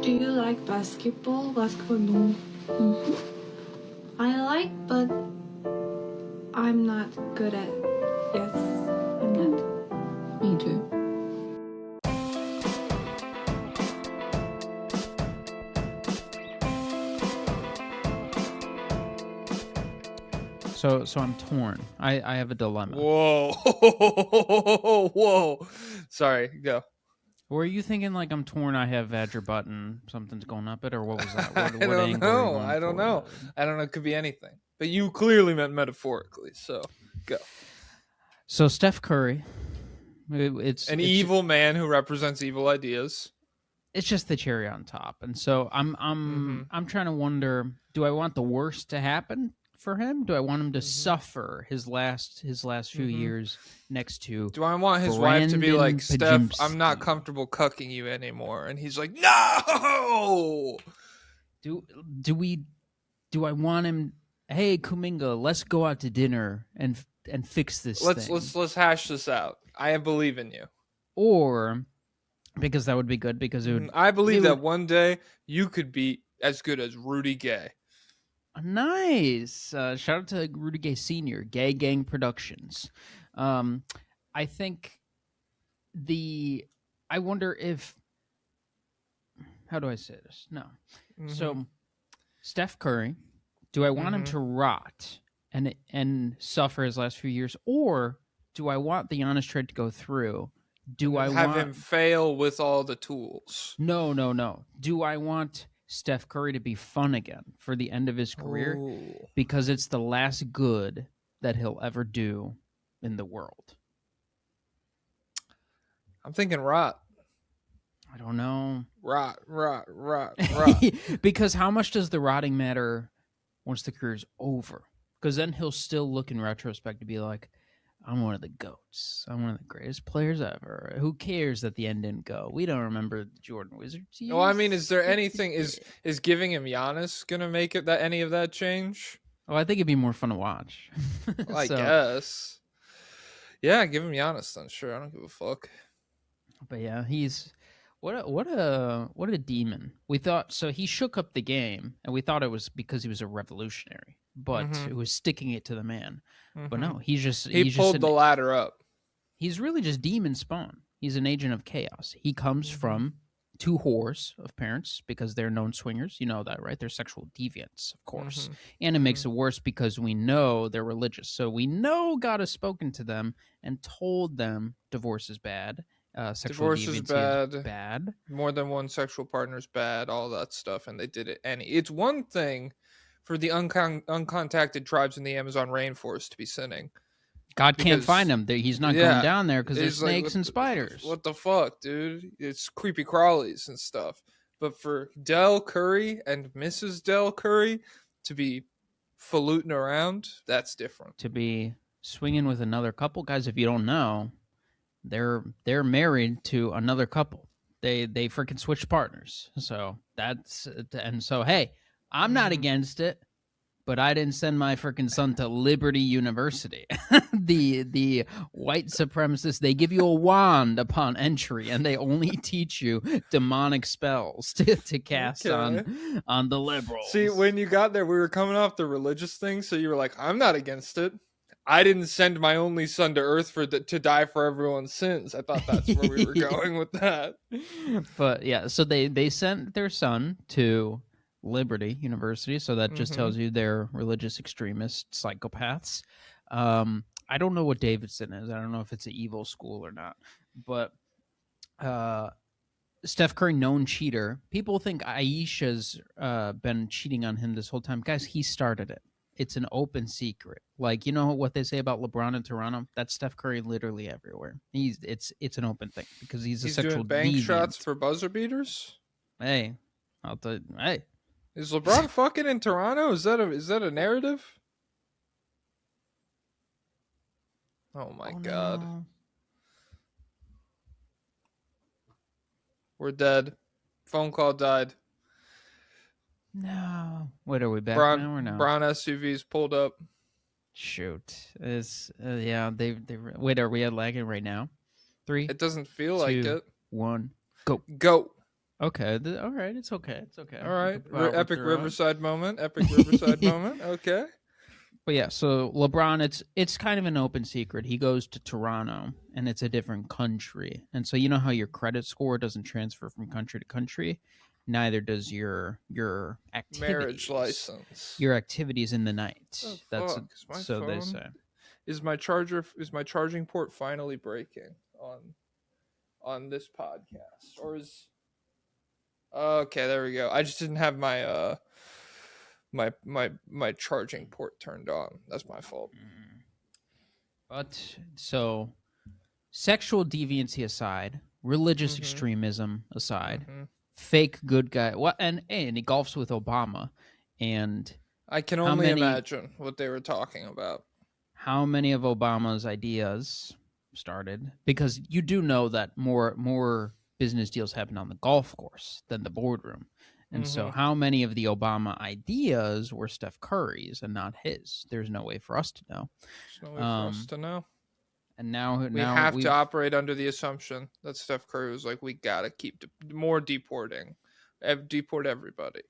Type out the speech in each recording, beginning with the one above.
Do you like basketball? Basketball, no. I like, but I'm not good at. Yes, I'm not. Me too. So I'm torn. I have a dilemma. Whoa. Whoa. Sorry, go. Were you thinking like I'm torn? I have at your button. Something's going up it, or what was that? What I don't angle are you know. going I don't for? know. I don't know. It could be anything. But you clearly meant metaphorically, so go. So Steph Curry, it's Evil man who represents evil ideas. It's just the cherry on top, and so I'm trying to wonder: do I want the worst to happen for him? Do I want him to suffer his last few years next to? Do I want his wife to be Brandon like, Steph, I'm not Pajimski? comfortable cucking you anymore, and he's like, no. Do I want him? Hey, Kuminga, let's go out to dinner and fix this thing. Let's hash this out. I believe in you. Or because that would be good because it would. I believe that one day you could be as good as Rudy Gay. Nice. Shout out to Rudy Gay Sr., Gay Gang Productions. I think I wonder if, how do I say this? No. So, Steph Curry, do I want him to rot and suffer his last few years, or do I want the Giannis trade to go through? Do I have want him fail with all the tools? No. Do I want Steph Curry to be fun again for the end of his career? Ooh. Because it's the last good that he'll ever do in the world. I'm thinking rot. I don't know. Rot. Because how much does the rotting matter once the career's over? Because then he'll still look in retrospect to be like, I'm one of the GOATs. I'm one of the greatest players ever. Who cares that the end didn't go? We don't remember the Jordan Wizards. Well, I mean, is there anything is giving him Giannis gonna make it that any of that change? Oh, I think it'd be more fun to watch. I guess. Yeah, give him Giannis then. Sure, I don't give a fuck. But yeah, he's what a demon. We thought so. He shook up the game, and we thought it was because he was a revolutionary, but it was sticking it to the man. But no, he pulled the ladder up. He's really just demon spawn. He's an agent of chaos. He comes from two whores of parents because they're known swingers. You know that, right? They're sexual deviants, of course. And it makes it worse because we know they're religious. So we know God has spoken to them and told them divorce is bad. Sexual Divorce is bad. More than one sexual partner is bad. All that stuff, and they did it. It's one thing for the uncontacted tribes in the Amazon rainforest to be sinning. God can't find him. He's not going down there because there's snakes and spiders. What the fuck, dude? It's creepy crawlies and stuff. But for Del Curry and Mrs. Del Curry to be faluting around, that's different. To be swinging with another couple, guys. If you don't know, they're married to another couple. They freaking switched partners. So hey, I'm not against it, but I didn't send my freaking son to Liberty University. the white supremacists, they give you a wand upon entry, and they only teach you demonic spells to cast on the liberals. See, when you got there, we were coming off the religious thing, so you were like, I'm not against it. I didn't send my only son to Earth to die for everyone's sins. I thought that's where we were going with that. But yeah, so they sent their son to Liberty University, so that just tells you they're religious extremist psychopaths. I don't know what Davidson is. I don't know if it's an evil school or not. But Steph Curry, known cheater. People think Aisha's been cheating on him this whole time. Guys, he started it. It's an open secret. Like, you know what they say about LeBron in Toronto? That's Steph Curry literally everywhere. It's an open thing because he's a sexual doing bank deviant. shots for buzzer beaters. Hey, hey. Is LeBron fucking in Toronto? Is that a narrative? Oh my god. No. We're dead. Phone call died. No. Wait, are we back now or no? Brown SUVs pulled up. Shoot. It's yeah, they wait, are we at lagging right now? 3. It doesn't feel 2, like it. 1. Go. Go. Okay. All right. It's okay. It's okay. All right, We can power epic through it. Riverside moment. Epic Riverside moment. Okay. But yeah, so LeBron, it's kind of an open secret. He goes to Toronto, and it's a different country, and so you know how your credit score doesn't transfer from country to country. Neither does your activities. Marriage license. Your activities in the night. Oh, That's fuck. Is my so they phone- say. Is my charging port finally breaking on this podcast, or is? Okay, there we go. I just didn't have my my charging port turned on. That's my fault. But so, sexual deviancy aside, religious Mhm. extremism aside, Mhm. fake good guy. What and he golfs with Obama, and I can How only many- imagine what they were talking about. how many of Obama's ideas started? Because you do know that more business deals happen on the golf course than the boardroom. And so Mhm. how many of the Obama ideas were Steph Curry's and not his? There's no way for us to know. There's no way for us to know. And now We have to operate under the assumption that Steph Curry was like, we gotta keep more deporting, deport everybody.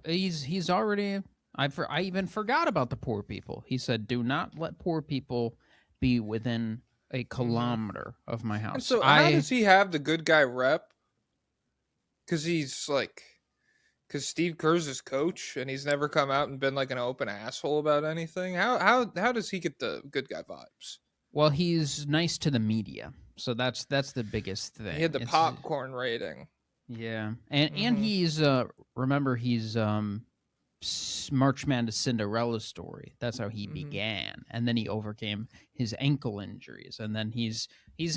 He's already. I even forgot about the poor people. He said, "Do not let poor people be within a kilometer of my house." And so, how does he have the good guy rep? Because Steve Kerr's his coach, and he's never come out and been like an open asshole about anything. How does he get the good guy vibes? Well, he's nice to the media, so that's the biggest thing. He had the popcorn rating. Yeah, and Mhm. he's remember he's March Madness Cinderella story. That's how he Mhm. began, and then he overcame his ankle injuries, and then he's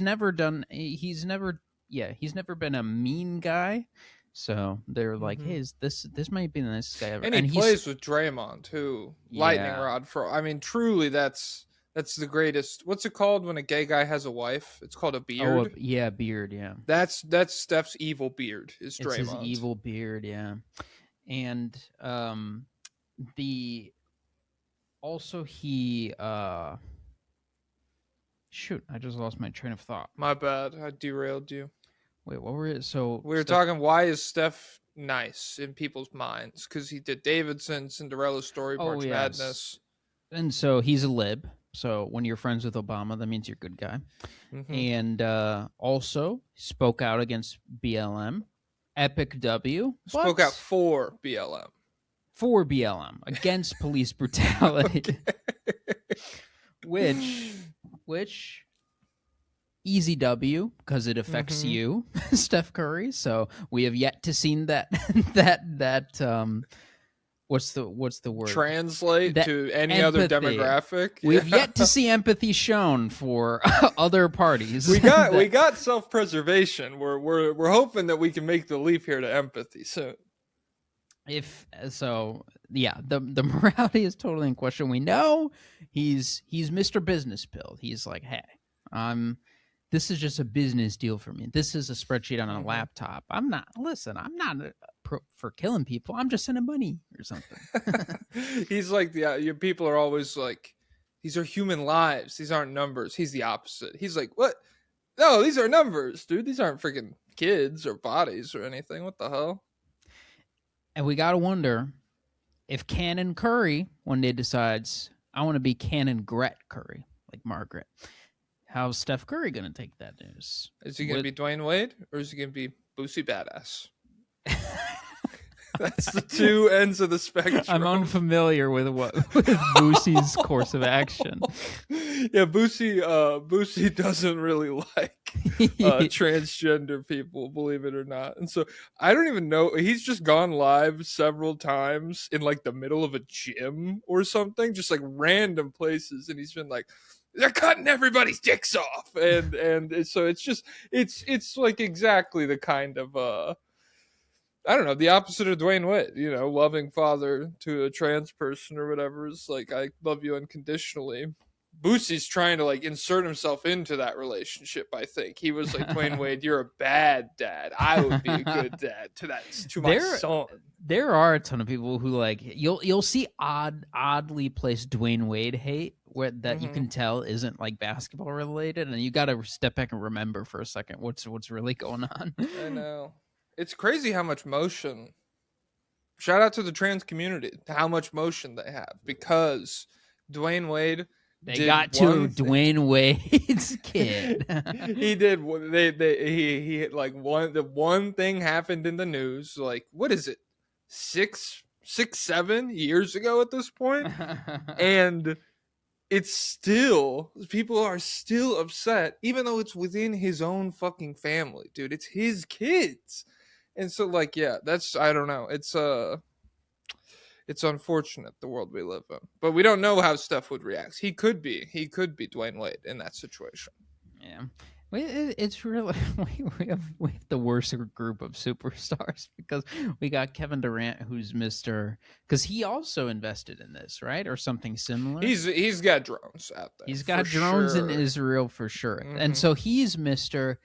never been a mean guy. So they're like, Mhm. hey, this might be the nicest guy ever. And he he's plays with Draymond too. Lightning Yeah. rod for. I mean, truly, that's the greatest. What's it called when a gay guy has a wife? It's called a beard. Beard, yeah. That's Steph's evil beard. Is Draymond. It's his evil beard, yeah. And he shoot, I just lost my train of thought. My bad. I derailed you. Wait, what were it? So We were talking. Why is Steph nice in people's minds? Because he did Davidson, Cinderella story, March Madness. And so he's a lib. So when you're friends with Obama, that means you're a good guy. Mhm. And also spoke out against BLM. Epic W. Spoke out for BLM. For BLM against police brutality. Which easy W because it affects Mhm. you, Steph Curry. So we have yet to seen that what's the word? Translate That to any other empathy. demographic. We've Yeah. yet to see empathy shown for other parties. we got self-preservation. We're hoping that we can make the leap here to empathy soon. If so, yeah, the morality is totally in question. We know he's Mr. Business Pill. He's like, hey, this is just a business deal for me. This is a spreadsheet on a Mhm. laptop. I'm not for killing people. I'm just sending money or something. He's like your people are always like, these are human lives. These aren't numbers. He's the opposite. He's like, what? No, these are numbers, dude. These aren't freaking kids or bodies or anything. What the hell? And we gotta wonder if Cannon Curry one day decides I want to be Cannon Gret Curry, like Margaret. How's Steph Curry gonna take that news? Is he gonna be Dwayne Wade or is he gonna be Boosie Badass? That's the two ends of the spectrum. I'm unfamiliar with Boosie's course of action. Yeah, Boosie doesn't really like transgender people, believe it or not. And so I don't even know. He's just gone live several times in like the middle of a gym or something, just like random places, and he's been like, they're cutting everybody's dicks off, and so it's like exactly the kind of I don't know, the opposite of Dwayne Wade, loving father to a trans person or whatever. Is like, I love you unconditionally. Boosie's trying to like insert himself into that relationship. I think he was like, Dwayne Wade, you're a bad dad. I would be a good dad to my son. There are a ton of people who like you'll see oddly placed Dwayne Wade hate that you can tell isn't like basketball related, and you got to step back and remember for a second what's really going on. I know. It's crazy how much motion. Shout out to the trans community, to how much motion they have, because Dwayne Wade They did got to one Dwayne Wade's kid. he did. He like the one thing happened in the news. Like, what is it? 7 years ago at this point, and it's still, people are still upset, even though it's within his own fucking family, dude. It's his kids, and so like, yeah, that's, I don't know. It's unfortunate, the world we live in, but we don't know how Steph would react. He could be Dwayne Wade in that situation. Yeah. It's really we have the worst group of superstars, because we got Kevin Durant, who's Mr. because he also invested in this, right, or something similar. He's got drones out there. He's got drones in sure. Israel for sure, Mhm. and so he's Mr.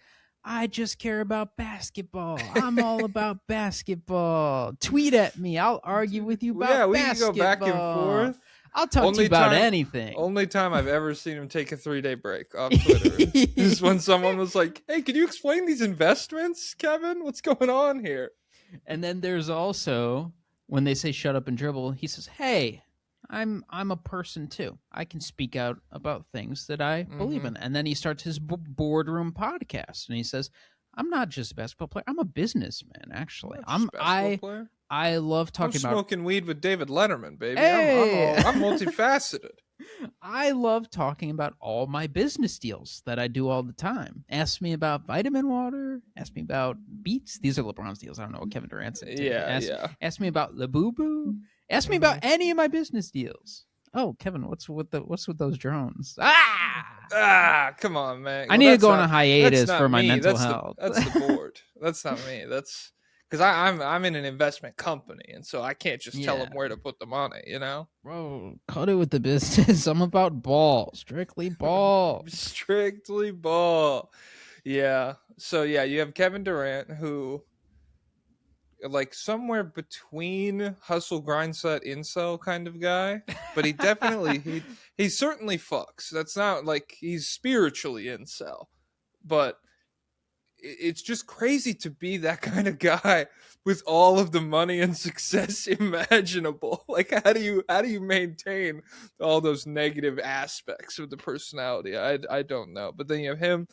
I just care about basketball. I'm all about basketball. Tweet at me. I'll argue with you about Yeah, we basketball. can go back and forth. I'll talk to Only you about time- anything. Only time I've ever seen him take a 3-day break off Twitter is when someone was like, "Hey, can you explain these investments, Kevin? What's going on here?" And then there's also when they say shut up and dribble, he says, "Hey, I'm a person too. I can speak out about things that I believe in." And then he starts his boardroom podcast, and he says, "I'm not just a basketball player. I'm a businessman. Actually, I love talking I'm about smoking weed with David Letterman, baby. Hey! I'm multifaceted." I love talking about all my business deals that I do all the time. Ask me about vitamin water. Ask me about Beats. These are LeBron's deals. I don't know what Kevin Durant's into. Yeah, Ask me about the Boo Boo. Ask me about any of my business deals. Oh, Kevin, what's with those drones? Come on, man. I need to go on a hiatus for my mental that's health. That's the board. That's not me. That's because I'm in an investment company, and so I can't just tell them where to put the money. You know, bro, cut it with the business. I'm about ball, strictly ball, strictly ball. Yeah. So yeah, you have Kevin Durant, who, like, somewhere between hustle, grind, set, incel kind of guy, but he definitely he certainly fucks. That's not like he's spiritually incel, but it's just crazy to be that kind of guy with all of the money and success imaginable. Like, how do you maintain all those negative aspects of the personality? I don't know. But then you have him.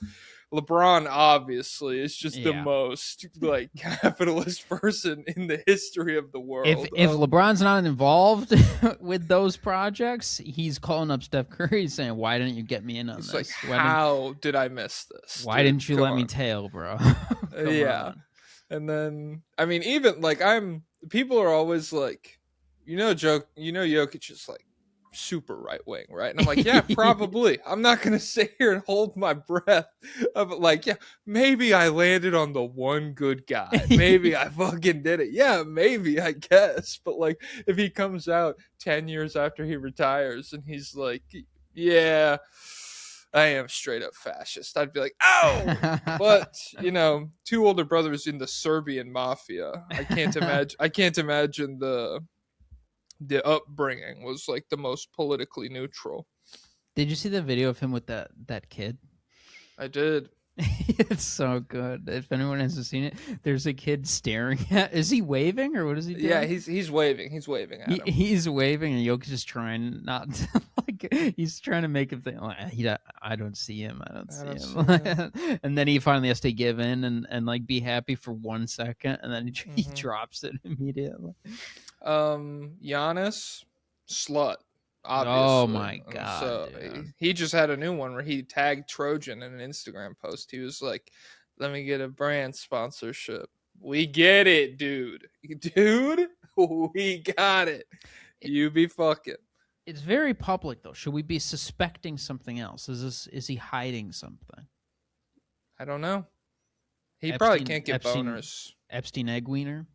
LeBron obviously is just the most like capitalist person in the history of the world. If LeBron's not involved with those projects, he's calling up Steph Curry saying, "Why didn't you get me in on this? Like, how did I miss this? Why didn't you let me tail, bro?" Yeah. On. And then, I mean, even like people are always like, Jokic is like super right wing, right? And I'm like, yeah, probably. I'm not gonna sit here and hold my breath of like, yeah, maybe I landed on the one good guy. Maybe I fucking did it. Yeah, maybe, I guess. But like, if he comes out 10 years after he retires and he's like, yeah, I am straight up fascist, I'd be like, oh. But two older brothers in the Serbian mafia. I can't imagine the upbringing was like the most politically neutral. Did you see the video of him with that kid? I did. It's so good. If anyone hasn't seen it, there's a kid staring at. Is he waving or what is he doing? Yeah, he's waving. He's waving at him. He's waving, and Jokic is trying not to he's trying to make him think. Like, I don't see him. I don't see him. And then he finally has to give in and like be happy for 1 second, and then he drops it immediately. Giannis, slut. Obviously. Oh my god! So he just had a new one where he tagged Trojan in an Instagram post. He was like, "Let me get a brand sponsorship." We get it, dude. Dude, we got it. You be fucking. It's very public, though. Should we be suspecting something else? Is he hiding something? I don't know. He probably can't get boners. Epstein egg wiener.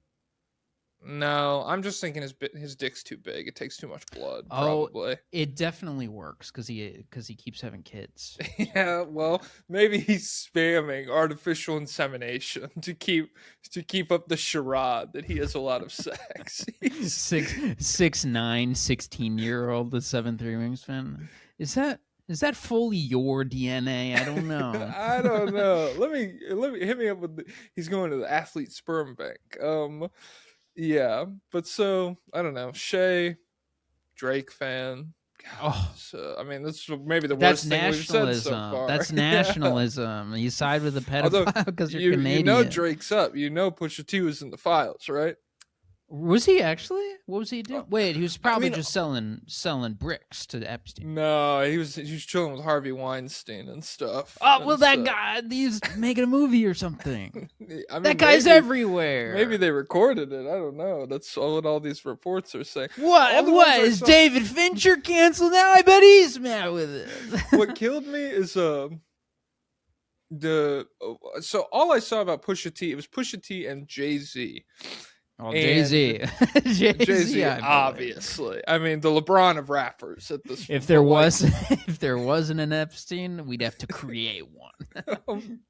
No, I'm just thinking his dick's too big. It takes too much blood. Probably. It definitely works because he keeps having kids. Yeah, well, maybe he's spamming artificial insemination to keep up the charade that he has a lot of sex. 6'9", 16-year-old, the 7'3" wingspan. Is that Is that fully your DNA? I don't know. I don't know. Let me hit me up with. He's going to the athlete sperm bank. Yeah, but so I don't know. Shay, Drake fan. God, Oh, so, I mean, that's maybe the that's worst thing we've said so nationalism. far. That's Yeah. nationalism. You side with the Although pedophile because you're Canadian. you know Drake's up. You know Pusha T was in the files, right? Was he actually? What was he doing? Wait, he was probably mean, just selling bricks to Epstein. No, he was chilling with Harvey Weinstein and stuff. Oh, well, and that so- guy, he's making a movie or something. I mean, That guy's maybe- everywhere. Maybe they recorded it. I don't know. That's what all these reports are saying. All What? the What ones I is saw- David Fincher canceled now? I bet he's mad with it. What killed me is so all I saw about Pusha T, it was Pusha T and Jay-Z. Oh, And- Jay Z, Jay-Z, obviously. I mean, the LeBron of rappers at this If there point. was, if there wasn't an Epstein, we'd have to create one.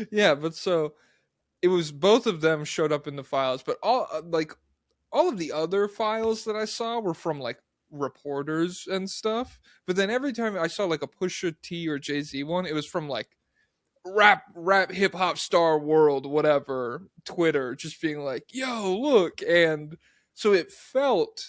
Yeah, but so it was both of them showed up in the files, but all of the other files that I saw were from like reporters and stuff. But then every time I saw like a Pusha T or Jay-Z one, it was from like rap hip hop star world, whatever, Twitter, just being like, yo, look. And so it felt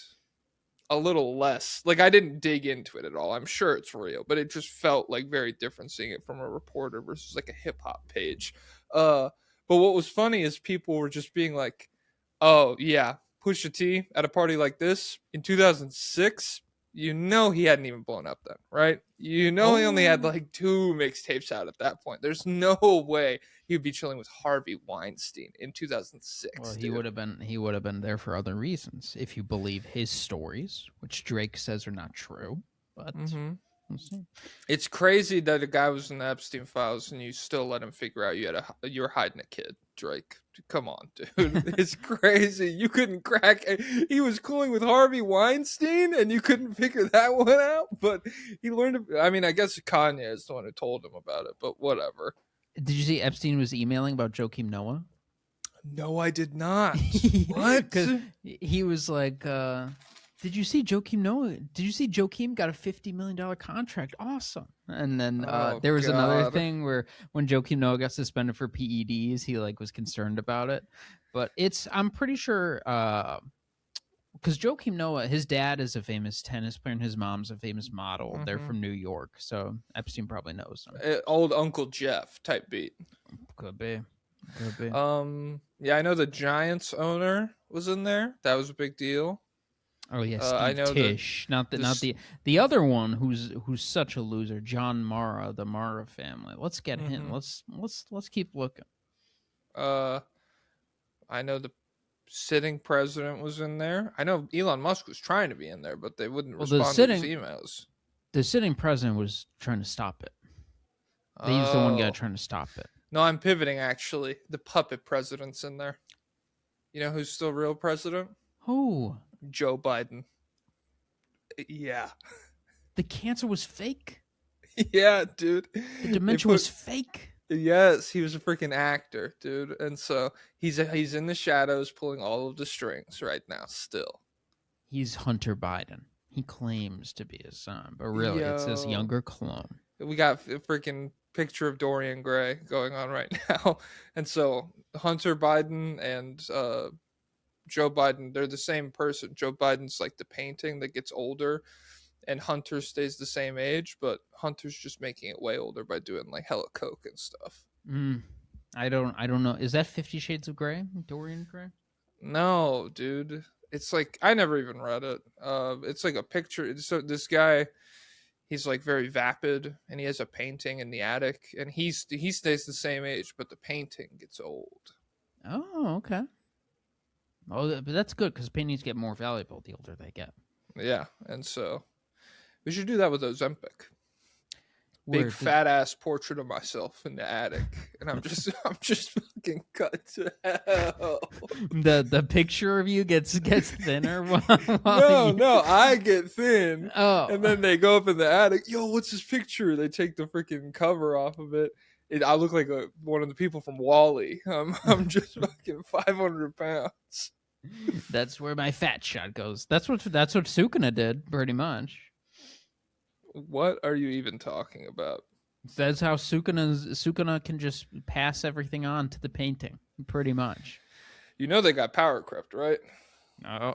a little less like I didn't dig into it at all. I'm sure it's real, but it just felt like very different seeing it from a reporter versus like a hip hop page. But what was funny is people were just being like, oh yeah, Pusha T at a party like this in 2006, you know he hadn't even blown up then, right? You know he only had like 2 mixtapes out at that point. There's no way he'd be chilling with Harvey Weinstein in 2006. Well, he dude. would have been there for other reasons, if you believe his stories, which Drake says are not true. But Mhm. we'll see. It's crazy that a guy was in the Epstein files and you still let him figure out you were hiding a kid, Drake. Come on, dude. It's crazy. You couldn't crack. He was cooling with Harvey Weinstein and you couldn't figure that one out. But he learned. I mean, I guess Kanye is the one who told him about it. But whatever. Did you see Epstein was emailing about Joakim Noah? No, I did not. What? Because he was like, "Did you see Joakim Noah? Did you see Joakim got a $50 million contract? Awesome!" And then Oh, there was another God. thing where when Joakim Noah got suspended for PEDs, he like was concerned about it. But I'm pretty sure because Joakim Noah, his dad is a famous tennis player and his mom's a famous model. They're Mhm. from New York, so Epstein probably knows them. Old Uncle Jeff type beat. Could be. Could be. Yeah, I know the Giants owner was in there. That was a big deal. Oh yeah, I Steve know Tisch, not the other one who's such a loser, John Mara, the Mara family. Let's get him. Mhm. Let's keep looking. I know the sitting president was in there. I know Elon Musk was trying to be in there, but they wouldn't Well, the respond to his emails. The sitting president was trying to stop it. They used the one guy Oh. trying to stop it. No, I'm pivoting actually. The puppet president's in there. You know who's still real president? Oh, Joe Biden. Yeah. the cancer was fake. Yeah, dude. The dementia was fake. Yes, he was a freaking actor, dude. And so he's in the shadows pulling all of the strings right now still. He's Hunter Biden. He claims to be his son, but really it's his Yo. younger clone. We got a freaking picture of Dorian Gray going on right now. And so Hunter Biden and Joe Biden, they're the same person. Joe Biden's like the painting that gets older and Hunter stays the same age, but Hunter's just making it way older by doing like hella coke and stuff. I don't know. Is that 50 Shades of Grey? Dorian Gray? No, dude. It's like I never even read it. It's like a picture. So this guy, he's like very vapid, and he has a painting in the attic, and he stays the same age, but the painting gets old. Oh, okay. Oh, but that's good because paintings get more valuable the older they get. Yeah, and so we should do that with Ozempic. Where Big did- fat ass portrait of myself in the attic, and I'm just fucking cut to hell. The picture of you gets thinner. No, I get thin. Oh, And then they go up in the attic. Yo, what's this picture? They take the freaking cover off of it. I look like one of the people from Wall-E. I'm just fucking 500 pounds. that's where my fat shot goes. That's what Sukuna did, pretty much. What are you even talking about? That's how Sukuna can just pass everything on to the painting, pretty much. You know they got power crept, right? Oh,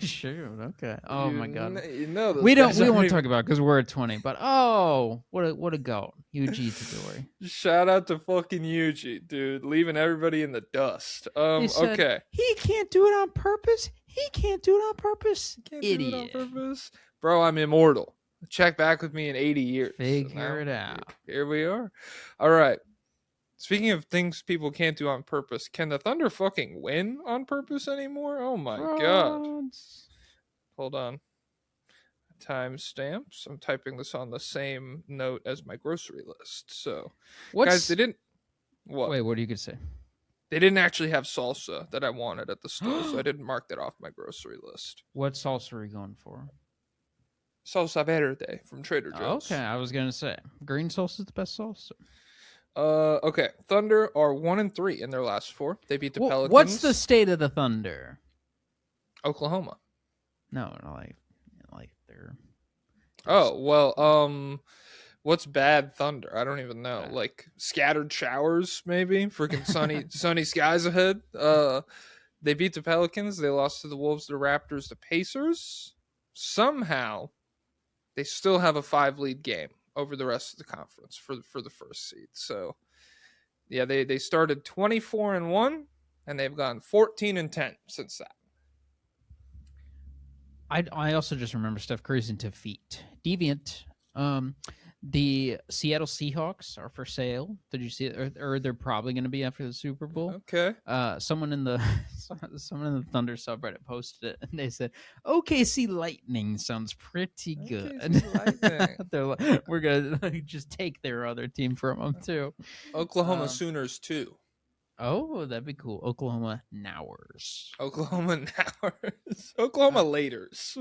shoot. Okay. Oh my God. You know those We guys won't aren't talk about it because we're at 20. But what a goat, Yuji Itadori. Shout out to fucking Yuji, dude, leaving everybody in the dust. He said, Okay. He can't do it on purpose. He can't do it on purpose. Can't Idiot. do it on purpose. Bro, I'm immortal. Check back with me in 80 years. Figure it out. Here we are. All right. Speaking of things people can't do on purpose, can the Thunder fucking win on purpose anymore? Oh my god. Frauds. Hold on. Timestamps. I'm typing this on the same note as my grocery list. So, guys, they didn't. What? Wait, what are you gonna say? They didn't actually have salsa that I wanted at the store, so I didn't mark that off my grocery list. What salsa are you going for? Salsa verde from Trader Joe's. Okay, I was gonna say green salsa is the best salsa. Okay. Thunder are 1-3 in their last 4. They beat the Pelicans. What's the state of the Thunder? Oklahoma. No, like they're. Oh well. What's bad Thunder? I don't even know. Like scattered showers, maybe. Freaking sunny skies ahead. They beat the Pelicans. They lost to the Wolves, the Raptors, the Pacers. Somehow, they still have a 5-lead game over the rest of the conference for the first seed. So, yeah, they started 24-1, and they've gone 14-10 since that. I also just remember Steph Curry's into feet. Deviant. The Seattle Seahawks are for sale. Did you see it? Or they're probably going to be after the Super Bowl. Okay. Someone in the Thunder subreddit posted it, and they said, "OKC Lightning sounds pretty good." They're like, we're gonna just take their other team from them too. Oklahoma Sooners too. Oh, that'd be cool. Oklahoma Nowers. Oklahoma Nowers. Oklahoma Laters.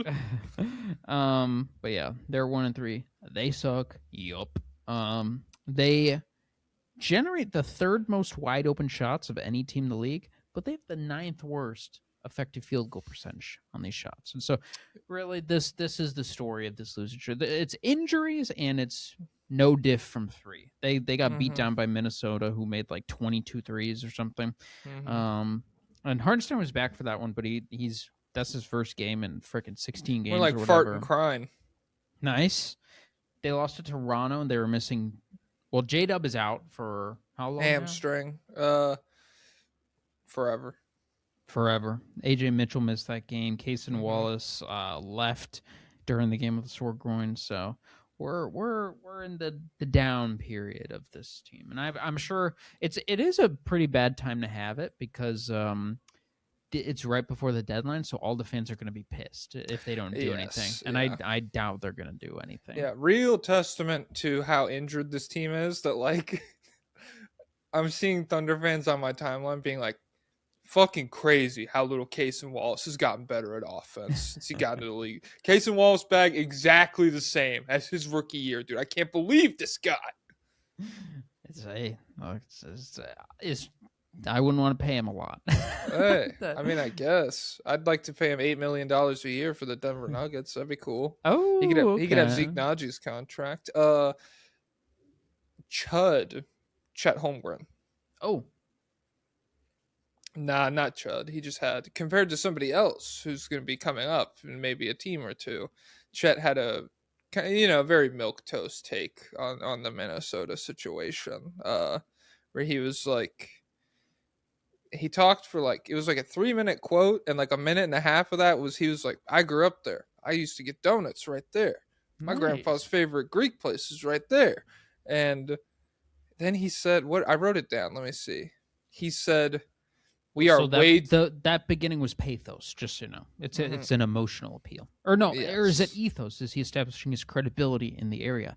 But yeah, they're 1-3. They suck. Yup. They generate the 3rd most wide open shots of any team in the league, but they have the 9th worst effective field goal percentage on these shots. And so really this is the story of this losing streak. It's injuries and it's no diff from 3. They got beat down by Minnesota, who made like 22 threes or something. And Hardenstein was back for that one, but that's his first game in freaking 16 games. We're like or whatever. farting crying. Nice. They lost to Toronto, and they were missing. Well, J-Dub is out for how long? Hamstring. Forever. AJ Mitchell missed that game. Kaysen Wallace left during the game with a sore groin. So we're in the down period of this team, and I'm sure it is a pretty bad time to have it because it's right before the deadline, so all the fans are going to be pissed if they don't do anything. And I doubt they're going to do anything. Yeah, real testament to how injured this team is that, like, I'm seeing Thunder fans on my timeline being like, fucking crazy how little Kaysen Wallace has gotten better at offense since he got into the league. Kaysen Wallace bag exactly the same as his rookie year, dude. I can't believe this guy. I wouldn't want to pay him a lot. Hey, I mean, I guess I'd like to pay him $8 million a year for the Denver Nuggets. That'd be cool. Oh, he could have Zeke Naji's contract. Chet Holmgren. Oh, nah, not Chud. He just had, compared to somebody else who's going to be coming up in maybe a team or two. Chet had a very milquetoast take on the Minnesota situation, where he was like. He talked for it was like a 3-minute quote, and like a minute and a half of that he was like, I grew up there. I used to get donuts right there. My grandpa's favorite Greek place is right there. And then he said, what? I wrote it down. Let me see. He said, that beginning was pathos, just so you know. It's an emotional appeal. Or no, yes. Or is it ethos? Is he establishing his credibility in the area?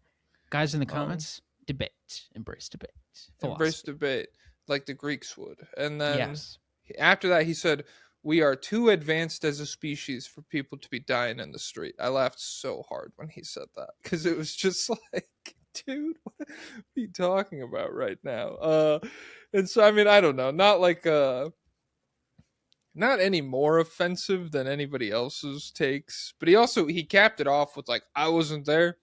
Guys in the comments, debate. Embrace debate. Philosophy. Embrace debate. Like the Greeks would. And then after that, he said, we are too advanced as a species for people to be dying in the street. I laughed so hard when he said that because it was just like, dude, what are you talking about right now? And so, I mean, I don't know. Not like not any more offensive than anybody else's takes. But he capped it off with like, I wasn't there.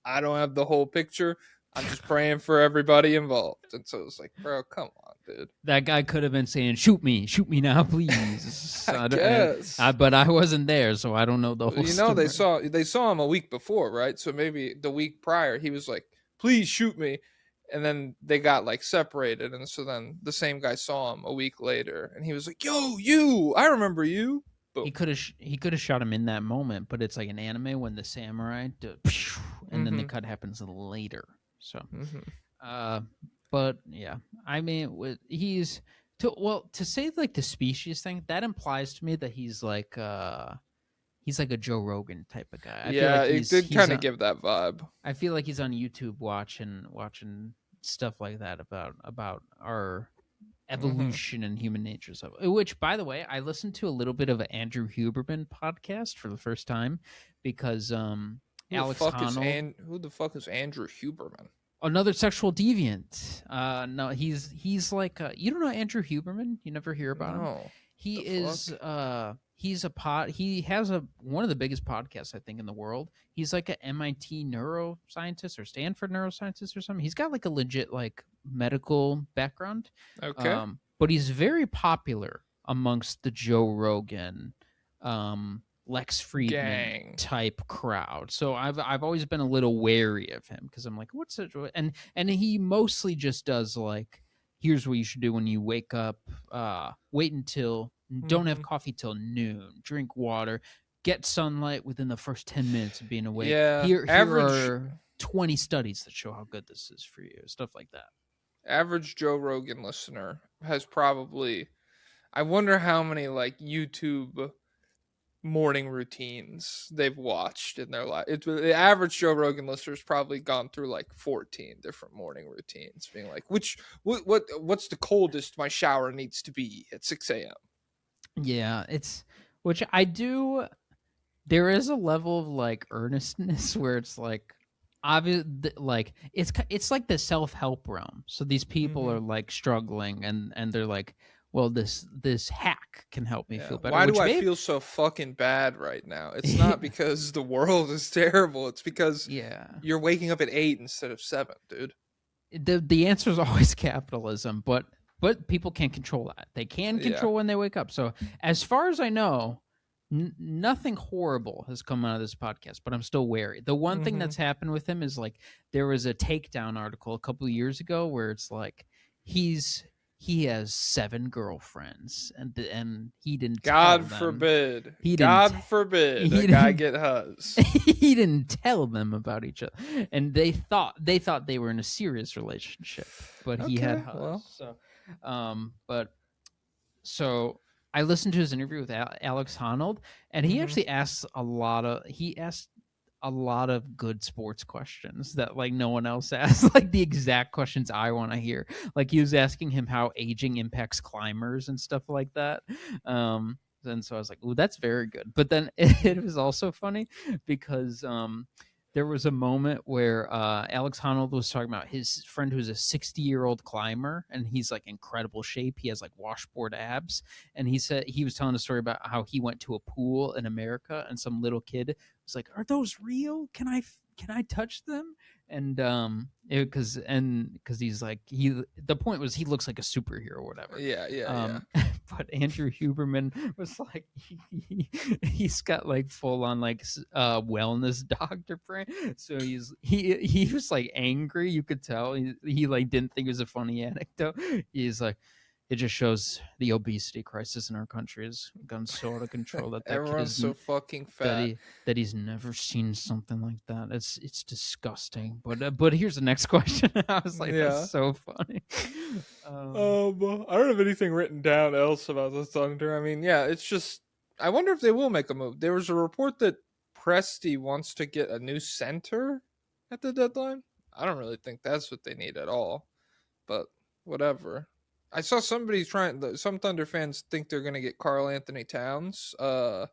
I don't have the whole picture. I'm just praying for everybody involved. And so it's like, bro, come on, dude. That guy could have been saying, shoot me now, please. I guess. But I wasn't there, so I don't know the whole story. They saw him a week before, right? So maybe the week prior, he was like, please shoot me. And then they got like separated. And so then the same guy saw him a week later. And he was like, yo, you, I remember you. Boom. He could have shot him in that moment, but it's like an anime when the samurai and then the cut happens later. So, but yeah, I mean, to say like the species thing, that implies to me that he's like a Joe Rogan type of guy. I feel like it did kind of give that vibe. I feel like he's on YouTube watching stuff like that about our evolution and human nature stuff. Which, by the way, I listened to a little bit of an Andrew Huberman podcast for the first time because Alex Honnold. Who the fuck is Andrew Huberman? Another sexual deviant. No, he's like you don't know Andrew Huberman? You never hear about him? He is he has one of the biggest podcasts I think in the world. He's like an MIT neuroscientist or Stanford neuroscientist or something. He's got like a legit like medical background. Okay. But he's very popular amongst the Joe Rogan, Lex Friedman gang type crowd. So I've always been a little wary of him because I'm like, what's it? And he mostly just does like, here's what you should do when you wake up. Wait until don't have coffee till noon. Drink water. Get sunlight within the first 10 minutes of being awake. Yeah, Here are 20 studies that show how good this is for you. Stuff like that. Average Joe Rogan listener has probably, I wonder how many like YouTube morning routines they've watched in their life. The average Joe Rogan listener's probably gone through like 14 different morning routines, being like, what's the coldest my shower needs to be at 6 a.m. Yeah, which I do. There is a level of like earnestness where it's like obvious, like it's like the self-help realm. So these people are like struggling and they're like, well, this hack can help me feel better. Why do I feel so fucking bad right now? It's not because the world is terrible. It's because you're waking up at 8 instead of 7, dude. The answer is always capitalism, but people can't control that. They can control when they wake up. So as far as I know, nothing horrible has come out of this podcast, but I'm still wary. The one thing that's happened with him is like there was a takedown article a couple of years ago where it's like he has 7 girlfriends and he didn't God tell forbid. Them. God forbid a guy get hus. He didn't tell them about each other. And they thought they were in a serious relationship, but he had hus. Well. So I listened to his interview with Alex Honnold, and he actually asked a lot of good sports questions that like no one else asked, like the exact questions I want to hear. Like he was asking him how aging impacts climbers and stuff like that. And so I was like, "Ooh, that's very good." But then it was also funny because there was a moment where Alex Honnold was talking about his friend who's a 60-year-old climber, and he's like incredible shape. He has like washboard abs, and he said he was telling a story about how he went to a pool in America, and some little kid was like, "Are those real? Can I touch them?" And because he's like the point was he looks like a superhero or whatever. Yeah. But Andrew Huberman was like he's got like full on like wellness doctor brain. So he was like angry. You could tell he like didn't think it was a funny anecdote. He's like, it just shows the obesity crisis in our country has gone so out of control that everyone's so fucking fat that he's never seen something like that. It's disgusting. But here's the next question. I was like, that's so funny. I don't have anything written down else about the Thunder. I mean, it's just I wonder if they will make a move. There was a report that Presti wants to get a new center at the deadline. I don't really think that's what they need at all, but whatever. I saw somebody some Thunder fans think they're going to get Karl Anthony Towns. I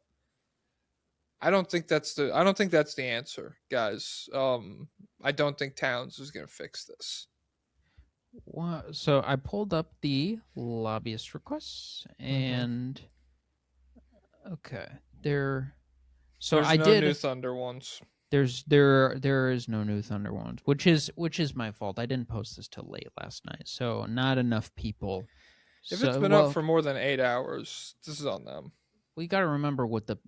don't think that's the answer, guys. I don't think Towns is going to fix this. So I pulled up the lobbyist requests and okay, so there's I no did new Thunder ones. There is no new Thunder ones, which is my fault. I didn't post this till late last night, so not enough people. If it's So been up for more than 8 hours, this is on them. we got to remember what the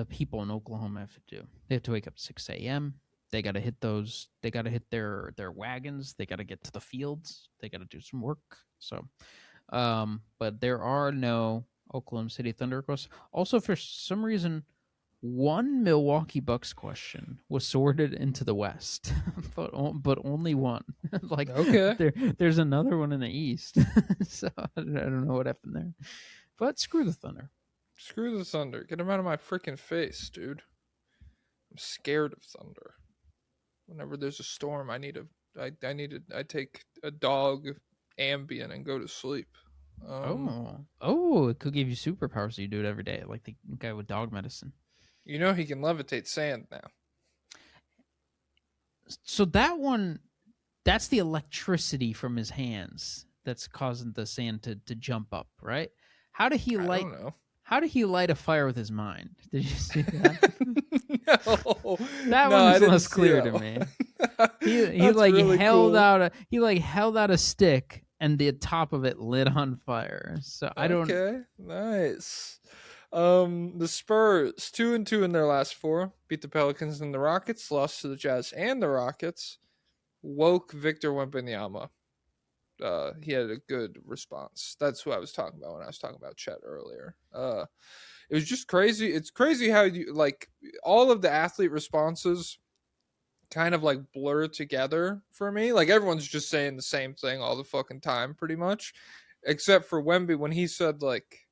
people in Oklahoma have to do. They have to wake up at 6 a.m. They got to hit those. They got to hit their wagons. They got to get to the fields. They got to do some work. So, but there are no Oklahoma City Thunder requests. Also, for some reason, one Milwaukee Bucks question was sorted into the West, but only one. Like, Okay. there's another one in the East. So I don't know what happened there. But screw the Thunder. Screw the Thunder. Get him out of my freaking face, dude. I'm scared of thunder. Whenever there's a storm, I take a dog Ambien and go to sleep. It could give you superpowers. So you do it every day, like the guy with dog medicine. You know he can levitate sand now. So that's the electricity from his hands that's causing the sand to jump up, right? How did he light? I don't know. How did he light a fire with his mind? Did you see that? No, that one's less clear to me. He like really held out a stick and the top of it lit on fire. So I don't. Okay, nice. The Spurs 2-2 in their last 4, beat the Pelicans and the Rockets, lost to the Jazz and the Rockets. Woke Victor Wembanyama. He had a good response. That's what I was talking about when I was talking about Chet earlier. It was just crazy. It's crazy how you like all of the athlete responses kind of like blur together for me. Like everyone's just saying the same thing all the fucking time, pretty much, except for Wemby when he said like,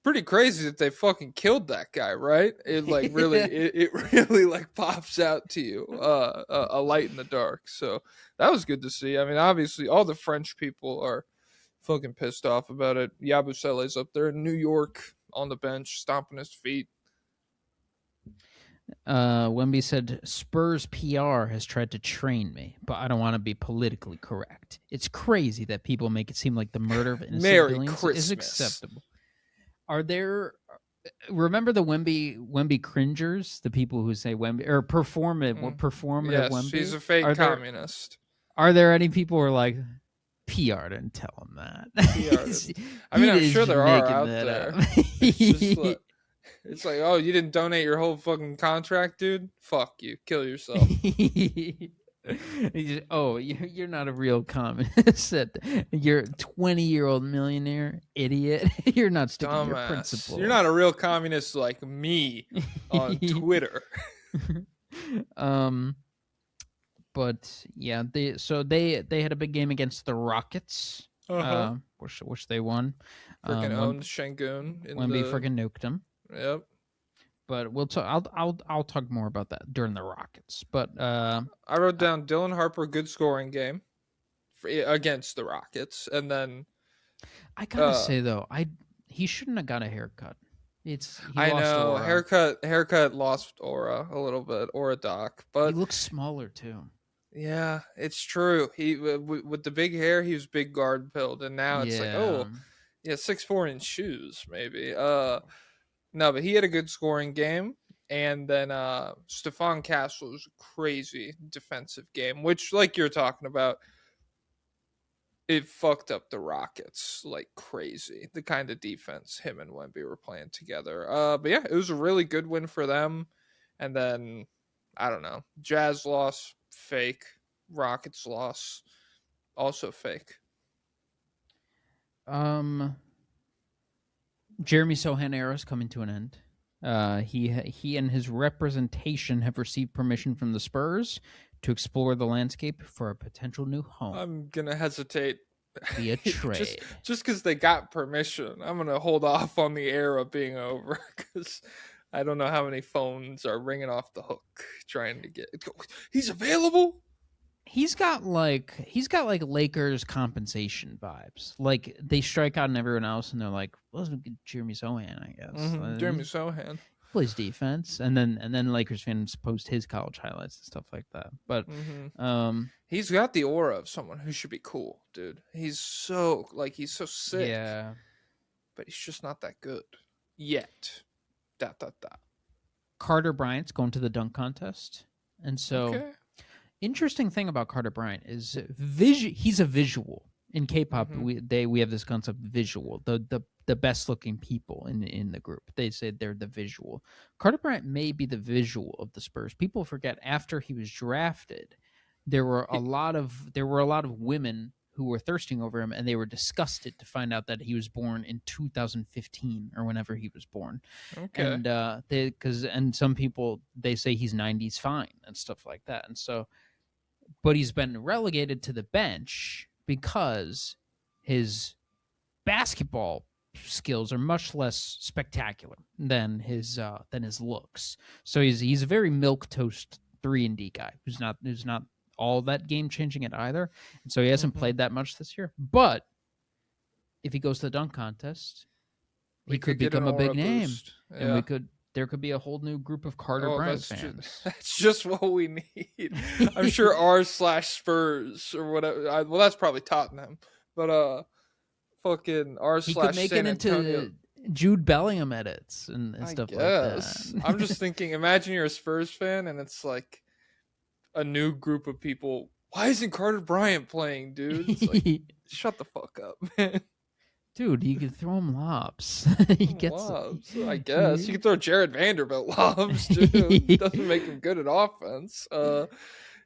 pretty crazy that they fucking killed that guy, right? It like really, it really like pops out to you, a light in the dark. So that was good to see. I mean, obviously, all the French people are fucking pissed off about it. Yabusele's up there in New York on the bench, stomping his feet. Wemby said, Spurs PR has tried to train me, but I don't want to be politically correct. It's crazy that people make it seem like the murder of innocent civilians is acceptable. Are there? Remember the Wemby cringers, the people who say Wemby or performative yes, Wemby? He's a fake communist. Are there any people who are like, PR didn't tell him that? I mean, I'm sure there are out there. It's like, oh, you didn't donate your whole fucking contract, dude? Fuck you. Kill yourself. You're not a real communist. You're a 20-year-old millionaire idiot. You're not sticking to your principles. You're not a real communist like me on Twitter. But yeah, they had a big game against the Rockets, which they won. Freaking owned Şengün. Wemby freaking nuked them. Yep. But we'll talk. I'll talk more about that during the Rockets. But I wrote down Dylan Harper good scoring game against the Rockets, and then I gotta say though, he shouldn't have got a haircut. I know aura. haircut lost aura a little bit, aura doc, but he looks smaller too. Yeah, it's true. He with the big hair, he was big guard build, and now it's like 6'4" in shoes maybe. No, but he had a good scoring game. And then Stephon Castle's crazy defensive game, which, like you're talking about, it fucked up the Rockets like crazy. The kind of defense him and Wemby were playing together. But yeah, it was a really good win for them. And then, I don't know, Jazz loss, fake. Rockets loss, also fake. Jeremy Sohan era is coming to an end. He and his representation have received permission from the Spurs to explore the landscape for a potential new home. I'm gonna hesitate via trade. just because they got permission. I'm gonna hold off on the era being over because I don't know how many phones are ringing off the hook trying to get. He's available. He's got like Lakers compensation vibes. Like they strike out on everyone else, and they're like, "Well, let's get Jeremy Sohan, I guess." Mm-hmm. Jeremy Sohan plays defense, and then Lakers fans post his college highlights and stuff like that. But he's got the aura of someone who should be cool, dude. He's so sick. Yeah, but he's just not that good yet. ... Carter Bryant's going to the dunk contest. And so, Okay. interesting thing about Carter Bryant is he's a visual. In K-pop, we have this concept of visual, the best looking people in the group. They say they're the visual. Carter Bryant may be the visual of the Spurs. People forget after he was drafted, there were a lot of women who were thirsting over him, and they were disgusted to find out that he was born in 2015 or whenever he was born. Okay. And and some people, they say he's 90s fine and stuff like that. And so, but he's been relegated to the bench because his basketball skills are much less spectacular than his looks. So he's a very milquetoast 3-and-D guy who's not all that game changing at either. And so he hasn't played that much this year. But if he goes to the dunk contest, he could become a big name. Yeah. And there could be a whole new group of Carter Bryant fans. That's just what we need. I'm sure r/Spurs or whatever. Well, that's probably Tottenham, but fucking r/. He could make it into Jude Bellingham edits and stuff like that. I'm just thinking. Imagine you're a Spurs fan and it's like a new group of people. Why isn't Carter Bryant playing, dude? It's like, shut the fuck up, man. Dude, you could throw him lobs. He gets lobs, I guess. You could throw Jared Vanderbilt lobs, too. Doesn't make him good at offense.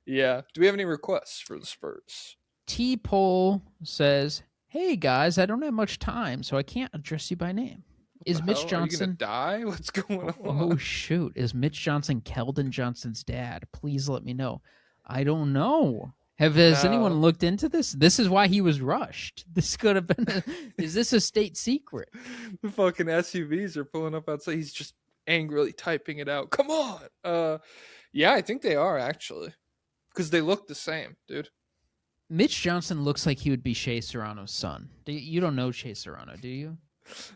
Yeah. Do we have any requests for the Spurs? T-Pole says, "Hey, guys, I don't have much time, so I can't address you by name. Is Mitch Johnson... Are you gonna die? What's going on? Oh, shoot. Is Mitch Johnson Keldon Johnson's dad? Please let me know." I don't know. Has anyone looked into this? This is why he was rushed. This could have been... Is this a state secret? The fucking SUVs are pulling up outside. He's just angrily typing it out. Come on! Yeah, I think they are, actually. Because they look the same, dude. Mitch Johnson looks like he would be Shea Serrano's son. You don't know Shea Serrano, do you?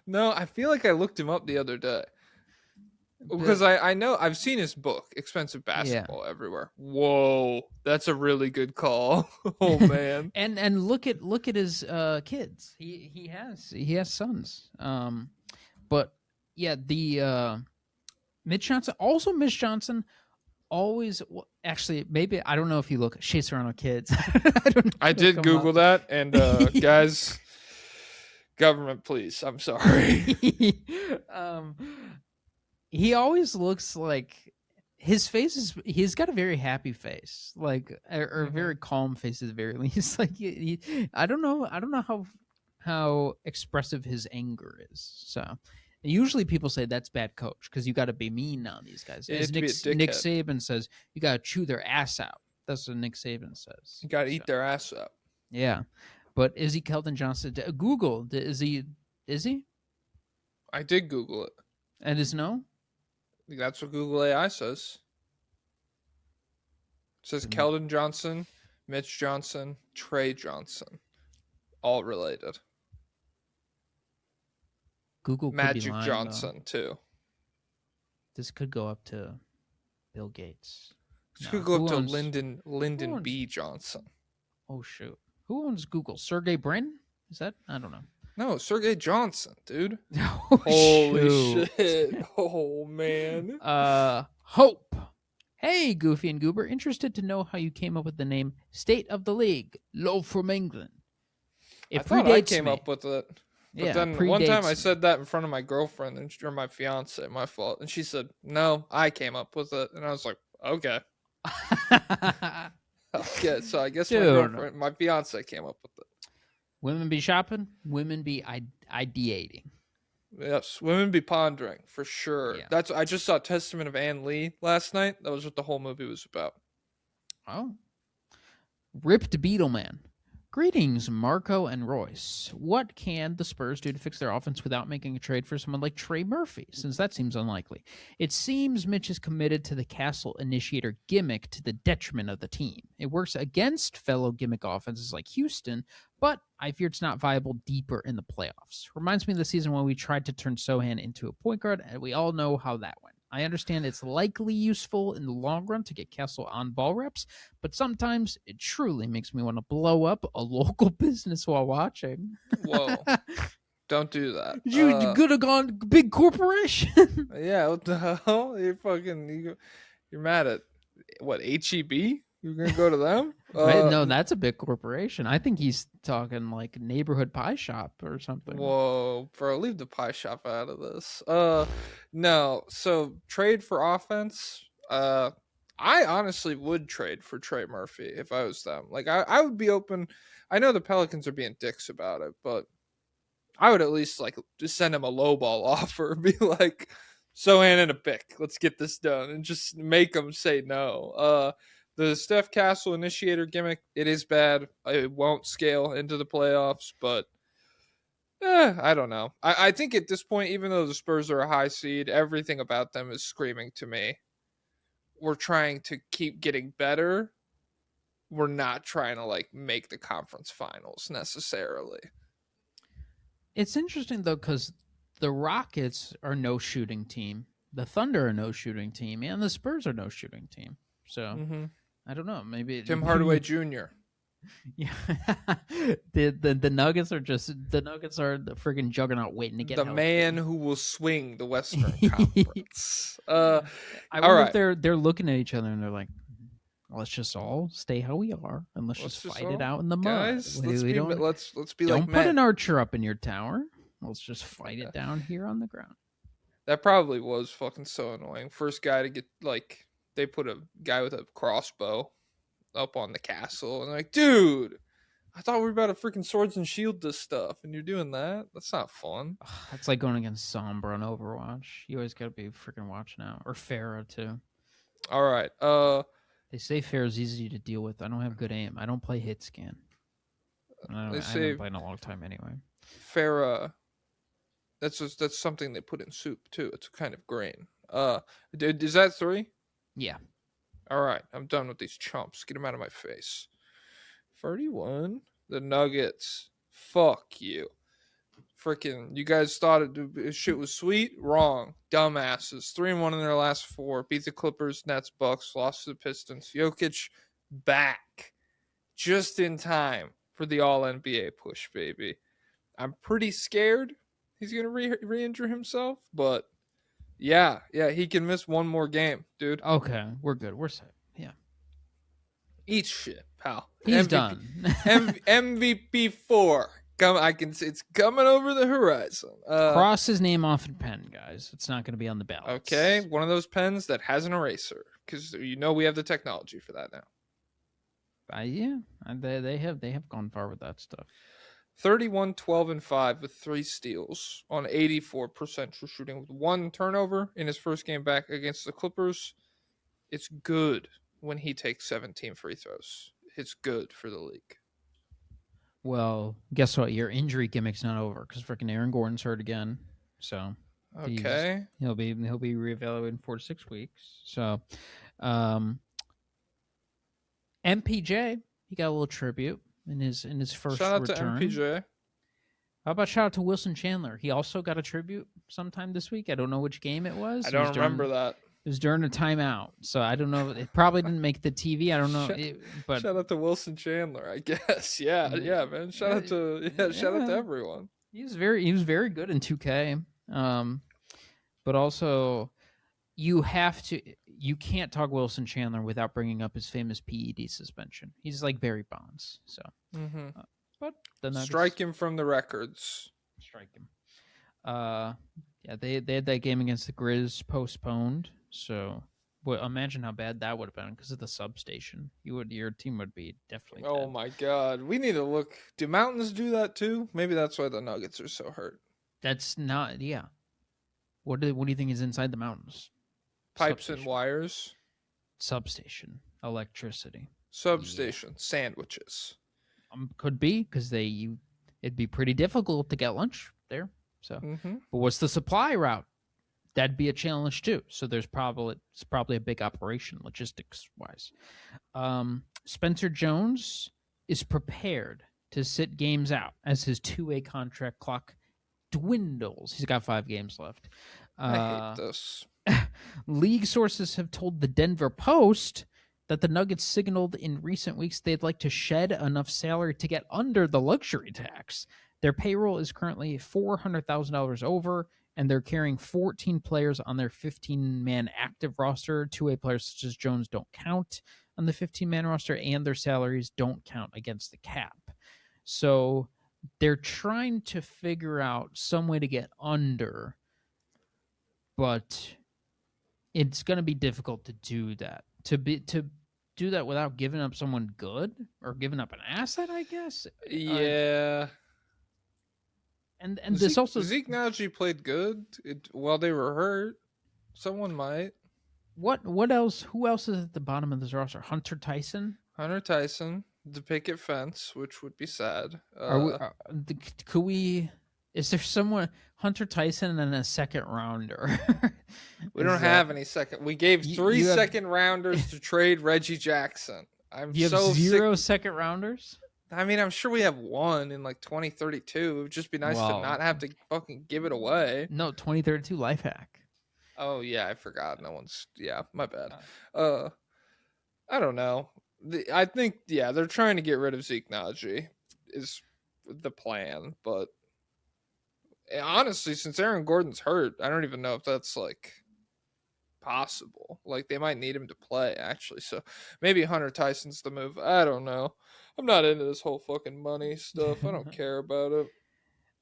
No, I feel like I looked him up the other day. Because I know I've seen his book, Expensive Basketball Everywhere. Whoa, that's a really good call. Oh man. and look at his kids. He has sons. But yeah, the Mitch Johnson always actually, maybe, I don't know if you look Shea Serrano kids. I don't know. I did Google that, and guys, government, please. I'm sorry. He always looks like his face is. He's got a very happy face, like or a very calm face at the very least. Like I don't know how expressive his anger is. So usually people say that's bad coach because you got to be mean on these guys. As Nick Saban says, you got to chew their ass out. That's what Nick Saban says. You got to eat their ass up. Yeah, but is he Keldon Johnson? Google, is he? I did Google it. And is no? That's what Google AI says. It says Keldon Johnson, Mitch Johnson, Trey Johnson. All related. Google could Magic be lying, Johnson, too. This could go up to Bill Gates. This could go up to Lyndon B. Johnson. Oh, shoot. Who owns Google? Sergey Brin? Is that? I don't know. No, Sergey Johnson, dude. Oh, holy shit. Oh, man. Hope. Hey, Goofy and Goober. Interested to know how you came up with the name State of the League, Low from England. I thought I came up with it. But then one time I me. said that in front of my girlfriend, or my fiance, my fault. And she said, no, I came up with it. And I was like, okay. Okay, so I guess my fiance came up with it. Women be shopping, women be ideating. Yes, women be pondering, for sure. Yeah. I just saw Testament of Ann Lee last night. That was what the whole movie was about. Oh. Ripped Beetleman. Greetings, Marco and Royce. What can the Spurs do to fix their offense without making a trade for someone like Trey Murphy, since that seems unlikely? It seems Mitch is committed to the Castle Initiator gimmick to the detriment of the team. It works against fellow gimmick offenses like Houston, but I fear it's not viable deeper in the playoffs. Reminds me of the season when we tried to turn Sohan into a point guard, and we all know how that went. I understand it's likely useful in the long run to get Castle on ball reps, but sometimes it truly makes me want to blow up a local business while watching. Whoa. Don't do that. You could have gone big corporation. Yeah, what the hell? You're mad at what, HEB? You're gonna go to them? Right? No, that's a big corporation. I think he's talking like neighborhood pie shop or something. Whoa, bro, leave the pie shop out of this. No. So trade for offense. I honestly would trade for Trey Murphy if I was them. Like I would be open. I know the Pelicans are being dicks about it, but I would at least like just send him a lowball offer, be like, so hand in a pick, let's get this done, and just make him say no. The Steph Castle initiator gimmick, it is bad. It won't scale into the playoffs, but I don't know. I think at this point, even though the Spurs are a high seed, everything about them is screaming to me, we're trying to keep getting better. We're not trying to like make the conference finals necessarily. It's interesting though, because the Rockets are no shooting team, the Thunder are no shooting team, and the Spurs are no shooting team. So I don't know. Maybe Tim Hardaway Jr. Yeah, the Nuggets are the freaking juggernaut waiting to get the healthy. Man who will swing the Western Conference. I wonder if they're looking at each other and they're like, let's just all stay how we are and let's just fight it out in the mud. Guys, let's be don't like put an archer up in your tower. Let's just fight it down here on the ground. That probably was fucking so annoying. First guy to get, like, they put a guy with a crossbow up on the castle and they're like, dude, I thought we were about to freaking swords and shield this stuff and you're doing that? That's not fun. It's like going against Sombra on Overwatch. You always gotta be freaking watching out. Or Pharah too. All right. They say Pharah's easy to deal with. I don't have good aim. I don't play hit scan. I haven't played in a long time anyway. Pharah, that's something they put in soup too. It's a kind of grain. Is that 3? Yeah. All right, I'm done with these chumps. Get them out of my face. 31. The Nuggets. Fuck you. Freaking, you guys thought shit was sweet? Wrong. Dumbasses. 3-1 in their last 4. Beat the Clippers, Nets, Bucks. Lost to the Pistons. Jokic back. Just in time for the All-NBA push, baby. I'm pretty scared he's going to re-injure himself, but yeah, he can miss one more game, dude. Okay, we're good. We're set. Yeah. Eat shit, pal. He's done. MVP 4. I can see it's coming over the horizon. Cross his name off in pen, guys. It's not going to be on the ballot. Okay, one of those pens that has an eraser, because you know we have the technology for that now. Yeah, they have gone far with that stuff. 31, 12, and 5 with 3 steals on 84% true shooting with 1 turnover in his first game back against the Clippers. It's good when he takes 17 free throws. It's good for the league. Well, guess what? Your injury gimmick's not over because freaking Aaron Gordon's hurt again. So okay, he'll be reevaluated in 4 to 6 weeks. So, MPJ, he got a little tribute in his first shout out return. to MPJ. How about shout out to Wilson Chandler? He also got a tribute sometime this week. I don't know which game it was. I don't remember that. It was during a timeout, so I don't know. It probably didn't make the TV. I don't know. But shout out to Wilson Chandler, I guess. Yeah, man. Shout out to everyone. He was very good in 2K. But also, you can't talk Wilson Chandler without bringing up his famous PED suspension. He's like Barry Bonds. So, but the Nuggets, strike him from the records. Strike him. Yeah, they had that game against the Grizz postponed. So, imagine how bad that would have been because of the substation. Your team would be definitely. Oh dead. my God, we need to look. Do mountains do that too? Maybe that's why the Nuggets are so hurt. That's not. Yeah. What do you think is inside the mountains? Pipes and wires. Substation. Electricity. Substation. Yeah. Sandwiches. Could be because it'd be pretty difficult to get lunch there. So, But what's the supply route? That'd be a challenge too. So it's probably a big operation logistics wise. Spencer Jones is prepared to sit games out as his 2-way contract clock dwindles. He's got 5 games left. I hate this. League sources have told the Denver Post that the Nuggets signaled in recent weeks they'd like to shed enough salary to get under the luxury tax. Their payroll is currently $400,000 over, and they're carrying 14 players on their 15-man active roster. Two-way players such as Jones don't count on the 15-man roster, and their salaries don't count against the cap. So they're trying to figure out some way to get under, but it's going to be difficult to do that. To do that without giving up someone good or giving up an asset, I guess. Yeah. And this also Zeke Najee played good while they were hurt. Someone might. What else? Who else is at the bottom of this roster? Hunter Tyson. Hunter Tyson, the picket fence, which would be sad. Could we? Is there someone Hunter Tyson and a second rounder? We don't have any second. We gave three second rounders to trade Reggie Jackson. You have zero second rounders. I mean, I'm sure we have one in like 2032. It would just be nice to not have to fucking give it away. No, 2032 life hack. Oh yeah, I forgot. No one's. Yeah, my bad. I don't know. I think they're trying to get rid of Zeke Najee is the plan, but honestly, since Aaron Gordon's hurt, I don't even know if that's like possible. Like they might need him to play actually, so maybe Hunter Tyson's the move. I don't know. I'm not into this whole fucking money stuff. I don't care about it.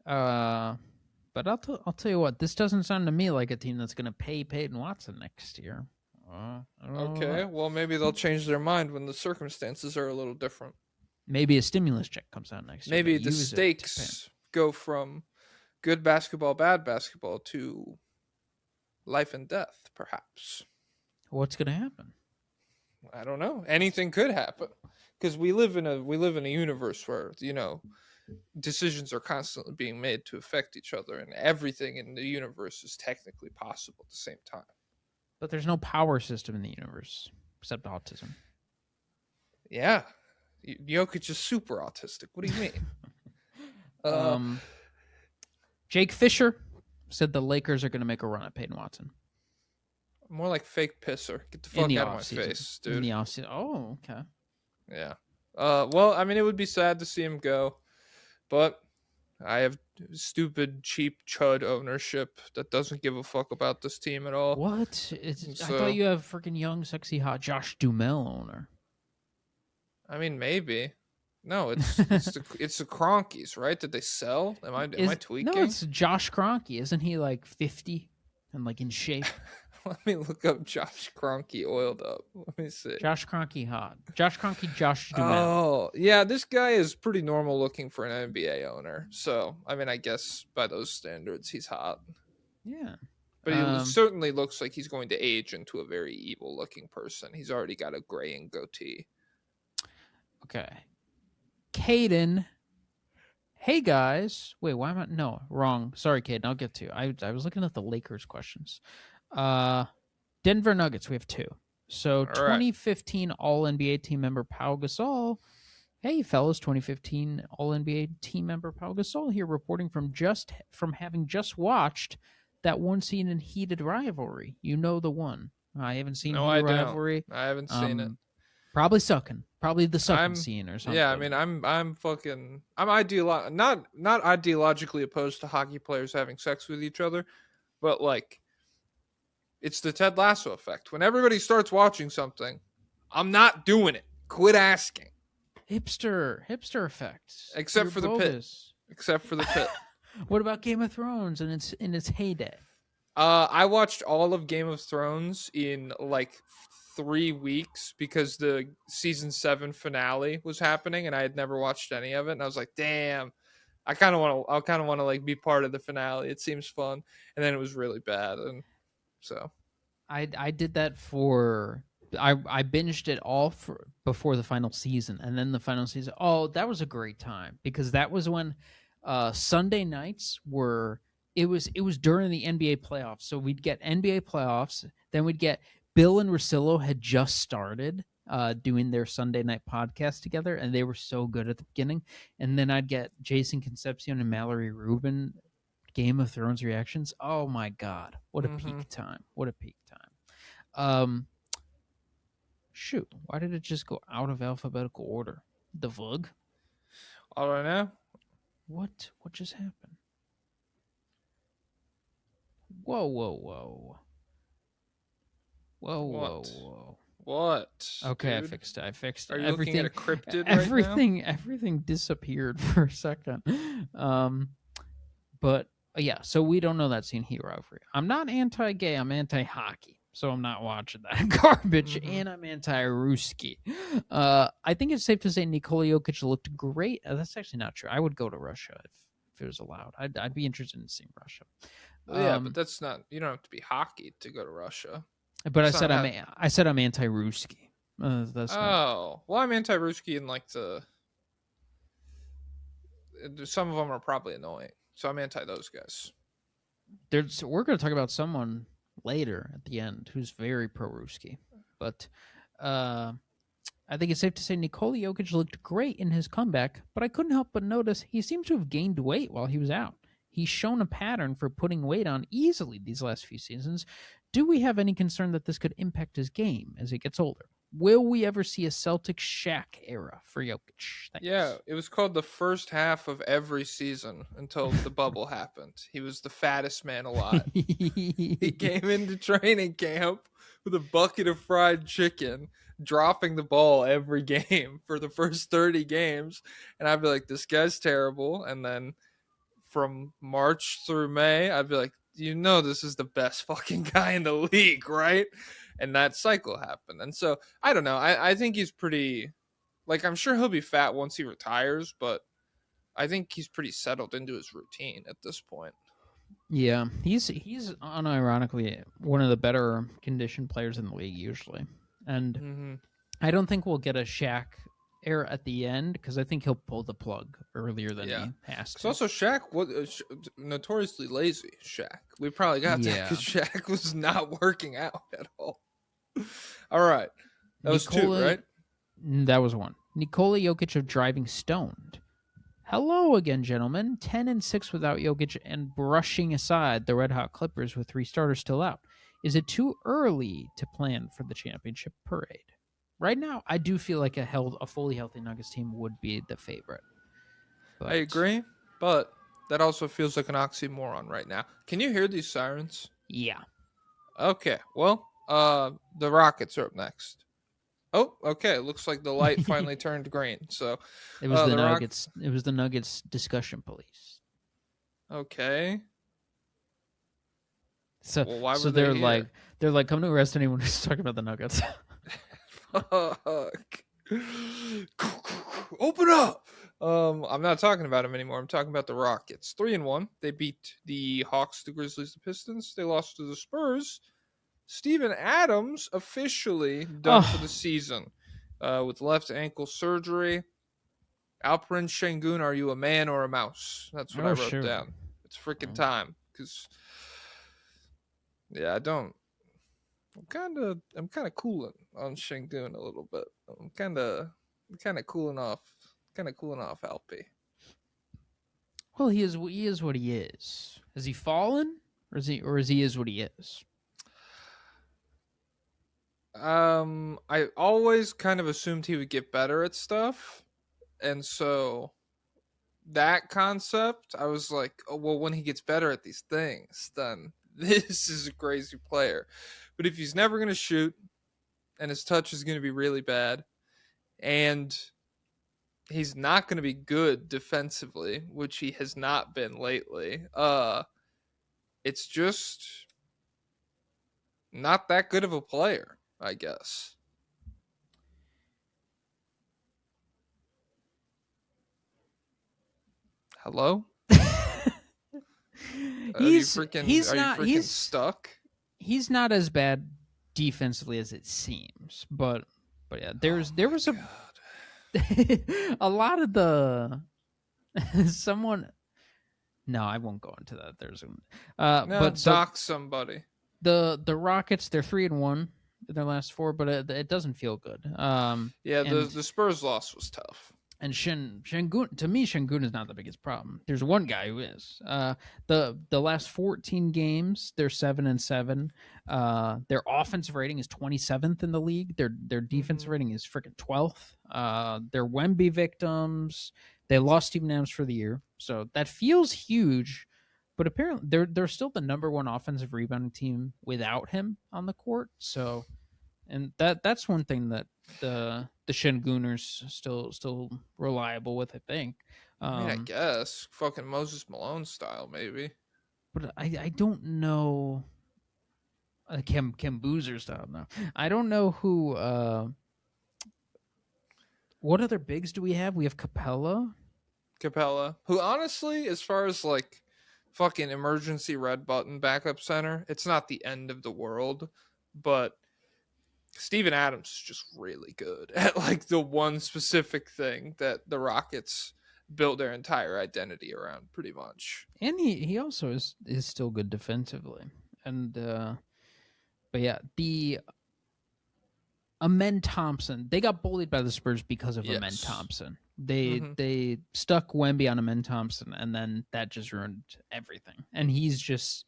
But I'll tell you what. This doesn't sound to me like a team that's going to pay Peyton Watson next year. Okay, well maybe they'll change their mind when the circumstances are a little different. Maybe a stimulus check comes out next year. Maybe the stakes go from good basketball, bad basketball to life and death, perhaps. What's going to happen? I don't know. Anything could happen because we live in a universe where decisions are constantly being made to affect each other, and everything in the universe is technically possible at the same time. But there's no power system in the universe except autism. Yeah, Jokic is super autistic. What do you mean? Jake Fisher said the Lakers are going to make a run at Peyton Watson. More like fake pisser. Get the fuck out of my face, dude. In the offseason. Oh, okay. Yeah. Well, I mean, it would be sad to see him go, but I have stupid, cheap chud ownership that doesn't give a fuck about this team at all. What? I thought you have freaking young, sexy, hot Josh Duhamel owner. I mean, maybe. No, it's the Cronkies, right? Did they sell? Am I tweaking? No, it's Josh Kroenke. Isn't he like 50 and like in shape? Let me look up Josh Kroenke oiled up. Let me see. Josh Kroenke hot. Josh Kroenke, Josh Duhamel. Oh, yeah, this guy is pretty normal looking for an NBA owner. So, I mean, I guess by those standards, he's hot. Yeah. But he certainly looks like he's going to age into a very evil looking person. He's already got a graying goatee. Okay. Caden. Hey, guys. Wait, why am I... No, wrong. Sorry, Caden. I'll get to you. I was looking at the Lakers questions. Denver Nuggets, we have two. So, 2015 All-NBA team member Pau Gasol. Hey, fellas, 2015 All-NBA team member Pau Gasol here reporting from having just watched that one scene in Heated Rivalry. You know the one. I haven't seen Heated Rivalry. I haven't seen it. Probably sucking. Probably the sucking scene or something. Yeah, I mean, I'm not ideologically opposed to hockey players having sex with each other, but like, it's the Ted Lasso effect. When everybody starts watching something, I'm not doing it. Quit asking. Hipster effects. Except for the pit. What about Game of Thrones in its heyday? I watched all of Game of Thrones in like 3 weeks because the season 7 finale was happening and I had never watched any of it, and I was like, damn, I kind of want to like be part of the finale. It seems fun. And then it was really bad, and so I did that for I binged it all before the final season, and then the final season. Oh, that was a great time because that was when Sunday nights were. It was during the NBA playoffs, so we'd get NBA playoffs, then we'd get Bill and Russillo had just started doing their Sunday night podcast together, and they were so good at the beginning. And then I'd get Jason Concepcion and Mallory Rubin Game of Thrones reactions. Oh my God, what a peak time! What a peak time! Shoot, why did it just go out of alphabetical order? The Vug? I don't know. What just happened? Whoa, whoa, whoa. Whoa, What? whoa. What? Okay, dude? I fixed it. I fixed it. Are you everything, looking at a cryptid right now? everything disappeared for a second. But yeah, so we don't know that scene Hero Rivalry. I'm not anti-gay. I'm anti-hockey. So I'm not watching that garbage, and I'm anti-Ruski. I think it's safe to say Nikola Jokic looked great. That's actually not true. I would go to Russia if it was allowed. I'd be interested in seeing Russia. Well, yeah, but that's not. You don't have to be hockey to go to Russia. But It's not I said I'm anti-Ruski. That's not. Oh, well, I'm anti-Ruski and like some of them are probably annoying, so I'm anti those guys. We're going to talk about someone later at the end who's very pro-Ruski. But I think it's safe to say Nikola Jokic looked great in his comeback, but I couldn't help but notice he seems to have gained weight while he was out. He's shown a pattern for putting weight on easily these last few seasons. Do we have any concern that this could impact his game as he gets older? Will we ever see a Celtic Shaq era for Jokic? Thanks. Yeah, it was called the first half of every season until the bubble happened. He was the fattest man alive. He came into training camp with a bucket of fried chicken, dropping the ball every game for the first 30 games. And I'd be like, this guy's terrible. And then from March through May, I'd be like, this is the best fucking guy in the league, right? And that cycle happened. And so, I don't know. I think he's pretty, like, I'm sure he'll be fat once he retires, but I think he's pretty settled into his routine at this point. Yeah, he's unironically one of the better conditioned players in the league usually. And I don't think we'll get a Shaq era at the end because I think he'll pull the plug earlier than he has to. Also, Shaq was notoriously lazy. Shaq, we probably got that because Shaq was not working out at all. All right, that was two, right? That was one. Nikola Jokic of driving stoned. Hello again, gentlemen. 10-6 without Jokic and brushing aside the Red Hot Clippers with 3 starters still out. Is it too early to plan for the championship parade? Right now, I do feel like a fully healthy Nuggets team would be the favorite. I agree, but that also feels like an oxymoron right now. Can you hear these sirens? Yeah. Okay, well, the Rockets are up next. Oh, okay. Looks like the light finally turned green. So it was the Nuggets. It was the Nuggets discussion police. Okay. So why were they're like, come to arrest anyone who's talking about the Nuggets. Fuck. Open up. I'm not talking about them anymore. I'm talking about the Rockets. 3-1. They beat the Hawks, the Grizzlies, the Pistons. They lost to the Spurs. Steven Adams officially done for the season with left ankle surgery. Alperen Şengün, are you a man or a mouse? That's what I wrote down. It's freaking time. Because, yeah, I'm kind of cooling on Şengün a little bit. I'm kind of cooling off. LP. Well, he is what he is. Has he fallen, or is he what he is? I always kind of assumed he would get better at stuff, and so that concept, I was like, oh, well, when he gets better at these things, then this is a crazy player. But if he's never going to shoot, and his touch is going to be really bad, and he's not going to be good defensively, which he has not been lately, it's just not that good of a player, I guess. Hello? He's stuck? He's not as bad defensively as it seems, but yeah, there was a lot of the someone. No, I won't go into that. There's but dox somebody. The Rockets, they're 3-1 in their last 4, but it doesn't feel good. The Spurs loss was tough. And Şengün, to me, Şengün is not the biggest problem. There's one guy who is. The last 14 games, they're 7-7. Their offensive rating is 27th in the league. Their defensive rating is freaking 12th. They're Wemby victims. They lost Steven Adams for the year, so that feels huge. But apparently, they're still the number one offensive rebounding team without him on the court. So, and that's one thing that the Shengooners still reliable with, I think. I mean, I guess fucking Moses Malone style, maybe. But I don't know. Cam Boozer style now. I don't know who. What other bigs do we have? We have Capella, who honestly, as far as like fucking emergency red button backup center, it's not the end of the world, but Steven Adams is just really good at like the one specific thing that the Rockets built their entire identity around, pretty much. and he also is still good defensively. And but yeah, the Amen Thompson, they got bullied by the Spurs because of Amen Thompson. They stuck Wemby on Amen Thompson, and then that just ruined everything. And he's just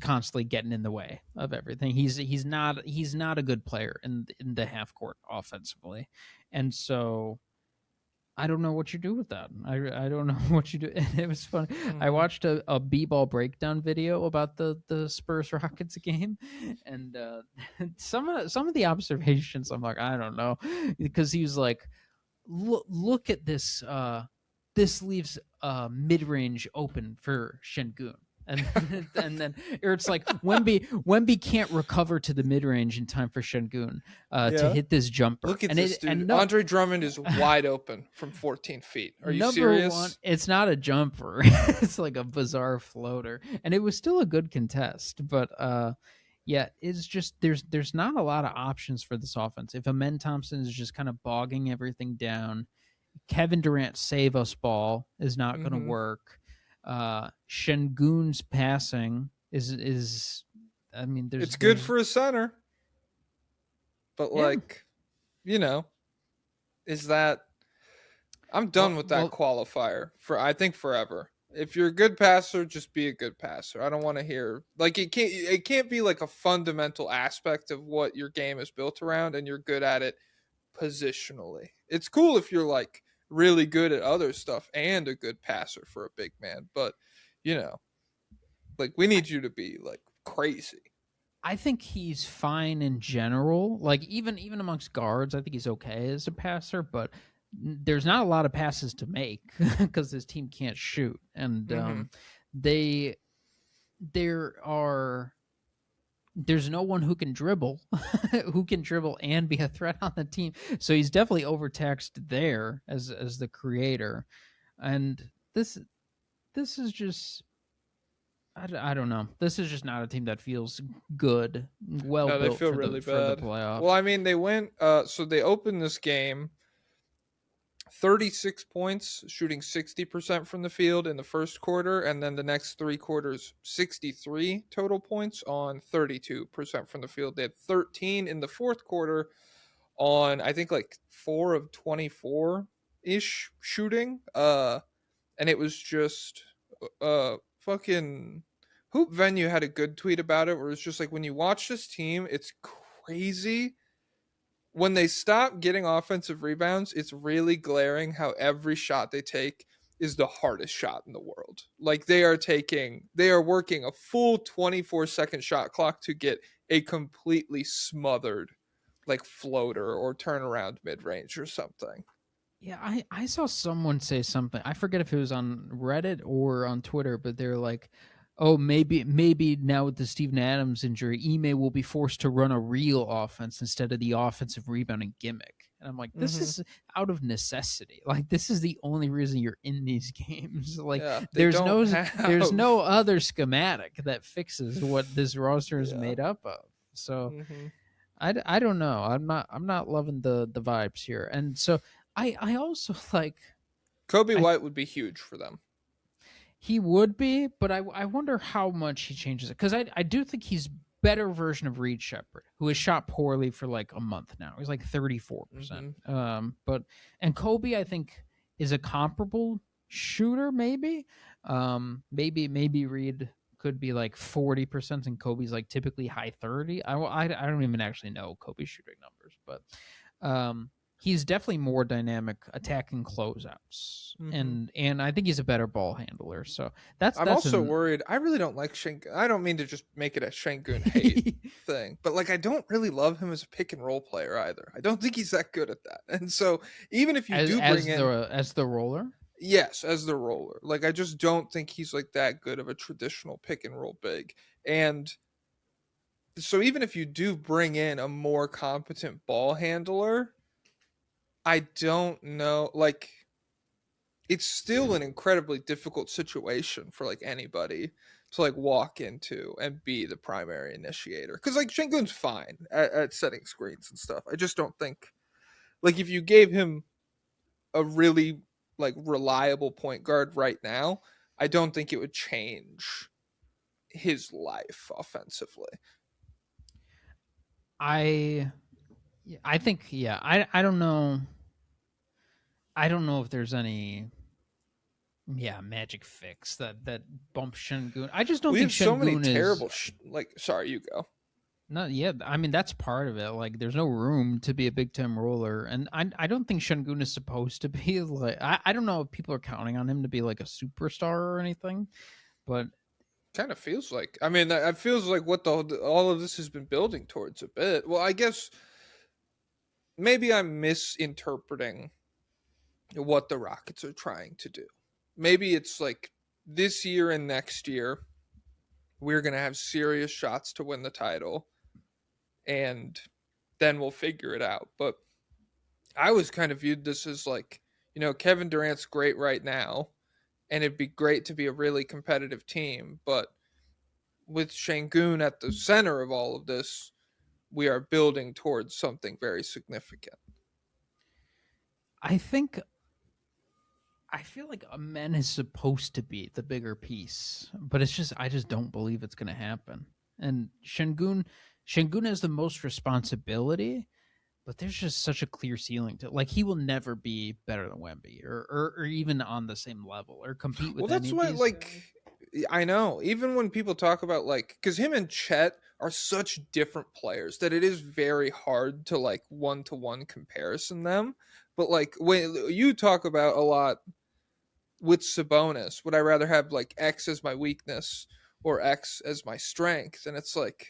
constantly getting in the way of everything. He's not a good player in the half court offensively, and so I don't know what you do with that. I don't know what you do. And it was funny. I watched a b-ball breakdown video about the Spurs Rockets game, and some of the observations, I'm like, I don't know, because he was like, look at this. This leaves mid-range open for Şengün. And then or it's like Wemby can't recover to the mid range in time for Şengün to hit this jumper. Look at this dude. Andre Drummond is wide open from 14 feet. Are you serious? One, it's not a jumper. It's like a bizarre floater, and it was still a good contest. But yeah, it's just there's not a lot of options for this offense. If Amen Thompson is just kind of bogging everything down, Kevin Durant save us ball is not going to work. Şengün's passing is I mean, it's good for a center, but like, you know, is that I'm done with that qualifier for I think forever. If you're a good passer, just be a good passer. I don't want to hear like it can't be like a fundamental aspect of what your game is built around, and you're good at it positionally. It's cool if you're like really good at other stuff and a good passer for a big man, but you know, like we need you to be like crazy. I think he's fine in general. Like even amongst guards, I think he's okay as a passer, but there's not a lot of passes to make because this team can't shoot, and there's no one who can dribble and be a threat on the team. So he's definitely overtaxed there as the creator. And this is just, I don't know. This is just not a team that feels good. Well, no, they built feel for really the bad. Playoffs. Well, I mean, they went. So they opened this game 36 points, shooting 60% from the field in the first quarter, and then the next 3 quarters, 63 total points on 32% from the field. They had 13 in the fourth quarter on, I think, like 4 of 24-ish shooting. And it was just fucking Hoop Venue had a good tweet about it where it's just like, when you watch this team, it's crazy. When they stop getting offensive rebounds, it's really glaring how every shot they take is the hardest shot in the world. Like they are working a full 24-second shot clock to get a completely smothered like floater or turnaround mid-range or something. Yeah, I saw someone say something. I forget if it was on Reddit or on Twitter, but they're like, oh, maybe now with the Steven Adams injury, Ime will be forced to run a real offense instead of the offensive rebounding gimmick. And I'm like, this is out of necessity. Like, this is the only reason you're in these games. Like, there's no other schematic that fixes what this roster is made up of. So I don't know. I'm not loving the vibes here. And so I also like Kobe White would be huge for them. He would be, but I wonder how much he changes it, because I do think he's better version of Reed Shepherd, who has shot poorly for like a month now. He's like 34%. And Kobe, I think, is a comparable shooter. Maybe Reed could be like 40%, and Kobe's like typically high 30. I don't even actually know Kobe's shooting numbers, but he's definitely more dynamic attacking closeouts, and I think he's a better ball handler. So I'm also worried. I really don't like Shengun. I don't mean to just make it a Shengun hate thing, but like I don't really love him as a pick and roll player either. I don't think he's that good at that. And so even if you do bring in as the roller, yes, as the roller, like I just don't think he's like that good of a traditional pick and roll big. And so even if you do bring in a more competent ball handler, I don't know, like it's still an incredibly difficult situation for like anybody to like walk into and be the primary initiator. Because like Shengun's fine at setting screens and stuff. I just don't think like if you gave him a really like reliable point guard right now, I don't think it would change his life offensively. I think I don't know. I don't know if there's any magic fix that bumps Shengun. I just don't think Shengun so many is terrible like sorry, you go. No, yeah, I mean that's part of it. Like, there's no room to be a big time roller, and I don't think Shengun is supposed to be like. I don't know if people are counting on him to be like a superstar or anything, but kind of feels like. I mean, it feels like what all of this has been building towards a bit. Well, I guess maybe I'm misinterpreting what the Rockets are trying to do. Maybe it's like this year and next year we're gonna have serious shots to win the title, and then we'll figure it out. But I was kind of viewed this as like, you know, Kevin Durant's great right now, and it'd be great to be a really competitive team. But with Shengun at the center of all of this, we are building towards something very significant. I feel like Amen is supposed to be the bigger piece, but I just don't believe it's going to happen. And Shengun has the most responsibility, but there's just such a clear ceiling to, like, he will never be better than Wemby or even on the same level or compete with. Well, that's why, like, I know, even when people talk about like, because him and Chet are such different players that it is very hard to like one-to-one comparison them. But like when you talk about a lot with Sabonis, would I rather have like X as my weakness or X as my strength? And it's like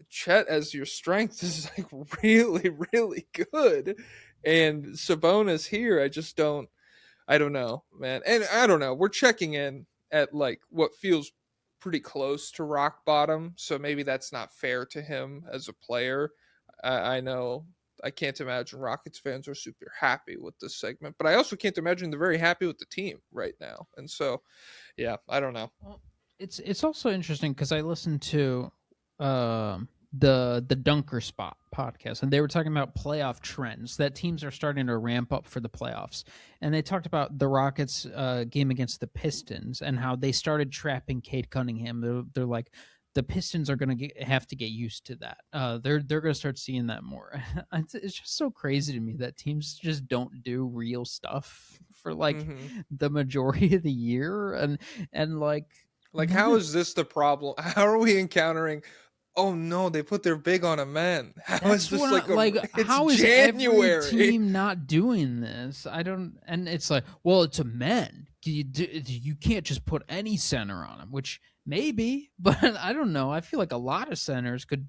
Chet as your strength is like really, really good. And Sabonis here, I don't know, man. And I don't know. We're checking in at like what feels pretty close to rock bottom. So maybe that's not fair to him as a player. I know I can't imagine Rockets fans are super happy with this segment, but I also can't imagine they're very happy with the team right now. And so, yeah, I don't know. Well, it's also interesting because I listened to the Dunker Spot podcast, and they were talking about playoff trends that teams are starting to ramp up for the playoffs. And they talked about the Rockets game against the Pistons and how they started trapping Cade Cunningham. They're like, the Pistons are going to have to get used to that. They're going to start seeing that more. It's just so crazy to me that teams just don't do real stuff for like the majority of the year, and like how is this the problem? How are we encountering? Oh no, they put their big on a man. How is this how is January? Every team not doing this? I don't, and it's like, well, it's a men. You can't just put any center on him, which maybe, but I don't know. I feel like a lot of centers could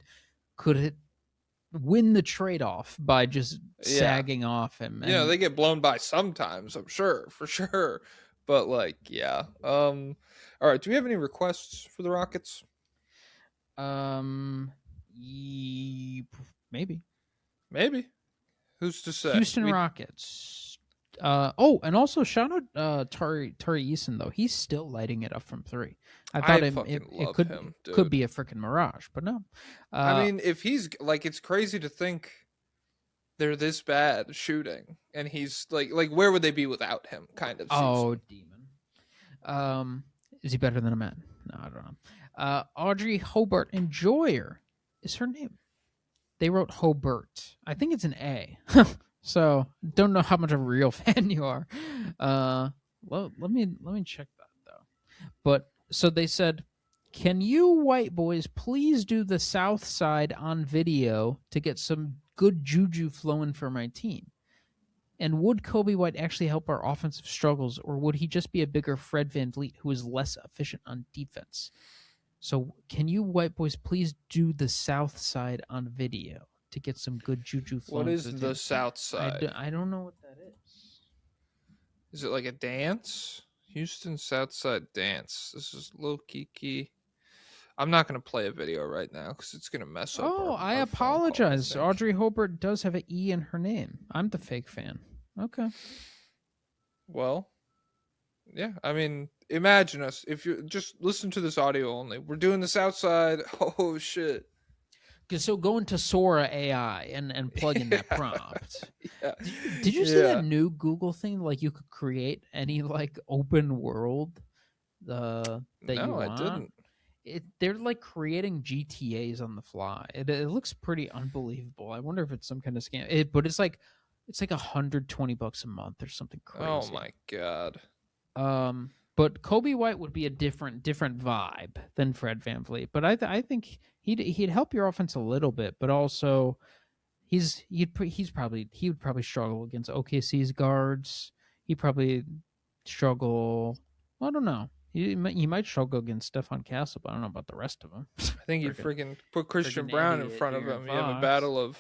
win the trade-off by just sagging off him. And, they get blown by sometimes, I'm sure, for sure. But like, yeah. All right, do we have any requests for the Rockets? Maybe. Who's to say? Houston Rockets. And also shout out Tari Eason, though. He's still lighting it up from 3. I thought it could be a freaking mirage, but no. I mean, if he's like, it's crazy to think they're this bad shooting, and he's like where would they be without him? Kind of. Oh, demon. Is he better than a man? No, I don't know. Audrey Hobart Enjoyer is her name. They wrote Hobart. I think it's an A. So don't know how much of a real fan you are. Well, let me check that though. But so they said, can you white boys please do the South Side on video to get some good juju flowing for my team? And would Kobe White actually help our offensive struggles, or would he just be a bigger Fred VanVleet who is less efficient on defense? So can you white boys please do the South Side on video to get some good juju flowing? What is for the team? South Side? I don't know what that is. Is it like a dance? Houston South Side dance. This is Lil Kiki. I'm not going to play a video right now because it's going to mess up. Oh, our I phone apologize. call, I think. Audrey Hobart does have an E in her name. I'm the fake fan. Okay. Well, yeah. I mean, imagine us if you just listen to this audio only. We're doing the South Side. Oh shit. So go into Sora AI and plug in that prompt. Yeah. Did you see that new Google thing? Like you could create any like open world that you No, want. I didn't. They're like creating GTAs on the fly. It looks pretty unbelievable. I wonder if it's some kind of scam. But it's like $120 a month or something crazy. Oh my god. But Kobe White would be a different vibe than Fred VanVleet. But I think he'd help your offense a little bit, but also he would probably struggle against OKC's guards. He'd probably struggle. I don't know. He might struggle against Stephon Castle, but I don't know about the rest of them. I think you freaking put Christian Brown in front of him. You have a battle of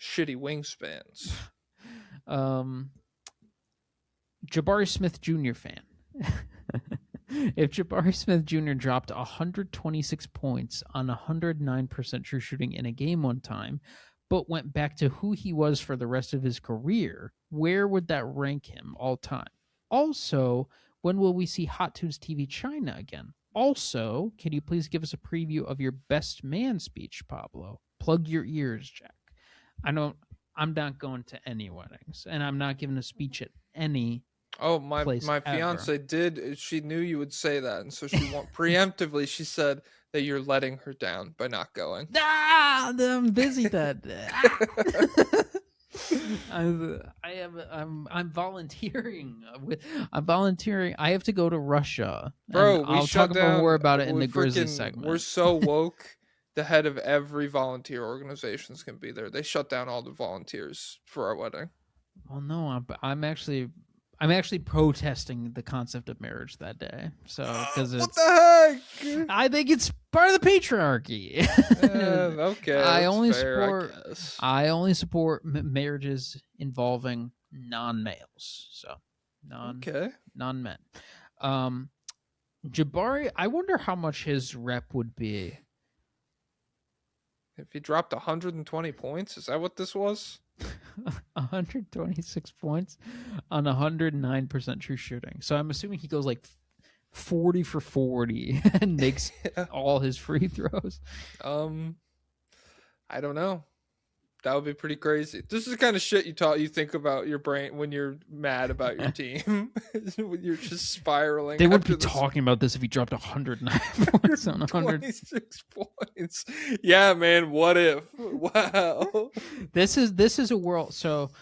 shitty wingspans. Jabari Smith Jr. fan. If Jabari Smith Jr. dropped 126 points on 109% true shooting in a game one time, but went back to who he was for the rest of his career, where would that rank him all time? Also, when will we see Hot Tunes TV China again? Also, can you please give us a preview of your best man speech, Pablo? Plug your ears, Jack. I'm not going to any weddings, and I'm not giving a speech at any my place fiance ever. did. She knew you would say that, and so she preemptively she said that you're letting her down by not going. I'm busy that day. I'm volunteering I have to go to Russia, bro. I'll talk more about it in the Grizzlies freaking segment. We're so woke. The head of every volunteer organization's can be there. They shut down all the volunteers for our wedding. Well, no, I'm actually protesting the concept of marriage that day. So because what the heck? I think it's part of the patriarchy. Okay, I only support marriages involving non-males, so non-men. Jabari, I wonder how much his rep would be if he dropped 120 points. Is that what this was? 126 points on 109% true shooting. So I'm assuming he goes like 40 for 40 and makes all his free throws. I don't know. That would be pretty crazy. This is the kind of shit you think about your brain when you're mad about your team. When you're just spiraling. They would be talking about this if he dropped 109 points on 126 points. Yeah, man. What if? Wow. This is a world. So,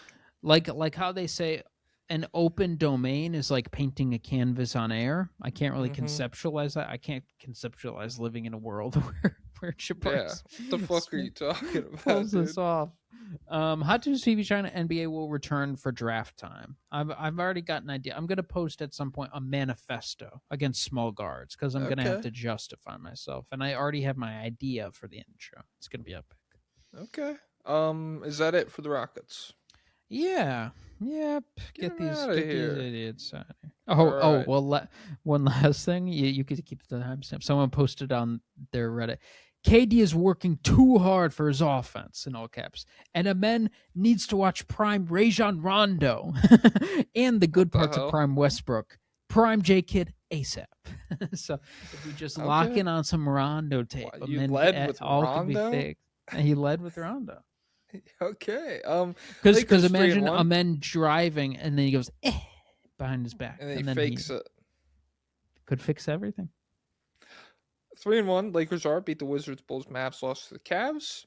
like how they say, an open domain is like painting a canvas on air. I can't really conceptualize that. I can't conceptualize living in a world where Jabari what the fuck are you talking about? Pulls this off. Hot Tunes TV China NBA will return for draft time. I've already got an idea. I'm gonna post at some point a manifesto against small guards because I'm gonna have to justify myself, and I already have my idea for the intro. It's gonna be epic. Okay. Is that it for the Rockets? Yeah. Yep. Get these idiots out of here. Well, one last thing. You could keep the timestamp. Someone posted on their Reddit. KD is working too hard for his offense, in all caps. And Amen needs to watch Prime Rajon Rondo and the good parts of Prime Westbrook. Prime J Kid ASAP. So if we just lock in on some Rondo tape, you led with all Rondo? could be fixed. He led with Rondo. Okay. Because imagine Amen driving and then he goes behind his back, and then he fakes it. Could fix everything. 3-1. Lakers beat the Wizards. Bulls. Mavs lost to the Cavs.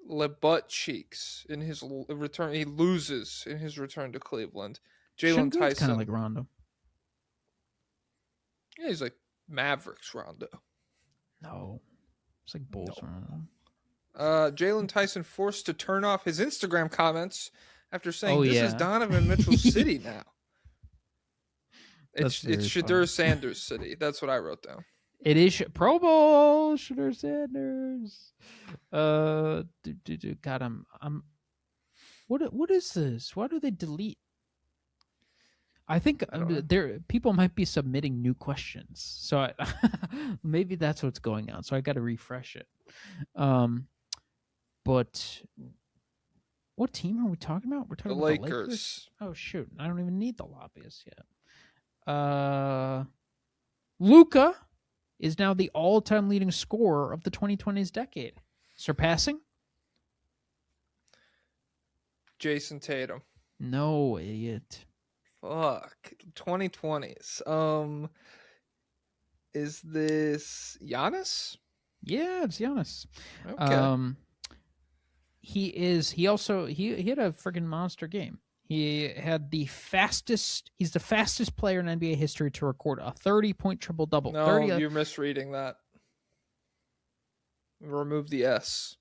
LeButt cheeks in his return. He loses in his return to Cleveland. Jalen Tyson, kind of like Rondo. Yeah, he's like Mavericks Rondo. No, it's like Bulls Rondo. Jalen Tyson forced to turn off his Instagram comments after saying, "This is yeah. Donovan Mitchell's city now." That's It's very Shadur funny. Sanders' city. That's what I wrote down. It is Pro Bowl Shadur Sanders. God, I'm. What is this? Why do they delete? I think I don't know. there people might be submitting new questions, so maybe that's what's going on. So I got to refresh it. But what team are we talking about? We're The talking about the Lakers. Lakers. Oh shoot! I don't even need the lobbyists yet. Luka is now the all-time leading scorer of the 2020s decade, surpassing Jason Tatum. no idiot. Fuck. 2020s. Is this Giannis? Yeah, it's Giannis. Okay. He had a freaking monster game. He had the fastest. He's the fastest player in NBA history to record a 30-point triple double. No, you're misreading that. Remove the S.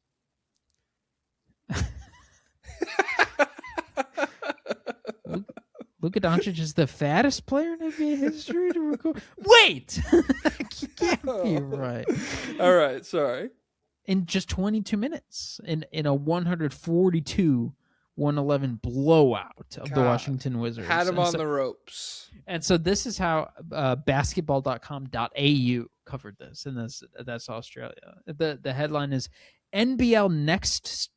Luka Doncic is the fattest player in NBA history to record. Wait, you can't be right. All right, sorry. In just 22 minutes, in a 142-111 blowout of the Washington Wizards. Had him on the ropes. And so this is how basketball.com.au covered this, and that's Australia. The headline is NBL Next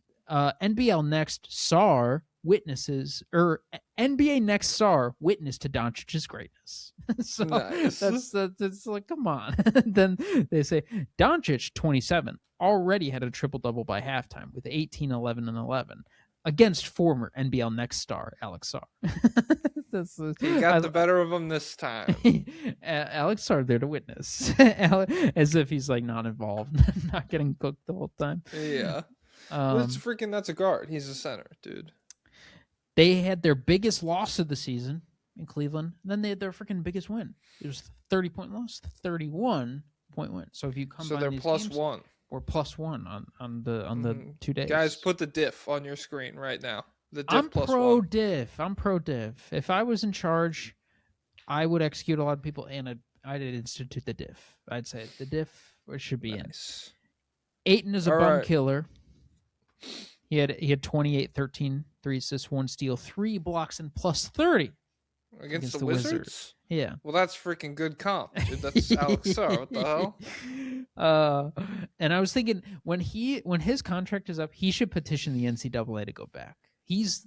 SAR witnesses, or NBA Next SAR witness to Doncic's greatness. So Nice. that's like, come on. Then they say Doncic 27 already had a triple double by halftime with 18, 11, and 11 against former NBL Next star Alex Sarr. He got the better of him this time. Alex Sarr there to witness, as if he's like not involved, not getting cooked the whole time. Yeah. That's a guard. He's a center, dude. They had their biggest loss of the season in Cleveland. Then they had their freaking biggest win. It was 30-point loss, 31-point win. So if you combine they're these plus games, one. We're plus one on the 2 days. Guys, put the diff on your screen right now. The diff I'm plus pro one. diff. I'm pro diff. If I was in charge, I would execute a lot of people, and I'd institute the diff. I'd say the diff should be Nice. in. Ayton is a All bum right. killer. He had 28, 13, 3 assists, 1 steal, 3 blocks, and plus 30 Against the Wizards? Yeah. Well, that's freaking good comp, dude. That's Alex Sarr. What the hell? And I was thinking when his contract is up, he should petition the NCAA to go back. He's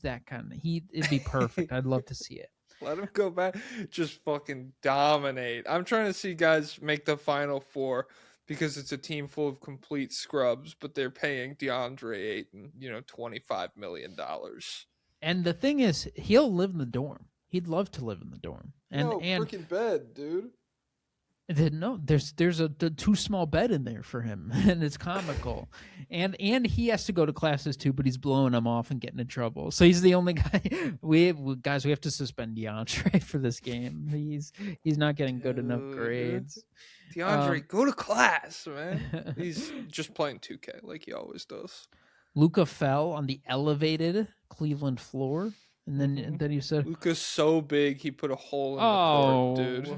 that kind of it'd be perfect. I'd love to see it. Let him go back. Just fucking dominate. I'm trying to see guys make the Final Four because it's a team full of complete scrubs, but they're paying DeAndre Ayton, $25 million. And the thing is, he'll live in the dorm. He'd love to live in the dorm. And freaking bed, dude. No, there's a too small bed in there for him, and it's comical. And he has to go to classes too, but he's blowing them off and getting in trouble. So he's the only guy. We have to suspend DeAndre for this game. He's not getting good enough grades. DeAndre, go to class, man. He's just playing 2K like he always does. Luka fell on the elevated Cleveland floor. And then you said, Luka's so big he put a hole in the court, dude.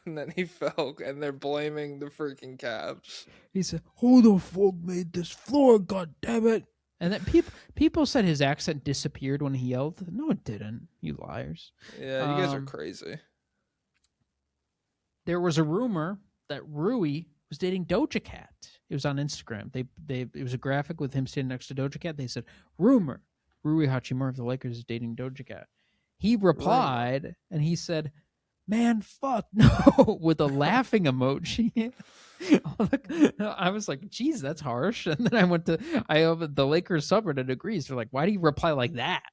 And then he fell, and they're blaming the freaking Cavs. He said, "Who the fuck made this floor? God damn it!" And then people said his accent disappeared when he yelled. No, it didn't. You liars. Yeah, you guys are crazy. There was a rumor that Rui was dating Doja Cat. It was on Instagram. It was a graphic with him standing next to Doja Cat. They said, "Rumor. Rui Hachimura of the Lakers is dating Doja Cat." He replied, and he said, "Man, fuck no," with a laughing emoji. I was like, "Geez, that's harsh." And then I went to the Lakers subreddit agrees. They're like, "Why do you reply like that?"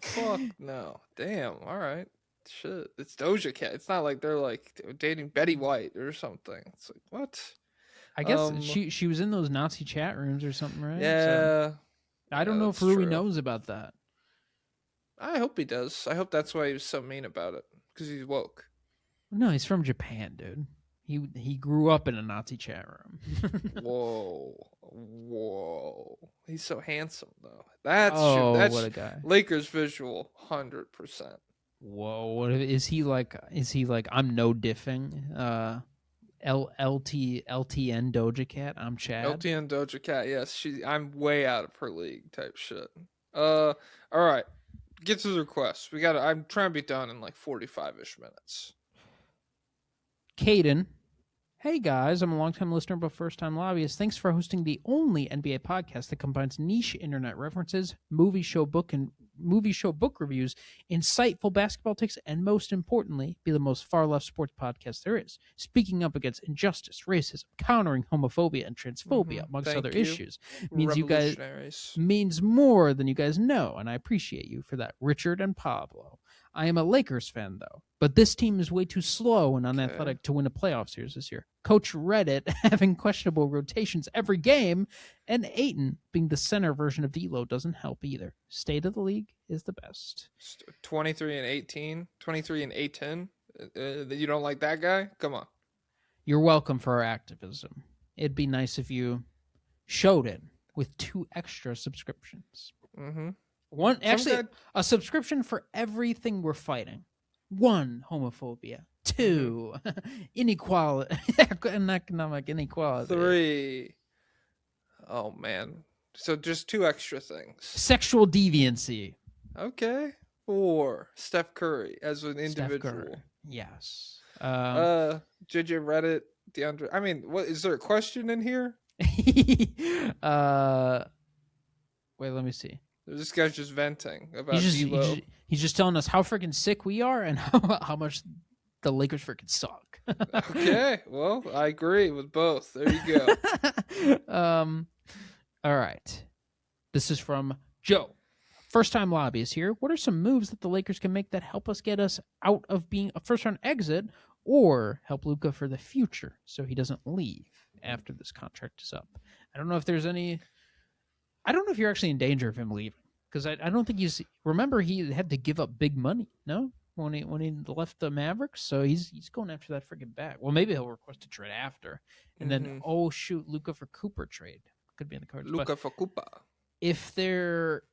Fuck no. Damn. All right. Shit. It's Doja Cat. It's not like they're like dating Betty White or something. It's like, what? I guess she was in those Nazi chat rooms or something, right? Yeah. So, I don't know if Rui knows about that. I hope he does. I hope that's why he was so mean about it, because he's woke. No, he's from Japan, dude. He grew up in a Nazi chat room. Whoa. Whoa, he's so handsome though. That's what a guy. Lakers visual, 100%. Whoa, what is he like? Is he like I'm no diffing? LTN Doja Cat. I'm Chad. LTN Doja Cat. Yes, I'm way out of her league type shit. All right. Get to the request. I'm trying to be done in like 45-ish minutes. Caden. Hey guys, I'm a longtime listener but first-time lobbyist. Thanks for hosting the only NBA podcast that combines niche internet references, movie show book reviews, insightful basketball takes, and most importantly, be the most far-left sports podcast there is. Speaking up against injustice, racism, countering homophobia and transphobia, amongst other issues, means more than you guys know, and I appreciate you for that, Richard and Pablo. I am a Lakers fan, though, but this team is way too slow and unathletic to win a playoff series this year. Coach Reddit having questionable rotations every game, and Ayton being the center version of D'Lo doesn't help either. State of the league is the best. 23 and 18, 23 and 8-10. You don't like that guy? Come on. You're welcome for our activism. It'd be nice if you showed it with 2 extra subscriptions. Mm-hmm. One, actually, a subscription for everything we're fighting. 1, homophobia. 2, inequality, and economic inequality. 3, oh man. So just 2 extra things. Sexual deviancy. Okay. 4, Steph Curry as an individual. Yes. JJ Reddit, DeAndre. I mean, what is there a question in here? Wait, let me see. This guy's just venting about D'Lo. He's just telling us how freaking sick we are and how much the Lakers freaking suck. Okay, well, I agree with both. There you go. All right. This is from Joe. First time lobbyist here. What are some moves that the Lakers can make that help us get us out of being a first round exit or help Luka for the future so he doesn't leave after this contract is up? I don't know if there's any... I don't know if you're actually in danger of him leaving because I don't think he's. Remember, he had to give up big money, no, when he left the Mavericks. So he's going after that freaking bag. Well, maybe he'll request a trade after, and then shoot, Luka for Cooper trade could be in the cards. Luka for Cooper. If there,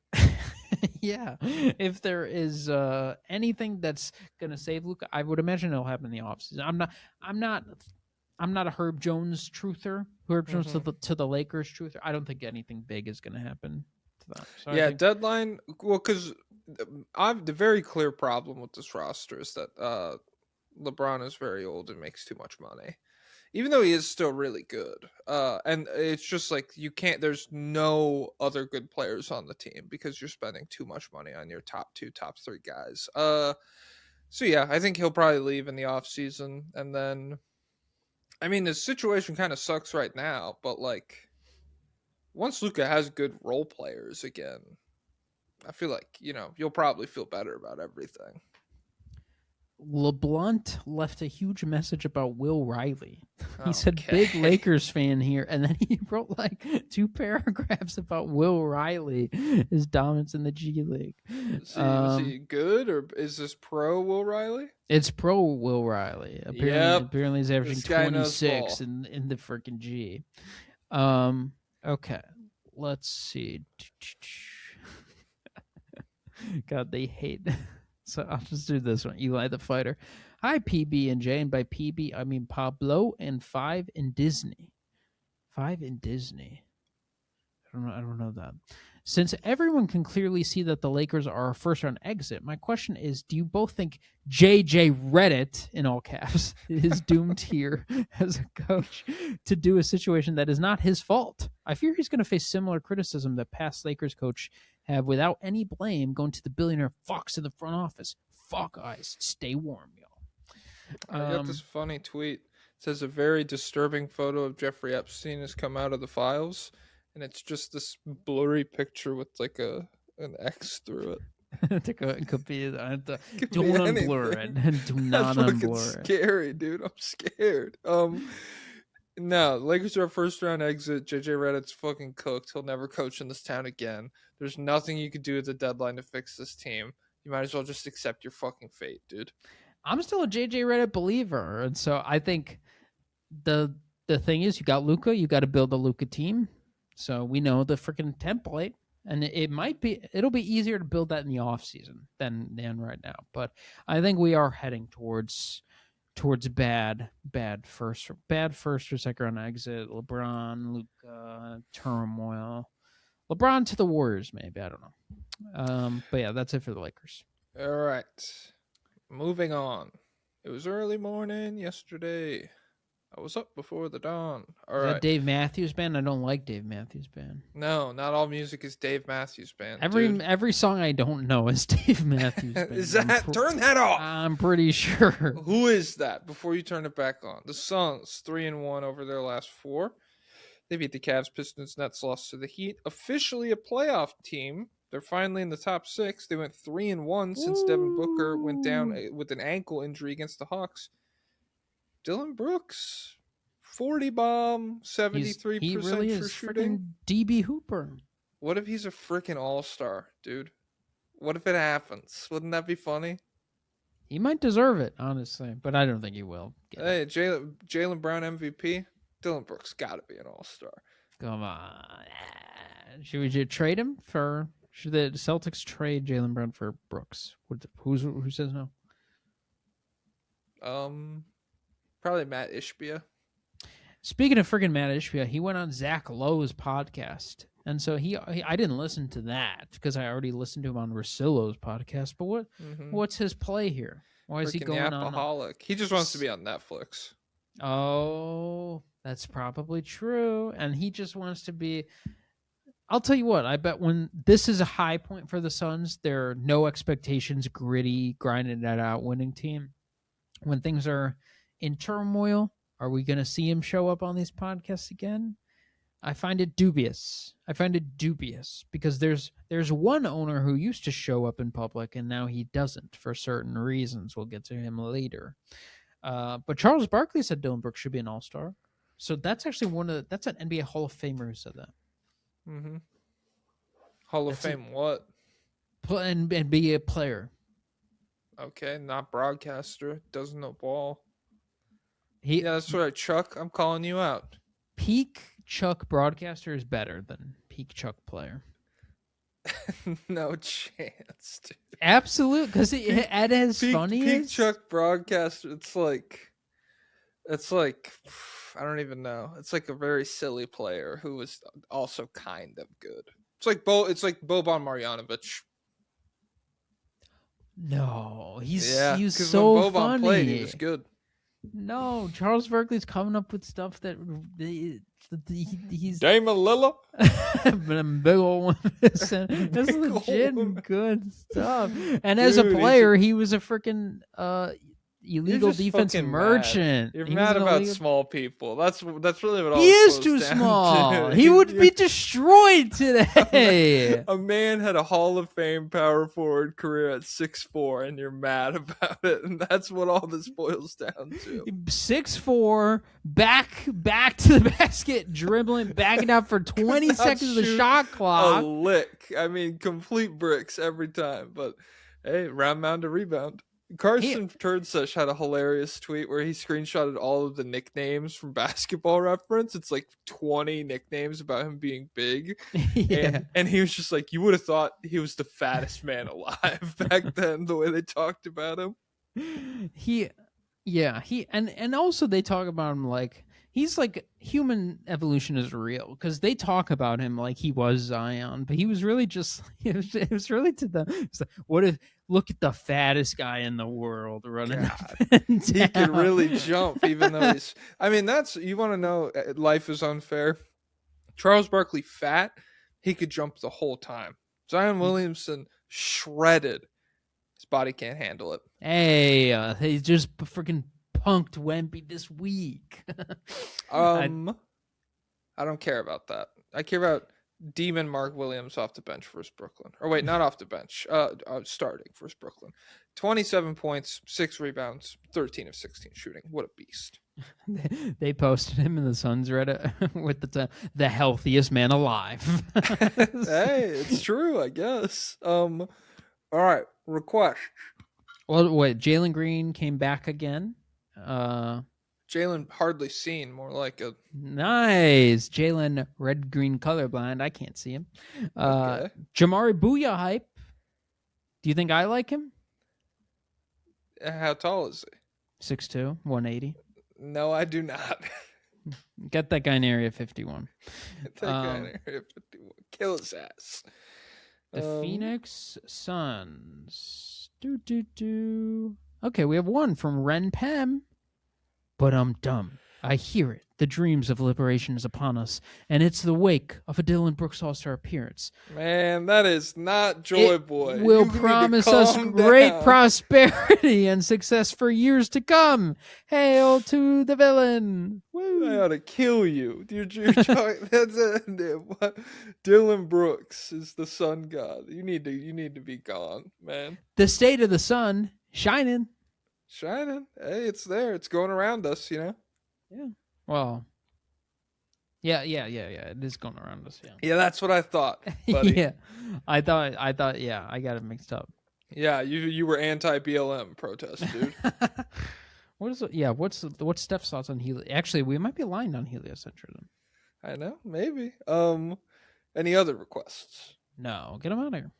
if there is anything that's gonna save Luka, I would imagine it'll happen in the offseason. I'm not a Herb Jones truther. Herb Jones to the Lakers truther. I don't think anything big is going to happen to them. So deadline. Well, because I've the very clear problem with this roster is that LeBron is very old and makes too much money, even though he is still really good. And it's just like you can't. There's no other good players on the team because you're spending too much money on your top 2, top 3 guys. So yeah, I think he'll probably leave in the offseason, and then. I mean, the situation kind of sucks right now, but like, once Luka has good role players again, I feel like, you'll probably feel better about everything. LeBlunt left a huge message about Will Riley. He said, big Lakers fan here. And then he wrote like 2 paragraphs about Will Riley, his dominance in the G League. Is he good or is this pro Will Riley? It's pro Will Riley. Apparently he's averaging 26 in the freaking G. Okay. Let's see. God, they hate. So I'll just do this one. Eli the Fighter. Hi, PB and J. And by PB, I mean Pablo and 5 in Disney. 5 in Disney. I don't know that. Since everyone can clearly see that the Lakers are a first-round exit, my question is, do you both think JJ Reddit, in all caps, is doomed here as a coach to do a situation that is not his fault? I fear he's going to face similar criticism that past Lakers coach have without any blame going to the billionaire Fox in the front office. Fuck eyes. Stay warm, y'all. I got this funny tweet. It says a very disturbing photo of Jeffrey Epstein has come out of the files. And it's just this blurry picture with like an X through it. It could be. Don't unblur it. Do not unblur it. Scary, dude. I'm scared. No, Lakers are a first round exit. JJ Reddit's fucking cooked. He'll never coach in this town again. There's nothing you could do at the deadline to fix this team. You might as well just accept your fucking fate, dude. I'm still a JJ Reddit believer, and so I think the thing is, you got Luka. You got to build a Luka team. So we know the freaking template, and it'll be easier to build that in the off season than right now. But I think we are heading towards bad first or second round exit. LeBron, Luka, turmoil. LeBron to the Warriors, maybe, I don't know. But yeah, that's it for the Lakers. All right, moving on. It was early morning yesterday. I was up before the dawn. All Is right. that Dave Matthews Band? I don't like Dave Matthews Band. No, not all music is Dave Matthews Band. Every song I don't know is Dave Matthews Band. Is that? Turn that off. I'm pretty sure. Who is that? Before you turn it back on, the Suns 3-1 over their last 4. They beat the Cavs, Pistons, Nets, lost to the Heat. Officially a playoff team. They're finally in the top 6. They went 3-1 since Devin Booker went down with an ankle injury against the Hawks. Dillon Brooks, 40 bomb, 73% he really true is shooting. DB Hooper. What if he's a freaking all-star, dude? What if it happens? Wouldn't that be funny? He might deserve it, honestly, but I don't think he will. Hey, Jaylen Brown MVP. Dillon Brooks got to be an all-star. Come on. Should we trade him for? Should the Celtics trade Jaylen Brown for Brooks? Who says no? Probably Matt Ishbia. Speaking of friggin' Matt Ishbia, he went on Zach Lowe's podcast, and so I didn't listen to that because I already listened to him on Russillo's podcast. But what's his play here? Why is he going on? He just wants to be on Netflix. Oh, that's probably true, and he just wants to be. I'll tell you what. I bet when this is a high point for the Suns, they're no expectations, gritty, grinding it out, winning team. When things are in turmoil, are we going to see him show up on these podcasts again? I find it dubious. Because there's one owner who used to show up in public and now he doesn't for certain reasons. We'll get to him later. But Charles Barkley said Dillon Brooks should be an all-star. So that's actually that's an NBA Hall of Famer who said that. Mm-hmm. Hall of Fame what? And be a player. Okay, not broadcaster. Doesn't know ball. Yeah, that's right, Chuck. I'm calling you out. Peak Chuck broadcaster is better than peak Chuck player. No chance, dude. Absolute, because at his funniest. Peak Chuck broadcaster. It's like I don't even know. It's like a very silly player who was also kind of good. It's like Boban Marjanovic. No, he's because so when Boban funny. Played, he was good. No, Charles Barkley's coming up with stuff that he's Damon Lillard. But a big old one. That's legit good stuff. And as a player, he was a freaking illegal defense merchant. You're mad about small people. That's really what all he is too small. He would be destroyed today. A man had a Hall of Fame power forward career at 6'4", and you're mad about it, and that's what all this boils down to. 6'4", back to the basket, dribbling, backing up for 20 seconds of the shot clock. A lick. I mean, complete bricks every time. But hey, round mound to rebound. Carson Turnsush had a hilarious tweet where he screenshotted all of the nicknames from Basketball Reference. It's like 20 nicknames about him being big. Yeah. And he was just like, you would have thought he was the fattest man alive back then, the way they talked about him. And also they talk about him like he's like human evolution is real because they talk about him like he was Zion, but he was really just it was really to them. It's like, what if look at the fattest guy in the world running up and down. He can really jump, even though he's. I mean, that's you want to know. Life is unfair. Charles Barkley fat, he could jump the whole time. Zion Williamson shredded. His body can't handle it. Hey, he just freaking punked Wemby this week. I don't care about that. I care about Demon Mark Williams off the bench versus Brooklyn. Or wait, not off the bench. Starting versus Brooklyn. 27 points, 6 rebounds, 13 of 16 shooting. What a beast. They posted him in the Suns Reddit with the healthiest man alive. Hey, it's true, I guess. All right, request. Well, wait, Jalen Green came back again. Jalen hardly seen, more like a Nice. Jalen, red, green, colorblind. I can't see him. okay. Jamari Booyah hype. Do you think I like him? How tall is he? 6'2", 180. No, I do not. Get that guy in Area 51. That guy in Area 51. Kill his ass. The Phoenix Suns. Okay, we have one from Ren Pem. But I'm dumb. I hear it. The dreams of liberation is upon us, and it's the wake of a Dillon Brooks All-Star appearance. Man, that is not Joy It Boy. will You need to promise us calm great down. prosperity and success for years to come. Hail to the villain! I Woo! ought to kill you. You're talking, that's what? Dylan Brooks is the sun god. You need to be gone, man. The state of the sun shining. Shining. Hey, it's there. It's going around us, you know. Yeah. Well. Yeah. It is going around us. Yeah. Yeah, that's what I thought, buddy. Yeah. I thought. Yeah, I got it mixed up. Yeah, you were anti BLM protest, dude. What's Steph's thoughts on Helios? Actually, we might be aligned on heliocentrism. I know, maybe. Any other requests? No, get him out of here.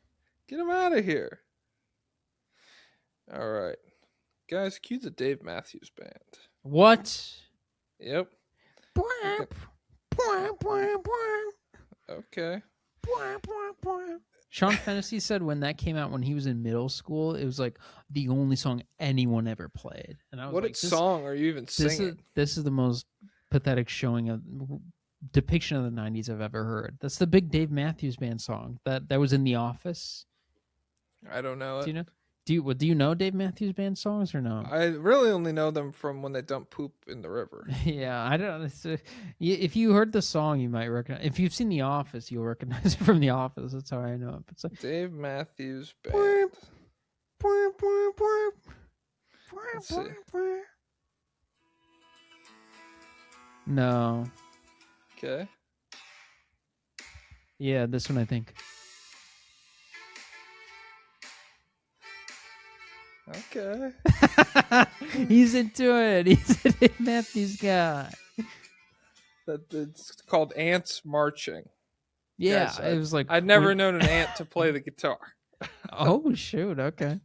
Get him out of here. All right, guys, cue the Dave Matthews Band. What? Yep. Okay. Sean Fennessy said when that came out when he was in middle school, it was like the only song anyone ever played. And I was What like, song are you even singing? This is the most pathetic showing of depiction of the 90s I've ever heard. That's the big Dave Matthews Band song that was in The Office. I don't know it. Do you know? Do you know Dave Matthews Band songs or no? I really only know them from when they dump poop in the river. Yeah, I don't. If you heard the song, you might recognize. If you've seen The Office, you'll recognize it from The Office. That's how I know it. It's like, Dave Matthews Band. Let's see. no. Okay. Yeah, this one I think. Okay. He's into it. He's a Dave Matthews guy. It's called Ants Marching. Yeah, Yes, it was like I'd never known an ant to play the guitar. Oh shoot! Okay.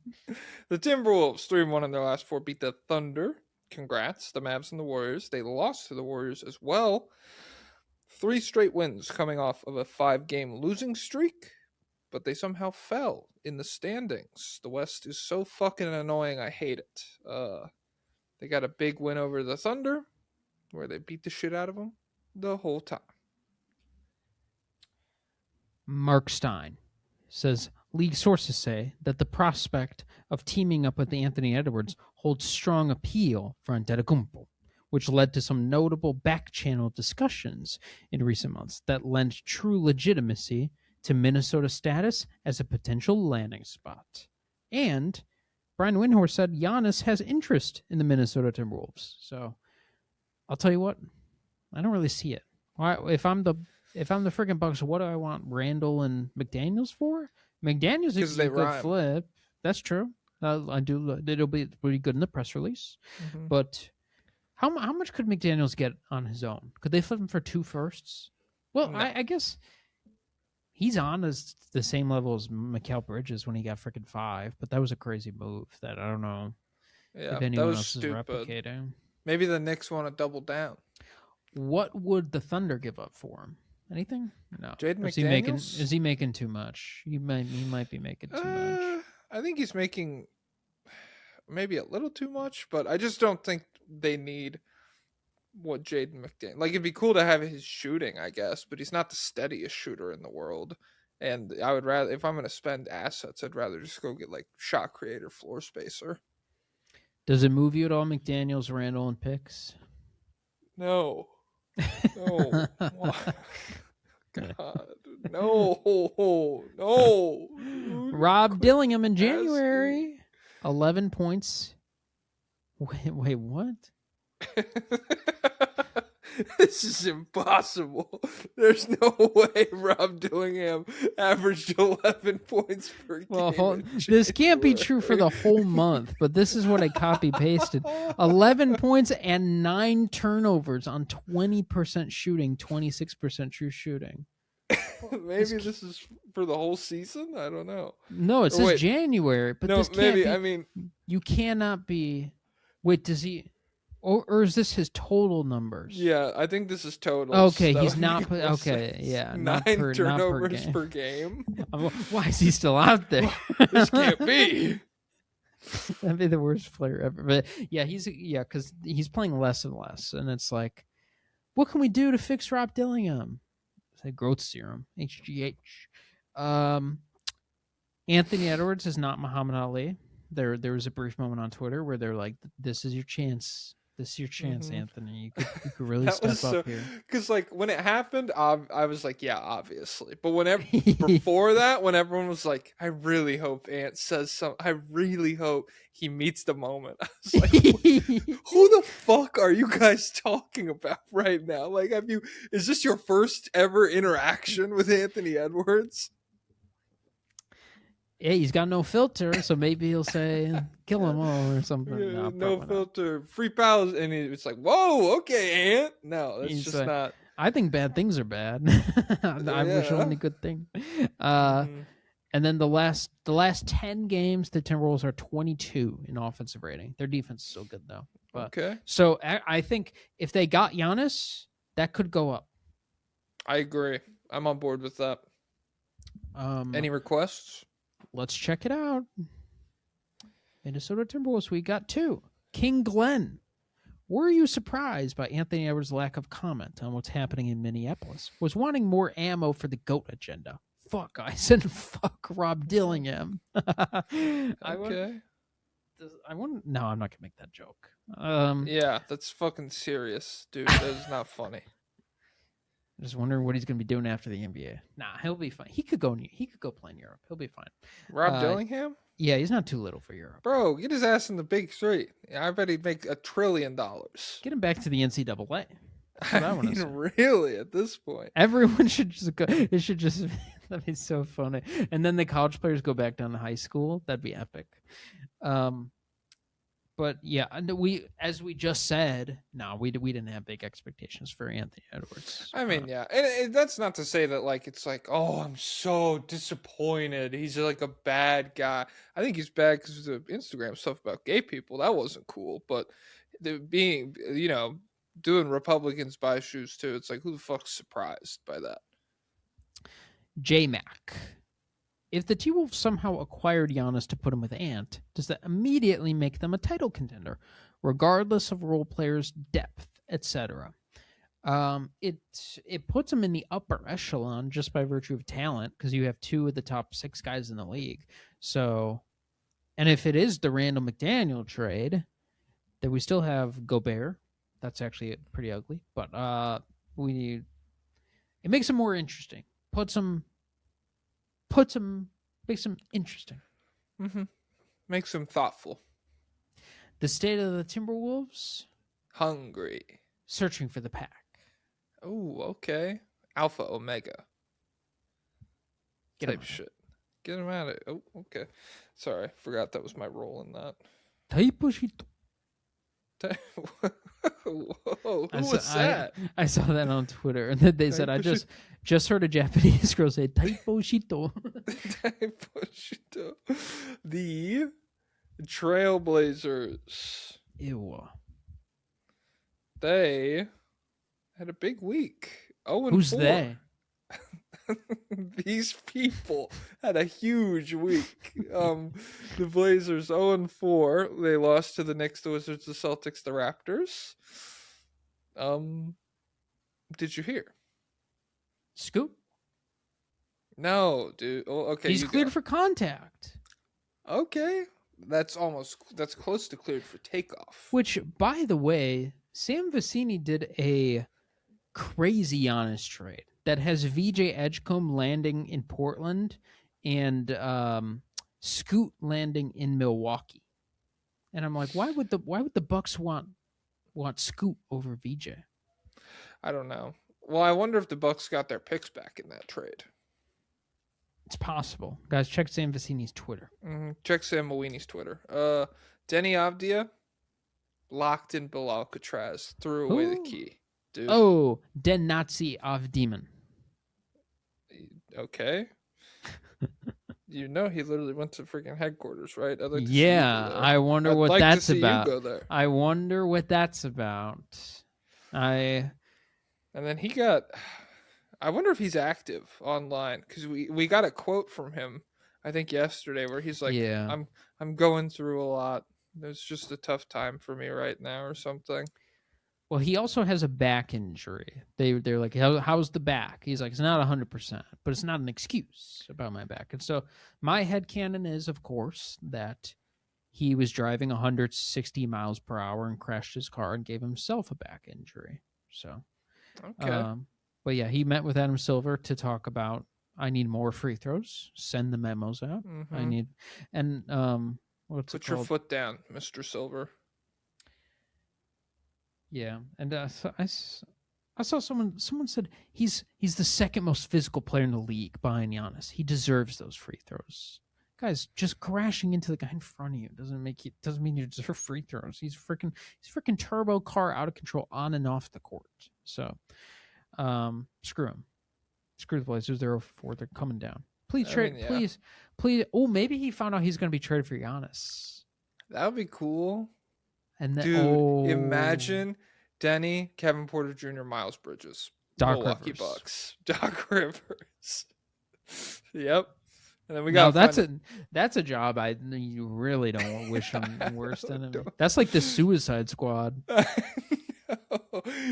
The Timberwolves 3-1 in their last 4 beat the Thunder. Congrats, the Mavs and the Warriors. They lost to the Warriors as well. 3 straight wins coming off of a 5-game losing streak, but they somehow fell in the standings. The West is so fucking annoying. I hate it. They got a big win over the Thunder, where they beat the shit out of them the whole time. Mark Stein says league sources say that the prospect of teaming up with Anthony Edwards holds strong appeal for Antetokounmpo, which led to some notable back-channel discussions in recent months that lent true legitimacy to Minnesota's status as a potential landing spot. And Brian Windhorst said Giannis has interest in the Minnesota Timberwolves. So I'll tell you what, I don't really see it. If I'm the freaking Bucks, what do I want Randall and McDaniels for? McDaniels is a good rhyme. flip. That's true. I do. It'll be pretty good in the press release. Mm-hmm. But how much could McDaniels get on his own? Could they flip him for 2 firsts? Well, No. I guess he's on as the same level as Mikal Bridges when he got freaking 5, but that was a crazy move that I don't know Yeah, if that anyone was else is stupid. replicating. Maybe the Knicks want to double down. What would the Thunder give up for him? Anything? No. Jaden Is McDaniels? he making too much? He might be making too much. I think he's making maybe a little too much, but I just don't think they need what Jaden McDaniels. Like, it'd be cool to have his shooting, I guess, but he's not the steadiest shooter in the world. And I would rather, if I'm going to spend assets, I'd rather just go get like shot creator, floor spacer. Does it move you at all, McDaniels, Randall, and picks? No. No. God. No. No. Rob Dillingham in January. 11 points. Wait, what? This is impossible. There's no way Rob Dillingham averaged 11 points per Well, game. this can't be true for the whole month, but this is what I copy pasted. 11 points and 9 turnovers on 20% shooting, 26% true shooting. Maybe this is for the whole season? I don't know. No, it says wait. January, but No, this can't maybe. be. I mean, You cannot be. Wait, does he? Or is this his total numbers? yeah, I think this is total. Okay, he's not. Okay, yeah, 9 not per turnovers game. per game. Why is he still out there? This can't be. That'd be the worst player ever. But yeah, because he's playing less and less, and it's like, what can we do to fix Rob Dillingham? Say growth serum, HGH. Anthony Edwards is not Muhammad Ali. There was a brief moment on Twitter where they're like, "This is your chance. This is your chance, Anthony. You could really That step was up here." Because like when it happened, I was like, yeah, obviously. But whenever before that, when everyone was like, I really hope Ant says something. I really hope he meets the moment. I was like, who the fuck are you guys talking about right now? Like, is this your first ever interaction with Anthony Edwards? Yeah, he's got no filter, so maybe he'll say, "Kill them all" or something. Yeah, No, no probably not. filter, free pals, and it's like, whoa, okay, Ant. No, that's He's just like, not. I think bad things are bad. I wish only good things. Mhm. And then the last 10 games, the Timberwolves are 22 in offensive rating. Their defense is so good though. But, Okay, so I think if they got Giannis, that could go up. I agree. I'm on board with that. Any requests? Let's check it out. Minnesota Timberwolves, we got 2. King Glenn. Were you surprised by Anthony Edwards' lack of comment on what's happening in Minneapolis? Was wanting more ammo for the GOAT agenda. Fuck, I said fuck Rob Dillingham. Okay. I want. No, I'm not gonna make that joke. Yeah, that's fucking serious, dude. That is not funny. Just wondering what he's gonna be doing after the NBA. Nah, he'll be fine. He could go play in Europe. He'll be fine. Rob Dillingham? Yeah, he's not too little for Europe. Bro, get his ass in the big three. I bet he'd make $1 trillion. Get him back to the NCAA. That's what I want to see. Really, at this point. Everyone should just go. It should just. That'd be so funny. And then the college players go back down to high school. That'd be epic. But yeah, as we just said, no, we didn't have big expectations for Anthony Edwards. I mean, yeah, and that's not to say that like it's like, oh, I'm so disappointed. He's like a bad guy. I think he's bad because of the Instagram stuff about gay people. That wasn't cool. But being, doing Republicans buy shoes too. It's like, who the fuck's surprised by that? J-Mac. If the T-Wolves somehow acquired Giannis to put him with Ant, does that immediately make them a title contender, regardless of role players' depth, etc.? It puts them in the upper echelon just by virtue of talent, because you have 2 of the top 6 guys in the league. So, and if it is the Randall McDaniel trade, then we still have Gobert. That's actually pretty ugly, but it makes them more interesting. Makes them interesting. Mm-hmm. Makes them thoughtful. The state of the Timberwolves? Hungry. Searching for the pack. Oh, okay. Alpha, Omega. Get type shit. Get him out of it. Oh, okay. Sorry, forgot that was my role in that. Taiposhito. Whoa, who was that? I saw that on Twitter, and then they said, I just heard a Japanese girl say Taiposhito. Taiposhito. The Trailblazers. Ew. They had a big week. Who's they? These people had a huge week. The Blazers 0-4. They lost to the Knicks, the Wizards, the Celtics, the Raptors. Did you hear? Scoop? No, dude. Oh, okay, He's cleared for contact. Okay, that's close to cleared for takeoff. Which, by the way, Sam Vecini did a crazy Giannis trade that has VJ Edgecombe landing in Portland and Scoot landing in Milwaukee. And I'm like, why would the Bucks want Scoot over VJ? I don't know. Well, I wonder if the Bucks got their picks back in that trade. It's possible. Guys, check Sam Vecini's Twitter. Check Sam Mawini's Twitter. Denny Avdia locked in Bill Alcatraz, threw away the key. Dude. Oh, Den Nazi of Demon. Okay. You know he literally went to freaking headquarters, right? I'd like to Yeah, see you I wonder I'd what like that's to see about. You go there. I wonder what that's about. And then he got. I wonder if he's active online because we got a quote from him, I think yesterday, where he's like, yeah. I'm going through a lot. It's just a tough time for me right now, or something. Well, he also has a back injury. They're like, how's the back? He's like, it's not 100%, but it's not an excuse about my back. And so my headcanon is, of course, that he was driving 160 miles per hour and crashed his car and gave himself a back injury. So, okay. But yeah, he met with Adam Silver to talk about, I need more free throws. Send the memos out. I need, and what's Put it your called? foot down, Mr. Silver. Yeah, and so I saw someone said he's the second most physical player in the league behind Giannis. He deserves those free throws. Guys, just crashing into the guy in front of you doesn't mean you deserve free throws. He's freaking turbo car out of control on and off the court. So, screw him. Screw the Blazers. They're over 4. They're coming down. Please trade. Yeah. Please. Oh, maybe he found out he's going to be traded for Giannis. That would be cool. And then, dude, imagine Denny, Kevin Porter Jr., Miles Bridges, Milwaukee Rivers. Bucks, Doc Rivers. Yep. And then we got that's a job you really don't wish him worse than him. That's like the Suicide Squad.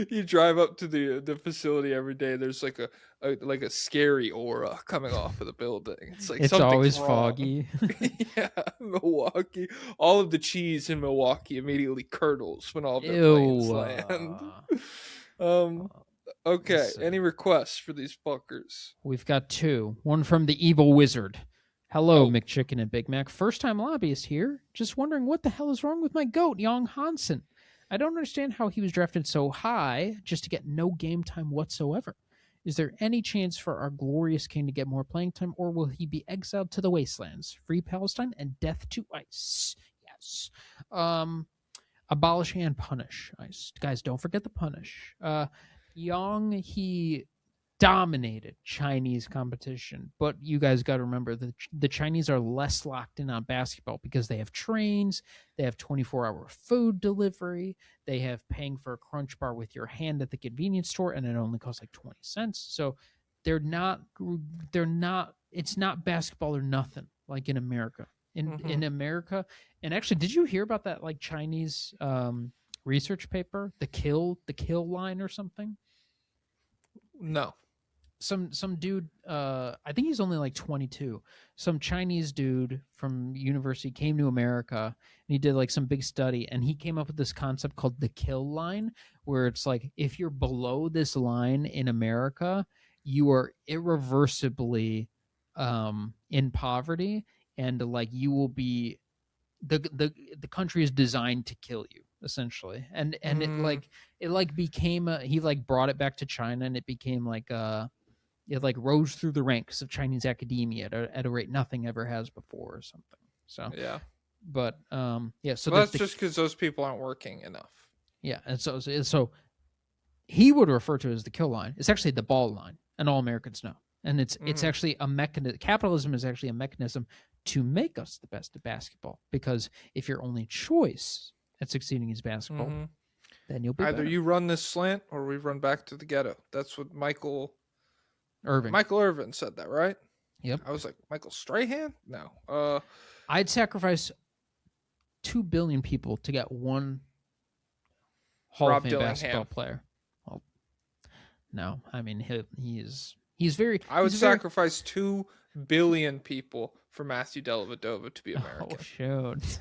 You drive up to the facility every day. There's like a scary aura coming off of the building. It's like it's always wrong. Foggy. Yeah, Milwaukee. All of the cheese in Milwaukee immediately curdles when all of their planes land. Okay. Any requests for these fuckers? We've got 2. One from the Evil Wizard. Hello, McChicken and Big Mac. First time lobbyist here. Just wondering what the hell is wrong with my goat, Young Hansen. I don't understand how he was drafted so high just to get no game time whatsoever. Is there any chance for our glorious king to get more playing time, or will he be exiled to the wastelands? Free Palestine and death to ICE. Yes. Abolish and punish ICE. Guys, don't forget the punish. Yang, he dominated Chinese competition, but you guys got to remember that the Chinese are less locked in on basketball because they have trains, they have 24-hour food delivery, they have paying for a Crunch Bar with your hand at the convenience store, and it only costs like 20 cents. So they're not. It's not basketball or nothing like in America. In America, and actually, did you hear about that like Chinese research paper, the kill line or something? No. Some dude, I think he's only like 22. Some Chinese dude from university came to America and he did like some big study, and he came up with this concept called the kill line, where it's like if you're below this line in America, you are irreversibly in poverty, and like you will be the country is designed to kill you essentially, and it became he brought it back to China, and it became like it like rose through the ranks of Chinese academia at a rate nothing ever has before or something. So yeah, but yeah, so that's just because those people aren't working enough. Yeah, and so he would refer to it as the kill line. It's actually the ball line, and all Americans know. And it's actually a mechanism. Capitalism is actually a mechanism to make us the best at basketball, because if your only choice at succeeding is basketball, then you'll be either better. You run this slant or we run back to the ghetto. That's what Michael Irvin said that, right? Yep. I was like, Michael Strahan? No. I'd sacrifice 2 billion people to get one Hall of Fame basketball player. Well, no, I mean he's very. I would sacrifice 2 billion people for Matthew Dellavedova to be American. Oh shoot!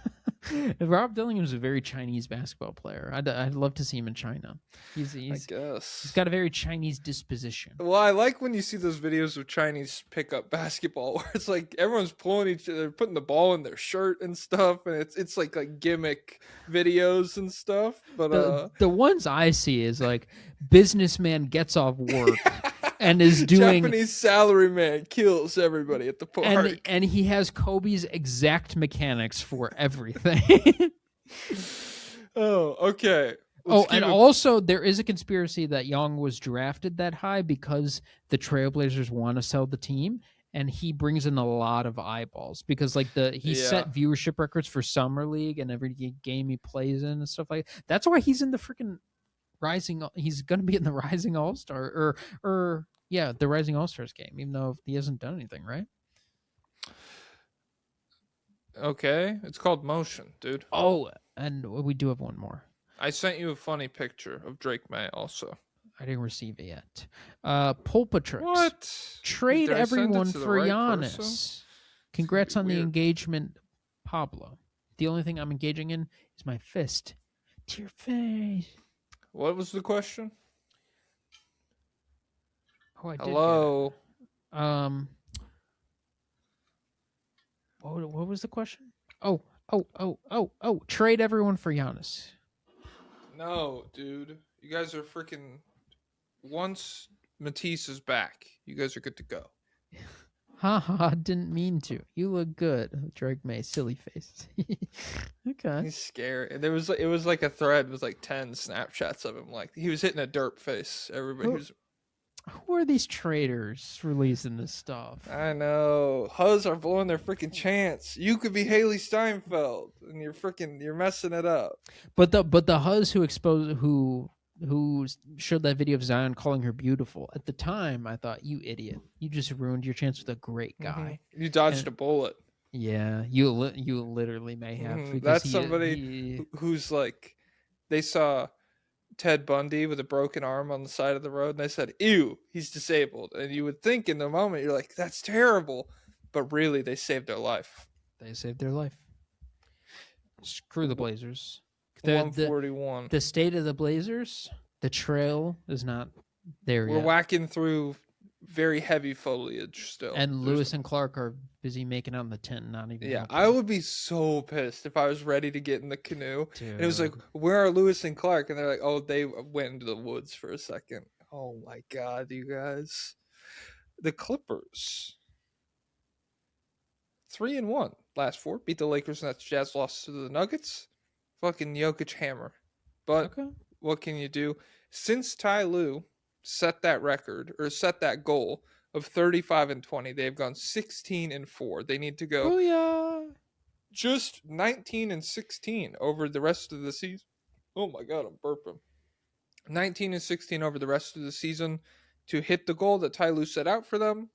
Rob Dillingham is a very Chinese basketball player. I'd love to see him in China. I guess He's got a very Chinese disposition. Well, I like when you see those videos of Chinese pickup basketball where it's like everyone's pulling each other, putting the ball in their shirt and stuff, and it's like gimmick videos and stuff. But The ones I see is like businessman gets off work and is doing Japanese salaryman kills everybody at the park, and he has Kobe's exact mechanics for everything. Oh, okay. And also there is a conspiracy that Young was drafted that high because the Trailblazers want to sell the team, and he brings in a lot of eyeballs because like he set viewership records for Summer League and every game he plays in and stuff like that. That's why he's in the freaking Rising. He's going to be in the Rising All-Star or the Rising All-Stars game, even though he hasn't done anything, right? Okay, it's called Motion, dude. Oh, and we do have one more. I sent you a funny picture of Drake May also. I didn't receive it yet. Pulpatrix. What? Trade Did I send it everyone to the for right Giannis. person? Congrats on the Weird. engagement, Pablo. The only thing I'm engaging in is my fist to your face. What was the question? Oh, I did. Hello. Get it. What was the question? Oh. Trade everyone for Giannis. No, dude. You guys are freaking. Once Matisse is back, you guys are good to go. Haha, didn't mean to. You look good. Drake May, silly face. Okay. He's scary. And it was like a thread with like 10 Snapchats of him. Like he was hitting a derp face. Everybody was. Who are these traders releasing this stuff? I know. Huzz are blowing their freaking chance. You could be Haley Steinfeld, and you're messing it up. But the Huzz who showed that video of Zion calling her beautiful, at the time I thought, you idiot, you just ruined your chance with a great guy. Mm-hmm. You dodged a bullet. Yeah, you literally may have. Mm-hmm. That's somebody who's like, they saw Ted Bundy with a broken arm on the side of the road, and they said, ew, he's disabled. And you would think in the moment, you're like, that's terrible. But really, they saved their life. They saved their life. Screw the Blazers. 141. The state of the Blazers, the trail is not there yet. We're whacking through very heavy foliage still. And Lewis and Clark are busy making out in the tent, not even. Yeah, helping. I would be so pissed if I was ready to get in the canoe. Dude. And it was like, where are Lewis and Clark? And they're like, oh, they went into the woods for a second. Oh my God, you guys. The Clippers. 3-1. Last 4. Beat the Lakers, and that's Jazz lost to the Nuggets. Fucking Jokic hammer. But what can you do? Since Ty Lue set that record, or set that goal of 35-20, they've gone 16-4. They need to go just 19-16 over the rest of the season. Oh my God, I'm burping. 19-16 over the rest of the season to hit the goal that Ty Lue set out for them.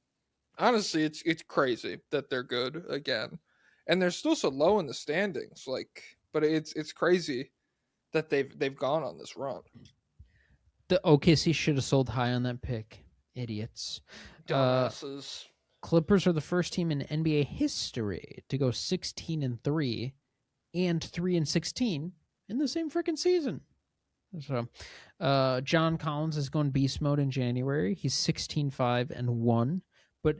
Honestly, it's crazy that they're good again. And they're still so low in the standings, but it's crazy that they've gone on this run. The OKC should have sold high on that pick. Idiots. Dumbasses. Clippers are the first team in NBA history to go 16-3 and 3-16 in the same freaking season. So, John Collins is going beast mode in January. He's 16-5-1, but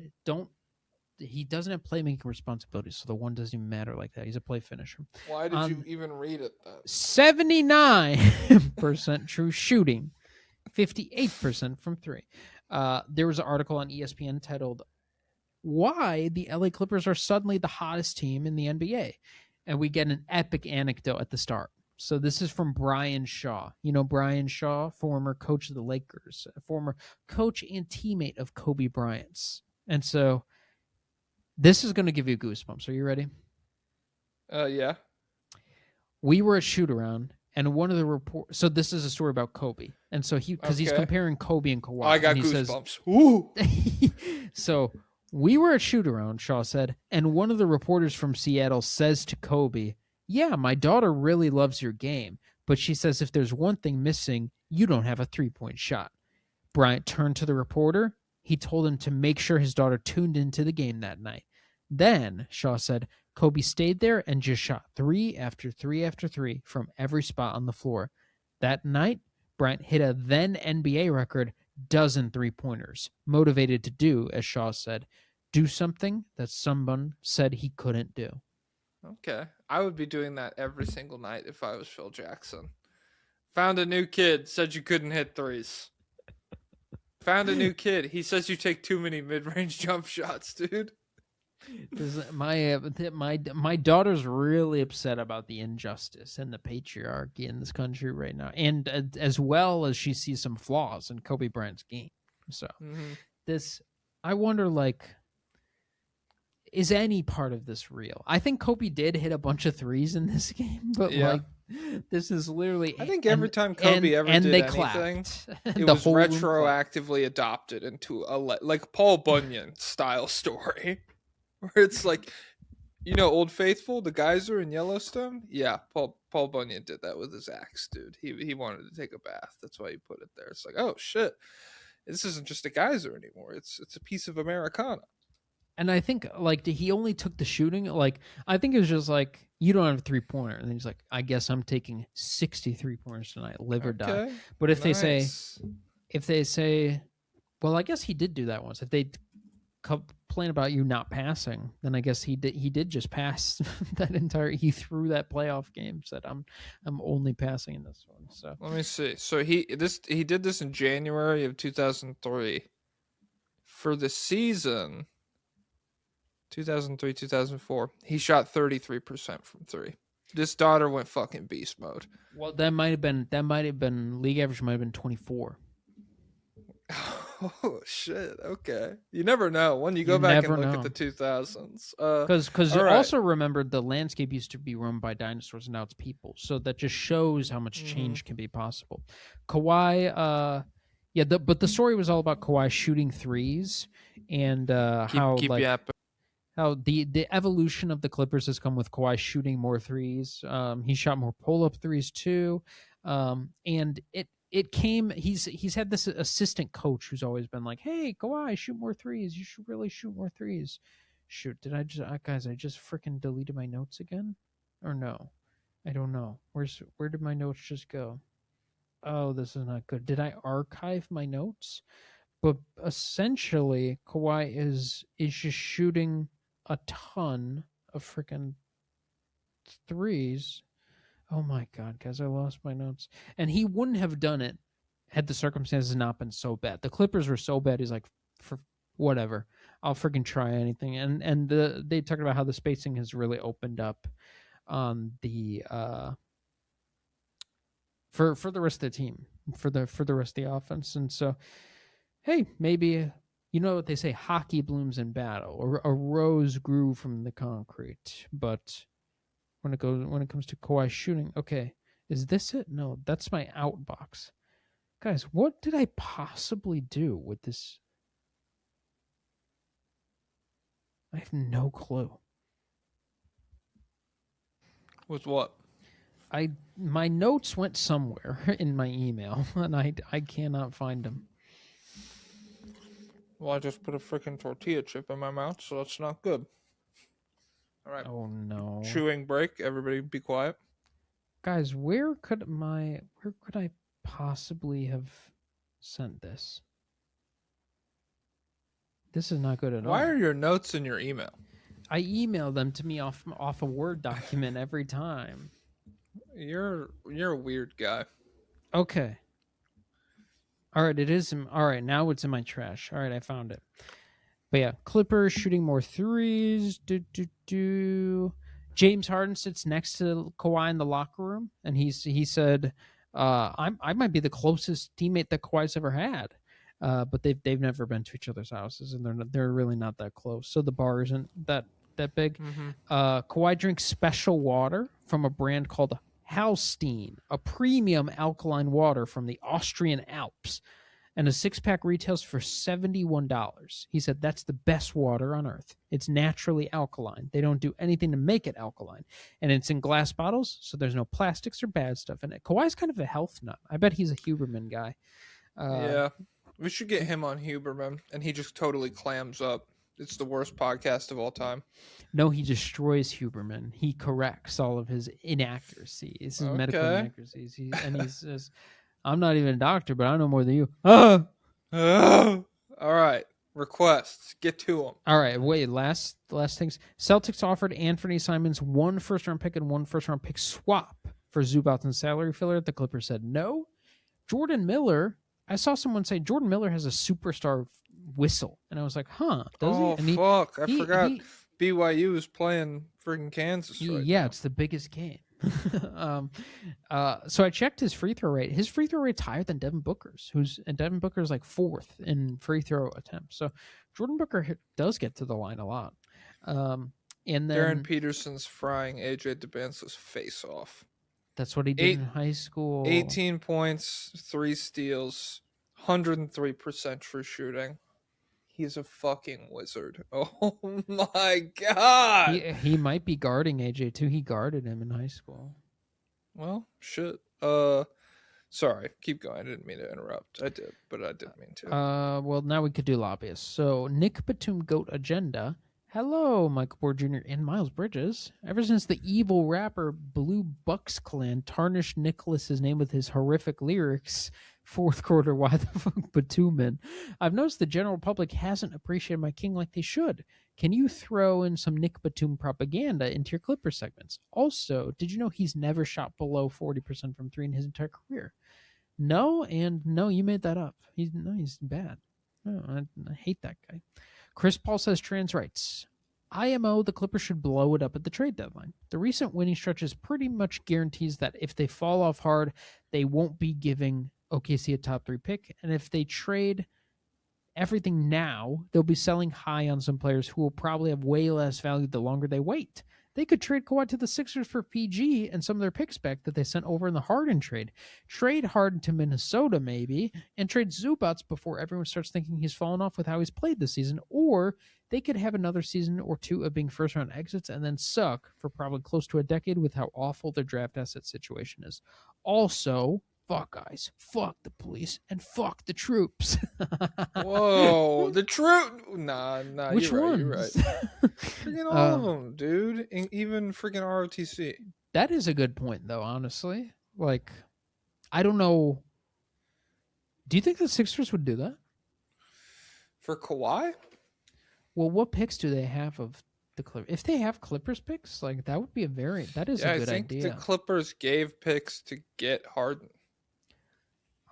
he doesn't have playmaking responsibilities, so the one doesn't even matter like that. He's a play finisher. Why did you even read it then? 79% true shooting, 58% from 3. There was an article on ESPN titled, "Why the LA Clippers Are Suddenly the Hottest Team in the NBA." And we get an epic anecdote at the start. So this is from Brian Shaw. You know Brian Shaw, former coach of the Lakers, former coach and teammate of Kobe Bryant's. And so this is going to give you goosebumps. Are you ready? Yeah. We were at shoot-around, and one of the reports... So this is a story about Kobe. And so because he's comparing Kobe and Kawhi. I got Says, goosebumps. Ooh. So we were at shoot-around, Shaw said, and one of the reporters from Seattle says to Kobe, "Yeah, my daughter really loves your game, but she says if there's one thing missing, you don't have a three-point shot." Bryant turned to the reporter. He told him to make sure his daughter tuned into the game that night. Then, Shaw said, Kobe stayed there and just shot 3 after 3 after 3 from every spot on the floor. That night, Bryant hit a then NBA record dozen three-pointers, motivated to do, as Shaw said, do something that someone said he couldn't do. Okay. I would be doing that every single night if I was Phil Jackson. Found a new kid, said you couldn't hit threes. Found a new kid. He says you take too many mid-range jump shots, dude. My daughter's really upset about the injustice and the patriarchy in this country right now, and as well as she sees some flaws in Kobe Bryant's game. So I wonder, like, is any part of this real? I think Kobe did hit a bunch of threes in this game, but like, this is literally. I think every time Kobe ever did anything, it was retroactively adopted into a like Paul Bunyan style story. Where it's like, you know, Old Faithful, the geyser in Yellowstone? Yeah, Paul Bunyan did that with his axe, dude. He wanted to take a bath. That's why he put it there. It's like, oh, shit. This isn't just a geyser anymore. It's a piece of Americana. And I think, like, he only took the shooting. Like, I think it was just like, you don't have a three-pointer. And then he's like, I guess I'm taking 63 pointers tonight, live or die. But if they say, well, I guess he did do that once. If they complain about you not passing, then I guess he did just pass that entire. He threw that playoff game. Said I'm only passing in this one. So let me see. So he did this in January of 2003. For the season 2003-2004, he shot 33% from three. This daughter went fucking beast mode. Well, that might have been league average might have been 24. Oh shit! Okay, you never know when you go back and look at the 2000s. Because also remember, the landscape used to be run by dinosaurs, and now it's people. So that just shows how much change can be possible. Kawhi, but the story was all about Kawhi shooting threes and how the evolution of the Clippers has come with Kawhi shooting more threes. He shot more pull-up threes too, and it came. He's had this assistant coach who's always been like, "Hey, Kawhi, shoot more threes. You should really shoot more threes." Shoot, did I just guys? I just freaking deleted my notes again, or no? I don't know. Where did my notes just go? Oh, this is not good. Did I archive my notes? But essentially, Kawhi is just shooting a ton of freaking threes. Oh my God, guys, I lost my notes. And he wouldn't have done it had the circumstances not been so bad. The Clippers were so bad, he's like, for whatever, I'll freaking try anything. And they talked about how the spacing has really opened up on the for the rest of the team, for the rest of the offense. And so, hey, maybe, you know what they say, hockey blooms in battle, or a rose grew from the concrete. But when it comes to Kawhi shooting, okay, is this it? No, that's my outbox. Guys, what did I possibly do with this? I have no clue. With what? My notes went somewhere in my email, and I cannot find them. Well, I just put a freaking tortilla chip in my mouth, so that's not good. All right. Oh no. Chewing break. Everybody be quiet. Guys, where could I possibly have sent this? This is not good at all. Why are your notes in your email? I email them to me off a Word document every time. You're a weird guy. Okay. All right, it is. All right, now it's in my trash. All right, I found it. But yeah, Clippers shooting more threes. James Harden sits next to Kawhi in the locker room, and he said, "I might be the closest teammate that Kawhi's ever had." But they've never been to each other's houses, and they're really not that close. So the bar isn't that big. Kawhi drinks special water from a brand called Hallstein, a premium alkaline water from the Austrian Alps, and a 6-pack retails for $71. He said that's the best water on earth. It's naturally alkaline. They don't do anything to make it alkaline, and it's in glass bottles, so there's no plastics or bad stuff in it. Kawhi's kind of a health nut. I bet he's a Huberman guy. Yeah. We should get him on Huberman, and he just totally clams up it's the worst podcast of all time. No, he destroys Huberman. He corrects all of his inaccuracies, his medical Okay. inaccuracies. He says, "I'm not even a doctor, but I know more than you." Ah! All right. Requests. Get to them. All right, wait. Last things. Celtics offered Anthony Simons 1 first-round pick and 1 first-round pick swap for Zubac and salary filler. The Clippers said no. Jordan Miller. I saw someone say Jordan Miller has a superstar whistle, and I was like, "Huh? Does he?" And Fuck! I he- forgot he- BYU is playing freaking Kansas right now. It's the biggest game. So I checked his free throw rate. His free throw rate's higher than Devin Booker's, and Devin Booker's like 4th in free throw attempts. So Jordan Booker does get to the line a lot. And then Darren Peterson's frying AJ DeBance's face off. that's what he did in high school. 18 points, 3 steals, 103% true shooting. He's a fucking wizard. Oh my god. He might be guarding AJ too. He guarded him in high school. Well, shit. Sorry. Keep going. I didn't mean to interrupt. I did, but I didn't mean to. Well, now we could do lobbyists. So Nick Batum Goat Agenda. Hello, Michael Board Jr. and Miles Bridges. Ever since the evil rapper Blue Bucks Clan tarnished Nicholas's name with his horrific lyrics, fourth quarter, why the fuck Batum? I've noticed the general public hasn't appreciated my king like they should. Can you throw in some Nick Batum propaganda into your Clipper segments? Also, did you know he's never shot below 40% from 3 in his entire career? No, and no, you made that up. He's bad. No, I hate that guy. Chris Paul says trans rights. IMO, the Clippers should blow it up at the trade deadline. The recent winning stretches pretty much guarantees that if they fall off hard, they won't be giving OKC a top 3 pick. And if they trade everything now, they'll be selling high on some players who will probably have way less value the longer they wait. They could trade Kawhi to the Sixers for PG and some of their picks back that they sent over in the Harden trade. Trade Harden to Minnesota, maybe, and trade Zubac before everyone starts thinking he's fallen off with how he's played this season. Or they could have another season or 2 of being first-round exits and then suck for probably close to a decade with how awful their draft asset situation is. Also, fuck guys, fuck the police, and fuck the troops. Whoa, the troop. Nah. Which you're ones? right. You're right. Freaking all of them, dude. Even freaking ROTC. That is a good point, though, honestly. Like, I don't know. Do you think the Sixers would do that? For Kawhi? Well, what picks do they have of the Clippers? If they have Clippers picks, like, that would be that is a good I think idea. the Clippers gave picks to get Harden.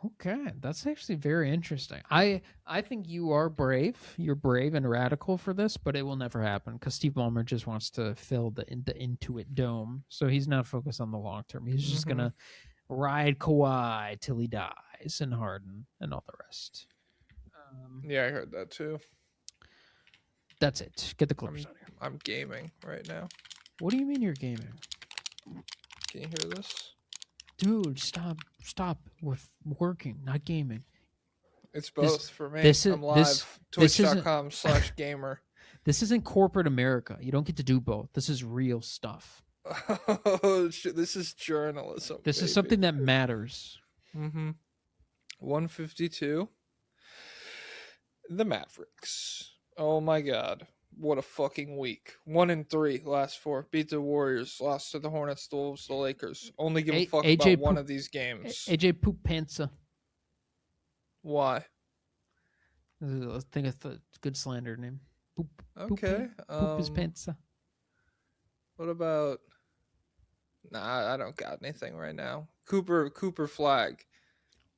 Okay, that's actually very interesting. I think you are brave. You're brave and radical for this, but it will never happen because Steve Ballmer just wants to fill the Intuit Dome, so he's not focused on the long term. He's just gonna ride Kawhi till he dies and Harden and all the rest. Yeah, I heard that too. That's it. Get the Clippers out of here. I'm gaming right now. What do you mean you're gaming? Can you hear this? Dude, stop with working, not gaming. It's both for me. this is- I'm live. this isn't- Twitch.com/gamer. This isn't corporate America. You don't get to do both. This is real stuff. Oh, shit, this is journalism. This is something that matters. 152. The Mavericks. Oh my god. What a fucking week. 1-3 last 4. Beat the Warriors. Lost to the Hornets, the Wolves, the Lakers. Only give a fuck AJ about one of these games. AJ Poop Pantsa. Why? I think it's a good slander name. Poop. Okay. Poop is Pantsa. What about... Nah, I don't got anything right now. Cooper Flag.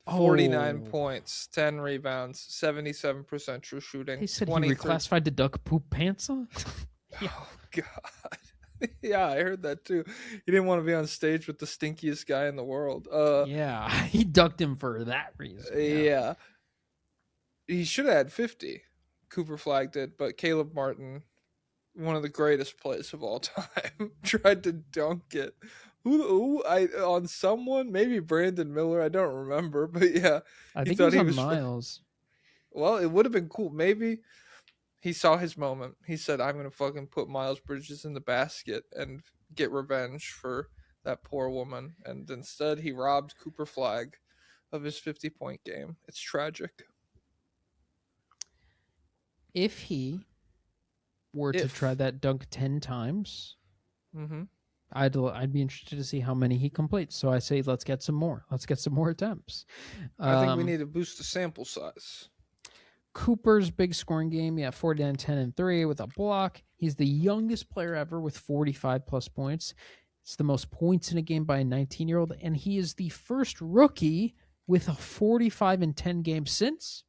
49 points, 10 rebounds, 77% true shooting. He said he 23 reclassified to Duck Poop Pantsa? Oh, God. Yeah, I heard that too. He didn't want to be on stage with the stinkiest guy in the world. Yeah, he ducked him for that reason. Yeah. He should have had 50. Cooper Flag did, but Caleb Martin, one of the greatest plays of all time, tried to dunk it. On someone? Maybe Brandon Miller. I don't remember, but yeah. I think he was on Miles. Well, it would have been cool. Maybe he saw his moment. He said, I'm going to fucking put Miles Bridges in the basket and get revenge for that poor woman. And instead, he robbed Cooper Flag of his 50-point game. It's tragic. If he were to try that dunk 10 times, Mm-hmm. I'd be interested to see how many he completes. So I say let's get some more. Let's get some more attempts. I think we need to boost the sample size. Cooper's big scoring game, 49, 10, and 3 with a block. He's the youngest player ever with 45 plus points. It's the most points in a game by a 19-year-old, and he is the first rookie with a 45 and 10 game since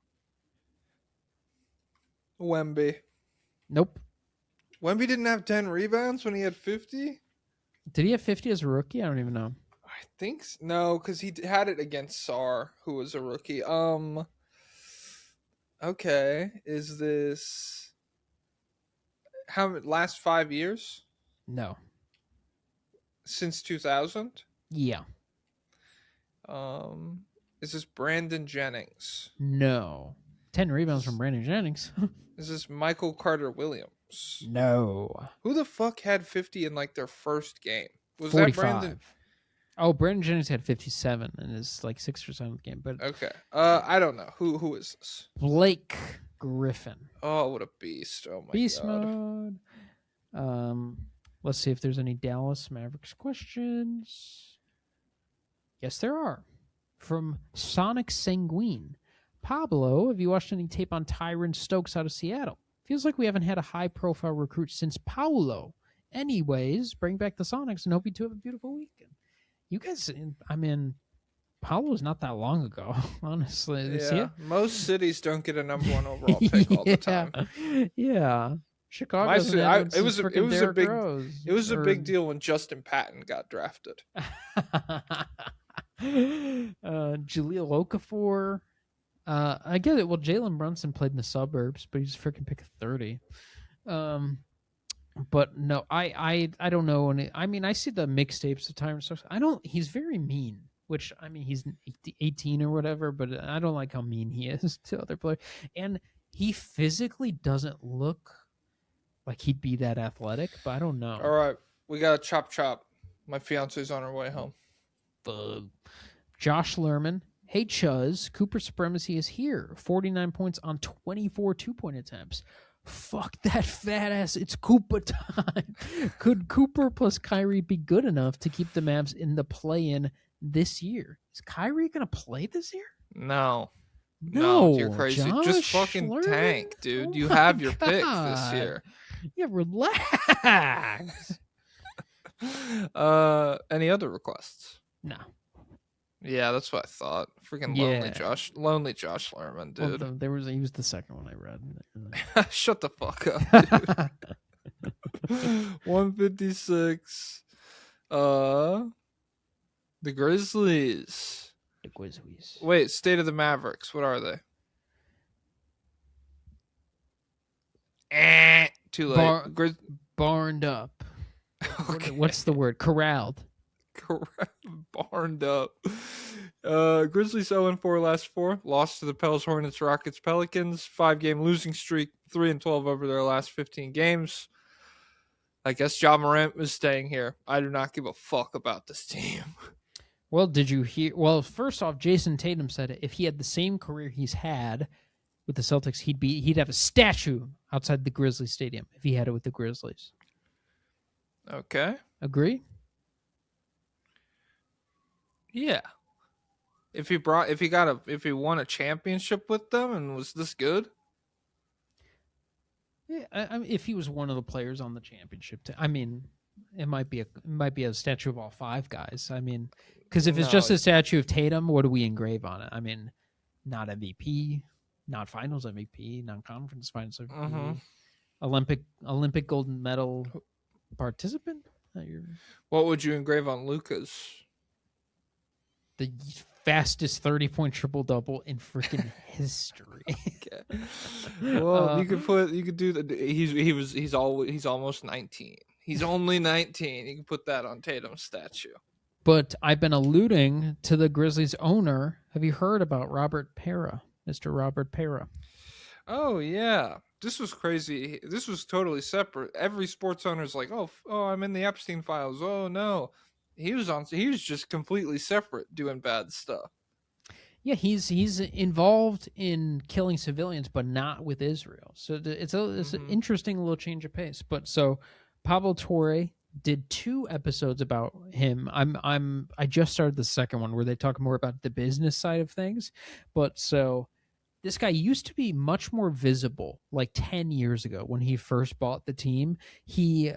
Wemby. Nope. Wemby didn't have 10 rebounds when he had 50? Did he have 50 as a rookie? I don't even know. I think no, because he had it against Sar, who was a rookie. Okay, is this last 5 years? No. Since 2000? Yeah. Is this Brandon Jennings? No. 10 rebounds from Brandon Jennings. Is this Michael Carter Williams? No. Who the fuck had 50 in like their first game? Was 45. that Brandon? Oh, Brandon Jennings had 57 in his like 6th or 7th game. But Okay. I don't know. Who is this? Blake Griffin. Oh, what a beast. Oh my Beast god. mode. Let's see if there's any Dallas Mavericks questions. Yes, there are. From Sonic Sanguine. Pablo, have you watched any tape on Tyron Stokes out of Seattle? Feels like we haven't had a high-profile recruit since Paulo. Anyways, bring back the Sonics and hope you two have a beautiful weekend. You guys, I mean, Paulo was not that long ago, honestly. Yeah, most cities don't get a number 1 overall pick all the time. Yeah. Chicago. It was a big deal when Justin Patton got drafted. Jaleel Okafor. I get it. Well, Jalen Brunson played in the suburbs, but he's freaking pick 30. But no, I don't know. I mean, I see the mixtapes of Tyron Stokes. He's very mean, which, I mean, he's 18 or whatever, but I don't like how mean he is to other players. And he physically doesn't look like he'd be that athletic, but I don't know. All right, we got a chop. My fiance's on her way home. Josh Lerman. Hey, Chuz. Cooper Supremacy is here. 49 points on 24 2-point attempts. Fuck that fat ass. It's Cooper time. Could Cooper plus Kyrie be good enough to keep the Mavs in the play-in this year? Is Kyrie going to play this year? No, you're crazy. Josh Just fucking Lerman? tank, dude. Oh you my have your pick God. this year. Yeah, relax. Any other requests? No. Yeah, that's what I thought. Freaking lonely Josh Lerman, dude. Well, he was the second one I read. Shut the fuck up, dude. 156. The Grizzlies. The Grizzlies. Wait, State of the Mavericks. What are they? Too late. Barned up. Okay. What's the word? Corralled. Correct. Barned up. Grizzlies 0-4 last 4. Lost to the Pels, Hornets, Rockets, Pelicans. 5-game losing streak. 3-12 over their last 15 games. I guess Ja Morant is staying here. I do not give a fuck about this team. Well, did you hear? Well, first off, Jason Tatum said if he had the same career he's had with the Celtics, he'd have a statue outside the Grizzlies stadium if he had it with the Grizzlies. Okay. Agree? Yeah. If he won a championship with them and was this good? Yeah, I mean, if he was one of the players on the championship team, I mean, it might be a statue of all 5 guys. I mean, because if it's just a statue of Tatum, what do we engrave on it? I mean, not MVP, not Finals MVP, not Conference Finals MVP, Olympic gold medal participant. What would you engrave on Luka's? The fastest 30-point triple-double in freaking history. Okay. Well, you could do the he's almost 19. He's only 19. You can put that on Tatum's statue. But I've been alluding to the Grizzlies owner. Have you heard about Robert Pera, Mr. Robert Pera? Oh yeah. This was crazy. This was totally separate. Every sports owner's like, "Oh, I'm in the Epstein files." Oh no. He was just completely separate doing bad stuff. Yeah, he's involved in killing civilians, but not with Israel. So it's an interesting little change of pace. But so Pablo Torre did 2 episodes about him. I just started the second one where they talk more about the business side of things. But so this guy used to be much more visible like 10 years ago when he first bought the team. Do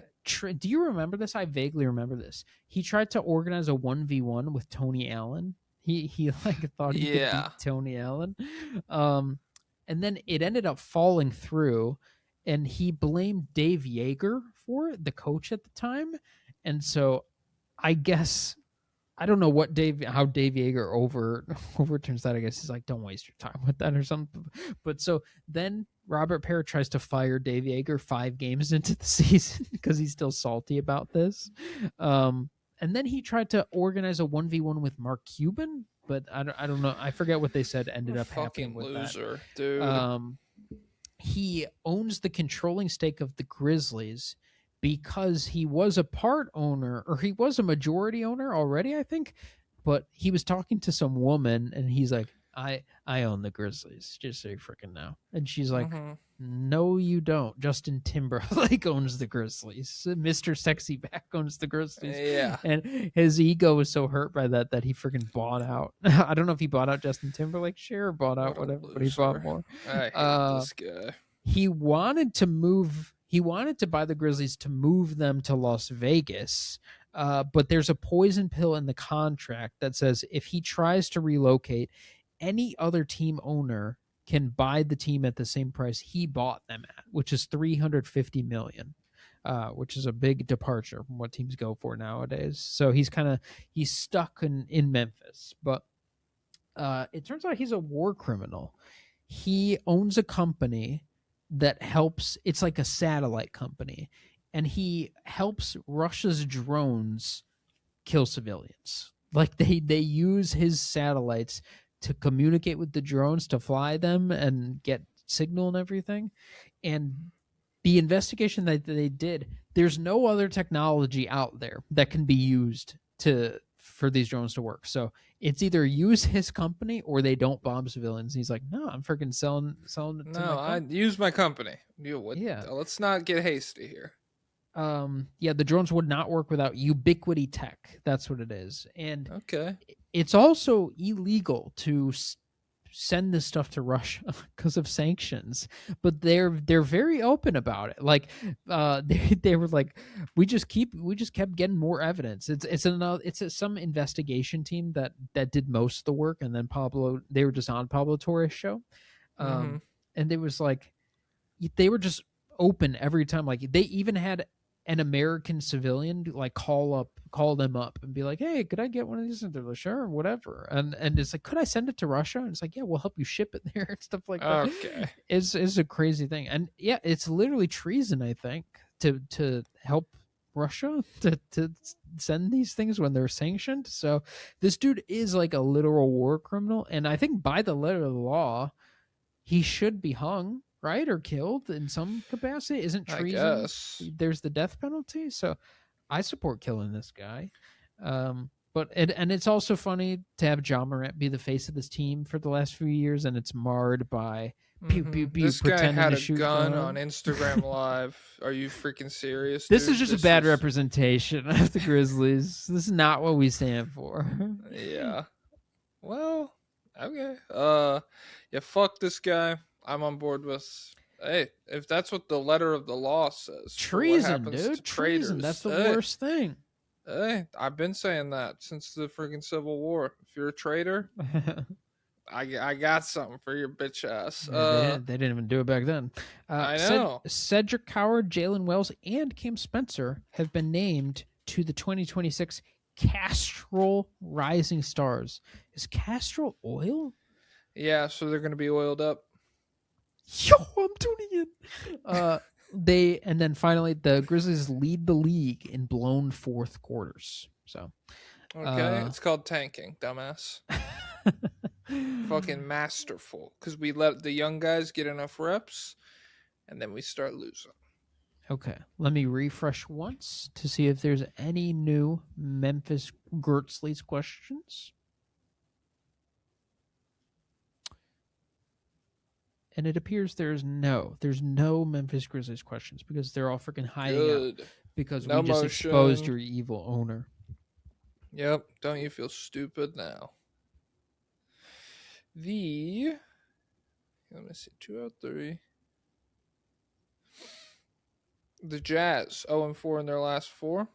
you remember this? I vaguely remember this. He tried to organize a 1v1 with Tony Allen. He like thought he could beat Tony Allen. And then it ended up falling through, and he blamed Dave Yeager for it, the coach at the time. And so I guess I don't know how Dave Yeager overturns that. I guess he's like, don't waste your time with that or something. But so then Robert Parrott tries to fire Dave Yeager 5 games into the season because he's still salty about this. And then he tried to organize a 1v1 with Mark Cuban, but I don't know. I forget what they said ended up happening with loser, that. Dude. He owns the controlling stake of the Grizzlies because he was a part owner, or he was a majority owner already, I think. But he was talking to some woman, and he's like, I own the Grizzlies, just so you freaking know. And she's like, no, you don't. Justin Timberlake owns the Grizzlies. Mr. Sexy Back owns the Grizzlies. Yeah. And his ego was so hurt by that he freaking bought out. I don't know if he bought out Justin Timberlake's share or bought out whatever, but he bought more. I hate this guy. He wanted to buy the Grizzlies to move them to Las Vegas. But there's a poison pill in the contract that says if he tries to relocate, any other team owner can buy the team at the same price he bought them at, which is $350 million, which is a big departure from what teams go for nowadays. So he's stuck in Memphis. But it turns out he's a war criminal. He owns a company that helps. It's like a satellite company, and he helps Russia's drones kill civilians. Like they use his satellites to communicate with the drones, to fly them and get signal and everything. And the investigation that they did, there's no other technology out there that can be used for these drones to work. So it's either use his company or they don't bomb civilians. He's like, no, I'm freaking selling it to I use my company. Let's not get hasty here. The drones would not work without Ubiquity Tech. That's what it is. And okay, it's also illegal to send this stuff to Russia because of sanctions, but they're very open about it. Like they were like, we just kept getting more evidence. It's some investigation team that did most of the work, and then they were just on Pablo Torres' show, and they was like, they were just open every time. Like they even had an American civilian like call them up and be like, hey, could I get one of these? And they're like, sure, whatever. And it's like, could I send it to Russia? And it's like, yeah, we'll help you ship it there and stuff like that. Okay. It's a crazy thing. And yeah, it's literally treason, I think, to help Russia to send these things when they're sanctioned. So this dude is like a literal war criminal. And I think by the letter of the law, he should be hung, right, or killed in some capacity. Isn't treason? I guess. There's the death penalty, so I support killing this guy. But it's also funny to have Ja Morant be the face of this team for the last few years, and it's marred by pew pew pew. This guy had a gun on Instagram Live. Are you freaking serious? This is just a bad representation of the Grizzlies. This is not what we stand for. Yeah. Well, okay. Yeah, fuck this guy. I'm on board with. Hey, if that's what the letter of the law says, treason, dude. Treason. That's the worst thing. Hey, I've been saying that since the freaking Civil War. If you're a traitor, I got something for your bitch ass. They didn't even do it back then. I know. Cedric Howard, Jalen Wells, and Kim Spencer have been named to the 2026 Castrol Rising Stars. Is Castrol oil? Yeah, so they're going to be oiled up. Yo, I'm tuning in. And then finally, the Grizzlies lead the league in blown fourth quarters. So, okay, it's called tanking, dumbass. Fucking masterful, because we let the young guys get enough reps, and then we start losing. Okay, let me refresh once to see if there's any new Memphis Grizzlies questions. And it appears there's no Memphis Grizzlies questions because they're all freaking hiding out Good. because No we just motion. exposed your evil owner. Yep. Don't you feel stupid now? Let me see. 2 out of 3. The Jazz 0-4 in their last 4.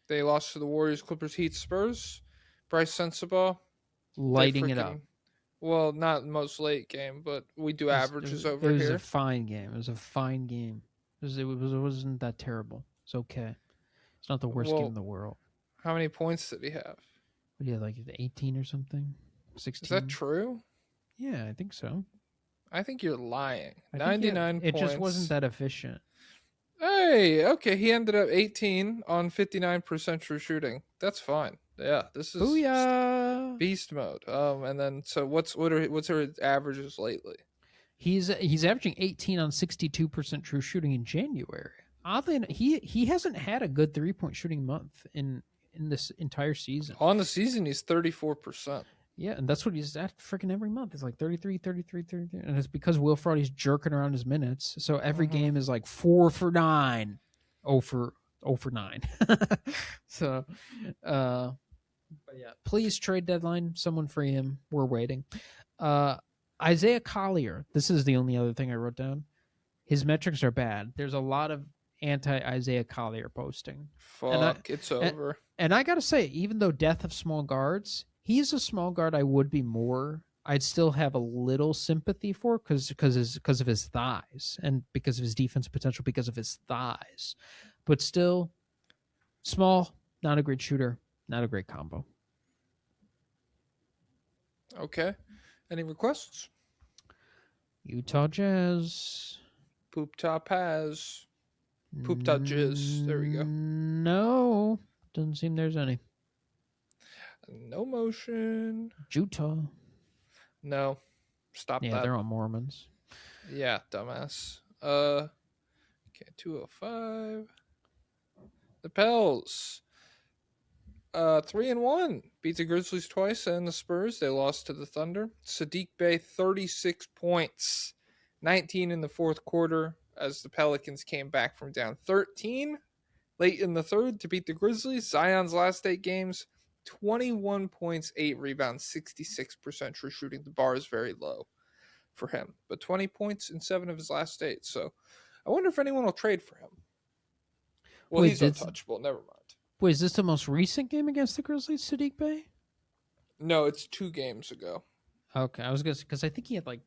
They lost to the Warriors, Clippers, Heat, Spurs. Bryce Sensabaugh Lighting it up. Well, not most late game, but we do averages over here. It was here. a fine game. It was a fine game. It wasn't that terrible. It's okay. It's not the worst game in the world. How many points did he have? What do you have, like 18 or something? 16? Is that true? Yeah, I think so. I think you're lying. 99 points. It just wasn't that efficient. Hey, okay. He ended up 18 on 59% true shooting. That's fine. Yeah, this is Booyah! beast mode. And then so what's her averages lately? He's averaging 18 on 62% true shooting in January. Oddly enough, he hasn't had a good 3-point shooting month in this entire season. On the season, he's 34%. Yeah, and that's what he's at freaking every month. It's like 33, 33, 33. And it's because Will Frody's jerking around his minutes. So every game is like 4 for 9. 0 for 9. So, but yeah, please trade deadline. Someone free him. We're waiting. Isaiah Collier. This is the only other thing I wrote down. His metrics are bad. There's a lot of anti-Isaiah Collier posting. Fuck, it's over. And I got to say, even though death of small guards, he's a small guard I'd still have a little sympathy for because of his thighs and because of his defense potential because of his thighs. But still, small, not a great shooter, not a great combo. Okay. Any requests? Utah Jazz. Poop top has. Poop top jizz. There we go. No. Doesn't seem there's any. No motion. Utah. No. Stop that. Yeah, they're all Mormons. Yeah, dumbass. Okay, 205. The PELS. 3-1. Beat the Grizzlies twice and the Spurs. They lost to the Thunder. Sadiq Bey, 36 points. 19 in the fourth quarter as the Pelicans came back from down 13 late in the third to beat the Grizzlies. Zion's last 8 games, 21 points, 8 rebounds, 66% true shooting. The bar is very low for him, but 20 points in 7 of his last 8. So I wonder if anyone will trade for him. Well, he's untouchable. Never mind. Wait, is this the most recent game against the Grizzlies, Sadiq Bey? No, it's 2 games ago. Okay, I was gonna say because I think he had like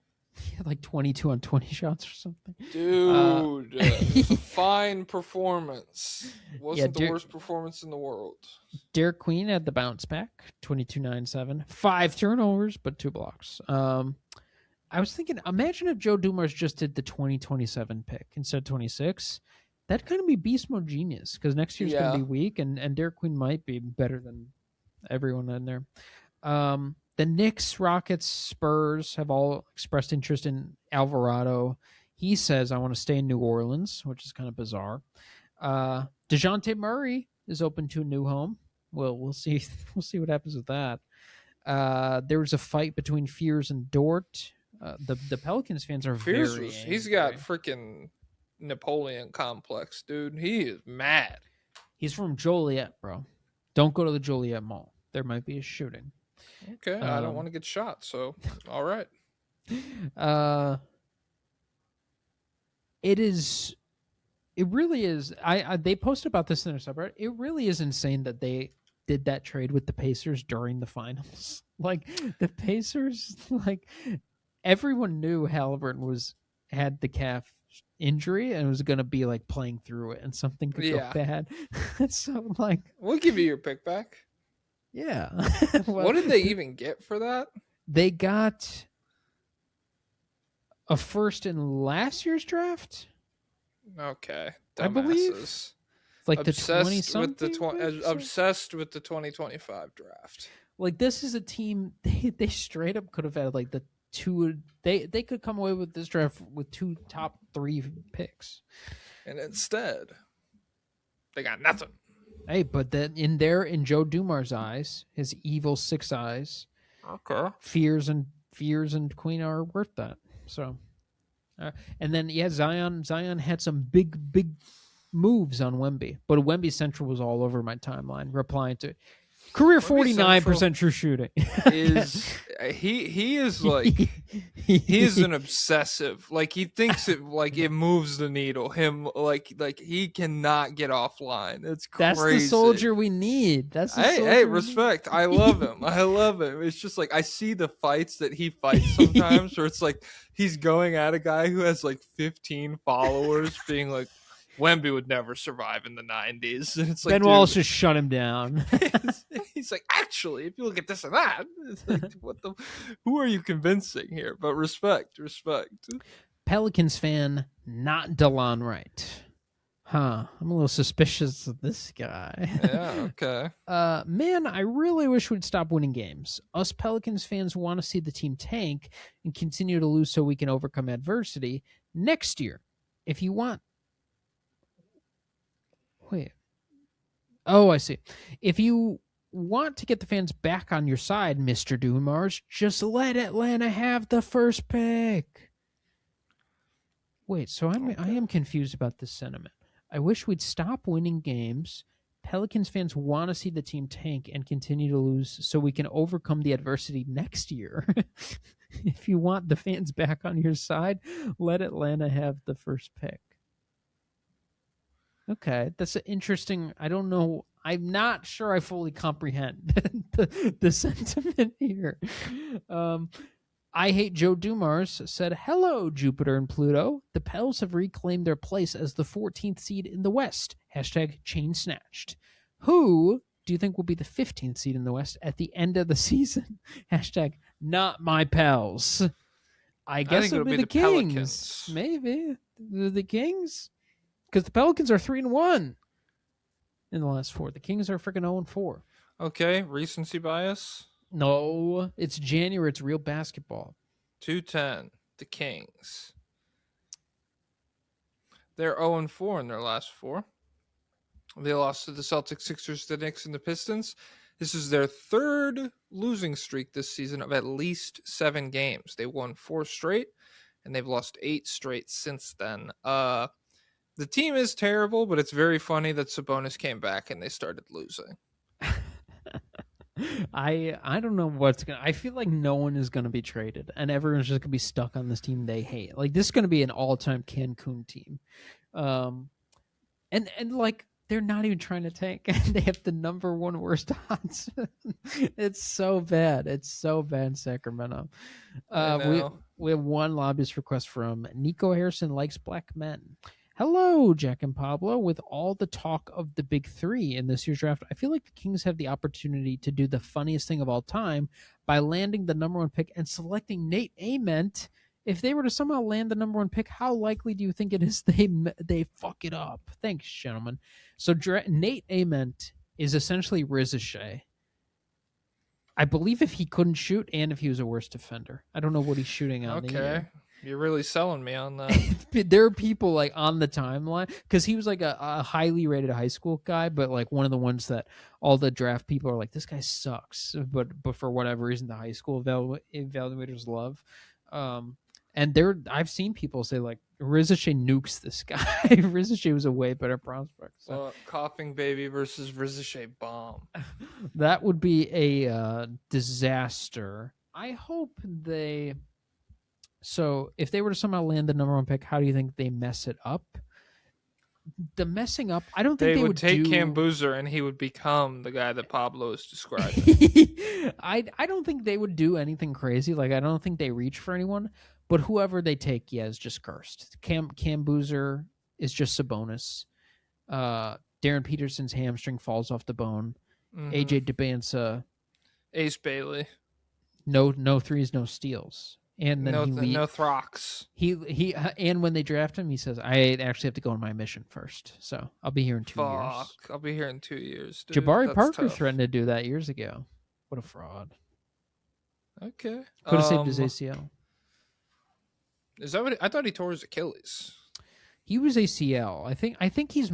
22 on 20 shots or something. Dude, it was a fine performance. Wasn't the worst performance in the world. Derek Queen had the bounce back, 22-9-7, 5 turnovers, but 2 blocks. I was thinking, imagine if Joe Dumars just did the 2027 pick instead of 26. That'd kind of be beast mode genius because next year's going to be weak, and Derek Queen might be better than everyone in there. The Knicks, Rockets, Spurs have all expressed interest in Alvarado. He says, I want to stay in New Orleans, which is kind of bizarre. DeJounte Murray is open to a new home. Well, we'll see. We'll see what happens with that. There was a fight between Fears and Dort. The Pelicans fans are Fears very angry. He's got freaking Napoleon complex, dude. He is mad. He's from Joliet, bro. Don't go to the Joliet Mall. There might be a shooting. Okay, I don't want to get shot, so all right. It really is. They posted about this in their subreddit. It really is insane that they did that trade with the Pacers during the finals. Like the Pacers, like everyone knew Halliburton had the calf injury and was going to be like playing through it, and something could go bad. So like, we'll give you your pick back. Yeah. Well, what did they even get for that? They got a first in last year's draft. Okay, I believe. It's like obsessed the 20 obsessed with the 2025 draft. Like this is a team they straight up could have had like the 2. They could come away with this draft with 2 top 3 picks, and instead they got nothing. Hey, but then in Joe Dumars' eyes, his evil 6 eyes, okay, Fears and Queen are worth that. So And then Zion had some big moves on Wemby, but Wemby Central was all over my timeline replying to career 49% true shooting. Is he is like he is an obsessive. Like he thinks it like it moves the needle. Him like he cannot get offline. It's crazy. That's the soldier we need. That's the hey, respect. I love him. I love him. It's just like I see the fights that he fights sometimes where it's like he's going at a guy who has like 15 followers being like, Wemby would never survive in the 90s. And it's like, Ben Wallace just shut him down. He's like, actually, if you look at this and that, it's like, who are you convincing here? But respect. Pelicans fan, not Dilloon Wright. Huh. I'm a little suspicious of this guy. Yeah, okay. Man, I really wish we'd stop winning games. Us Pelicans fans want to see the team tank and continue to lose so we can overcome adversity next year. If you want... Wait. Oh, I see. If you want to get the fans back on your side, Mr. Dumars, just let Atlanta have the first pick. Wait, so I am confused about this sentiment. I wish we'd stop winning games. Pelicans fans want to see the team tank and continue to lose so we can overcome the adversity next year. If you want the fans back on your side, let Atlanta have the first pick. Okay, that's an interesting. I don't know. I'm not sure I fully comprehend the sentiment here. I Hate Joe Dumars said, hello, Jupiter and Pluto. The Pels have reclaimed their place as the 14th seed in the West. Hashtag chain snatched. Who do you think will be the 15th seed in the West at the end of the season? Hashtag not my Pels. I guess it'll be the Kings. Pelicans. Maybe. The Kings? Because the Pelicans are 3-1 in the last 4. The Kings are freaking 0-4. Okay, recency bias. No, it's January. It's real basketball. 2-10, the Kings. They're 0-4 in their last 4. They lost to the Celtics, Sixers, the Knicks, and the Pistons. This is their third losing streak this season of at least 7 games. They won 4 straight, and they've lost 8 straight since then. The team is terrible, but it's very funny that Sabonis came back and they started losing. I don't know what's gonna. I feel like no one is gonna be traded, and everyone's just gonna be stuck on this team they hate. Like this is gonna be an all-time Cancun team, and like they're not even trying to tank. They have the number 1 worst odds. It's so bad. It's so bad, Sacramento. We have one lobbyist request from Nico Harrison likes black men. Hello, Jack and Pablo. With all the talk of the big 3 in this year's draft, I feel like the Kings have the opportunity to do the funniest thing of all time by landing the number 1 pick and selecting Nate Ament. If they were to somehow land the number 1 pick, how likely do you think it is they fuck it up? Thanks, gentlemen. So Nate Ament is essentially Rizzashay. I believe if he couldn't shoot and if he was a worse defender. I don't know what he's shooting on. Okay. You're really selling me on that. There are people like on the timeline because he was like a highly rated high school guy, but like one of the ones that all the draft people are like, this guy sucks. But for whatever reason, the high school evaluators love. And I've seen people say like Rizzashay nukes this guy. Rizzashay was a way better prospect. So. Coughing baby versus Rizzashay bomb. That would be a disaster. I hope they. So if they were to somehow land the number 1 pick, how do you think they mess it up? The messing up, I don't think they would take Cam Boozer and he would become the guy that Pablo is describing. I don't think they would do anything crazy. Like I don't think they reach for anyone. But whoever they take, is just cursed. Cam Boozer is just Sabonis. Darren Peterson's hamstring falls off the bone. Mm-hmm. AJ DeBansa, Ace Bailey. No threes, no steals. And then no throcks. He and when they draft him, he says, "I actually have to go on my mission first, so I'll be here in 2 years." I'll be here in 2 years. Dude. Jabari Parker threatened to do that years ago. What a fraud! Okay, could have saved his ACL. Is that what I thought he tore his Achilles? He was ACL. I think he's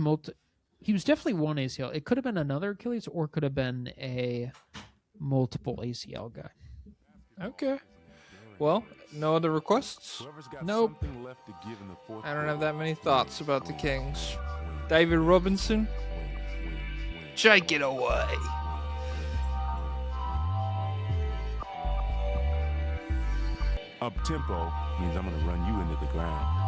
He was definitely one ACL. It could have been another Achilles, or could have been a multiple ACL guy. Okay. Well, no other requests? Nope. I don't have that many thoughts about the Kings. David Robinson, take it away. Up tempo means I'm gonna run you into the ground.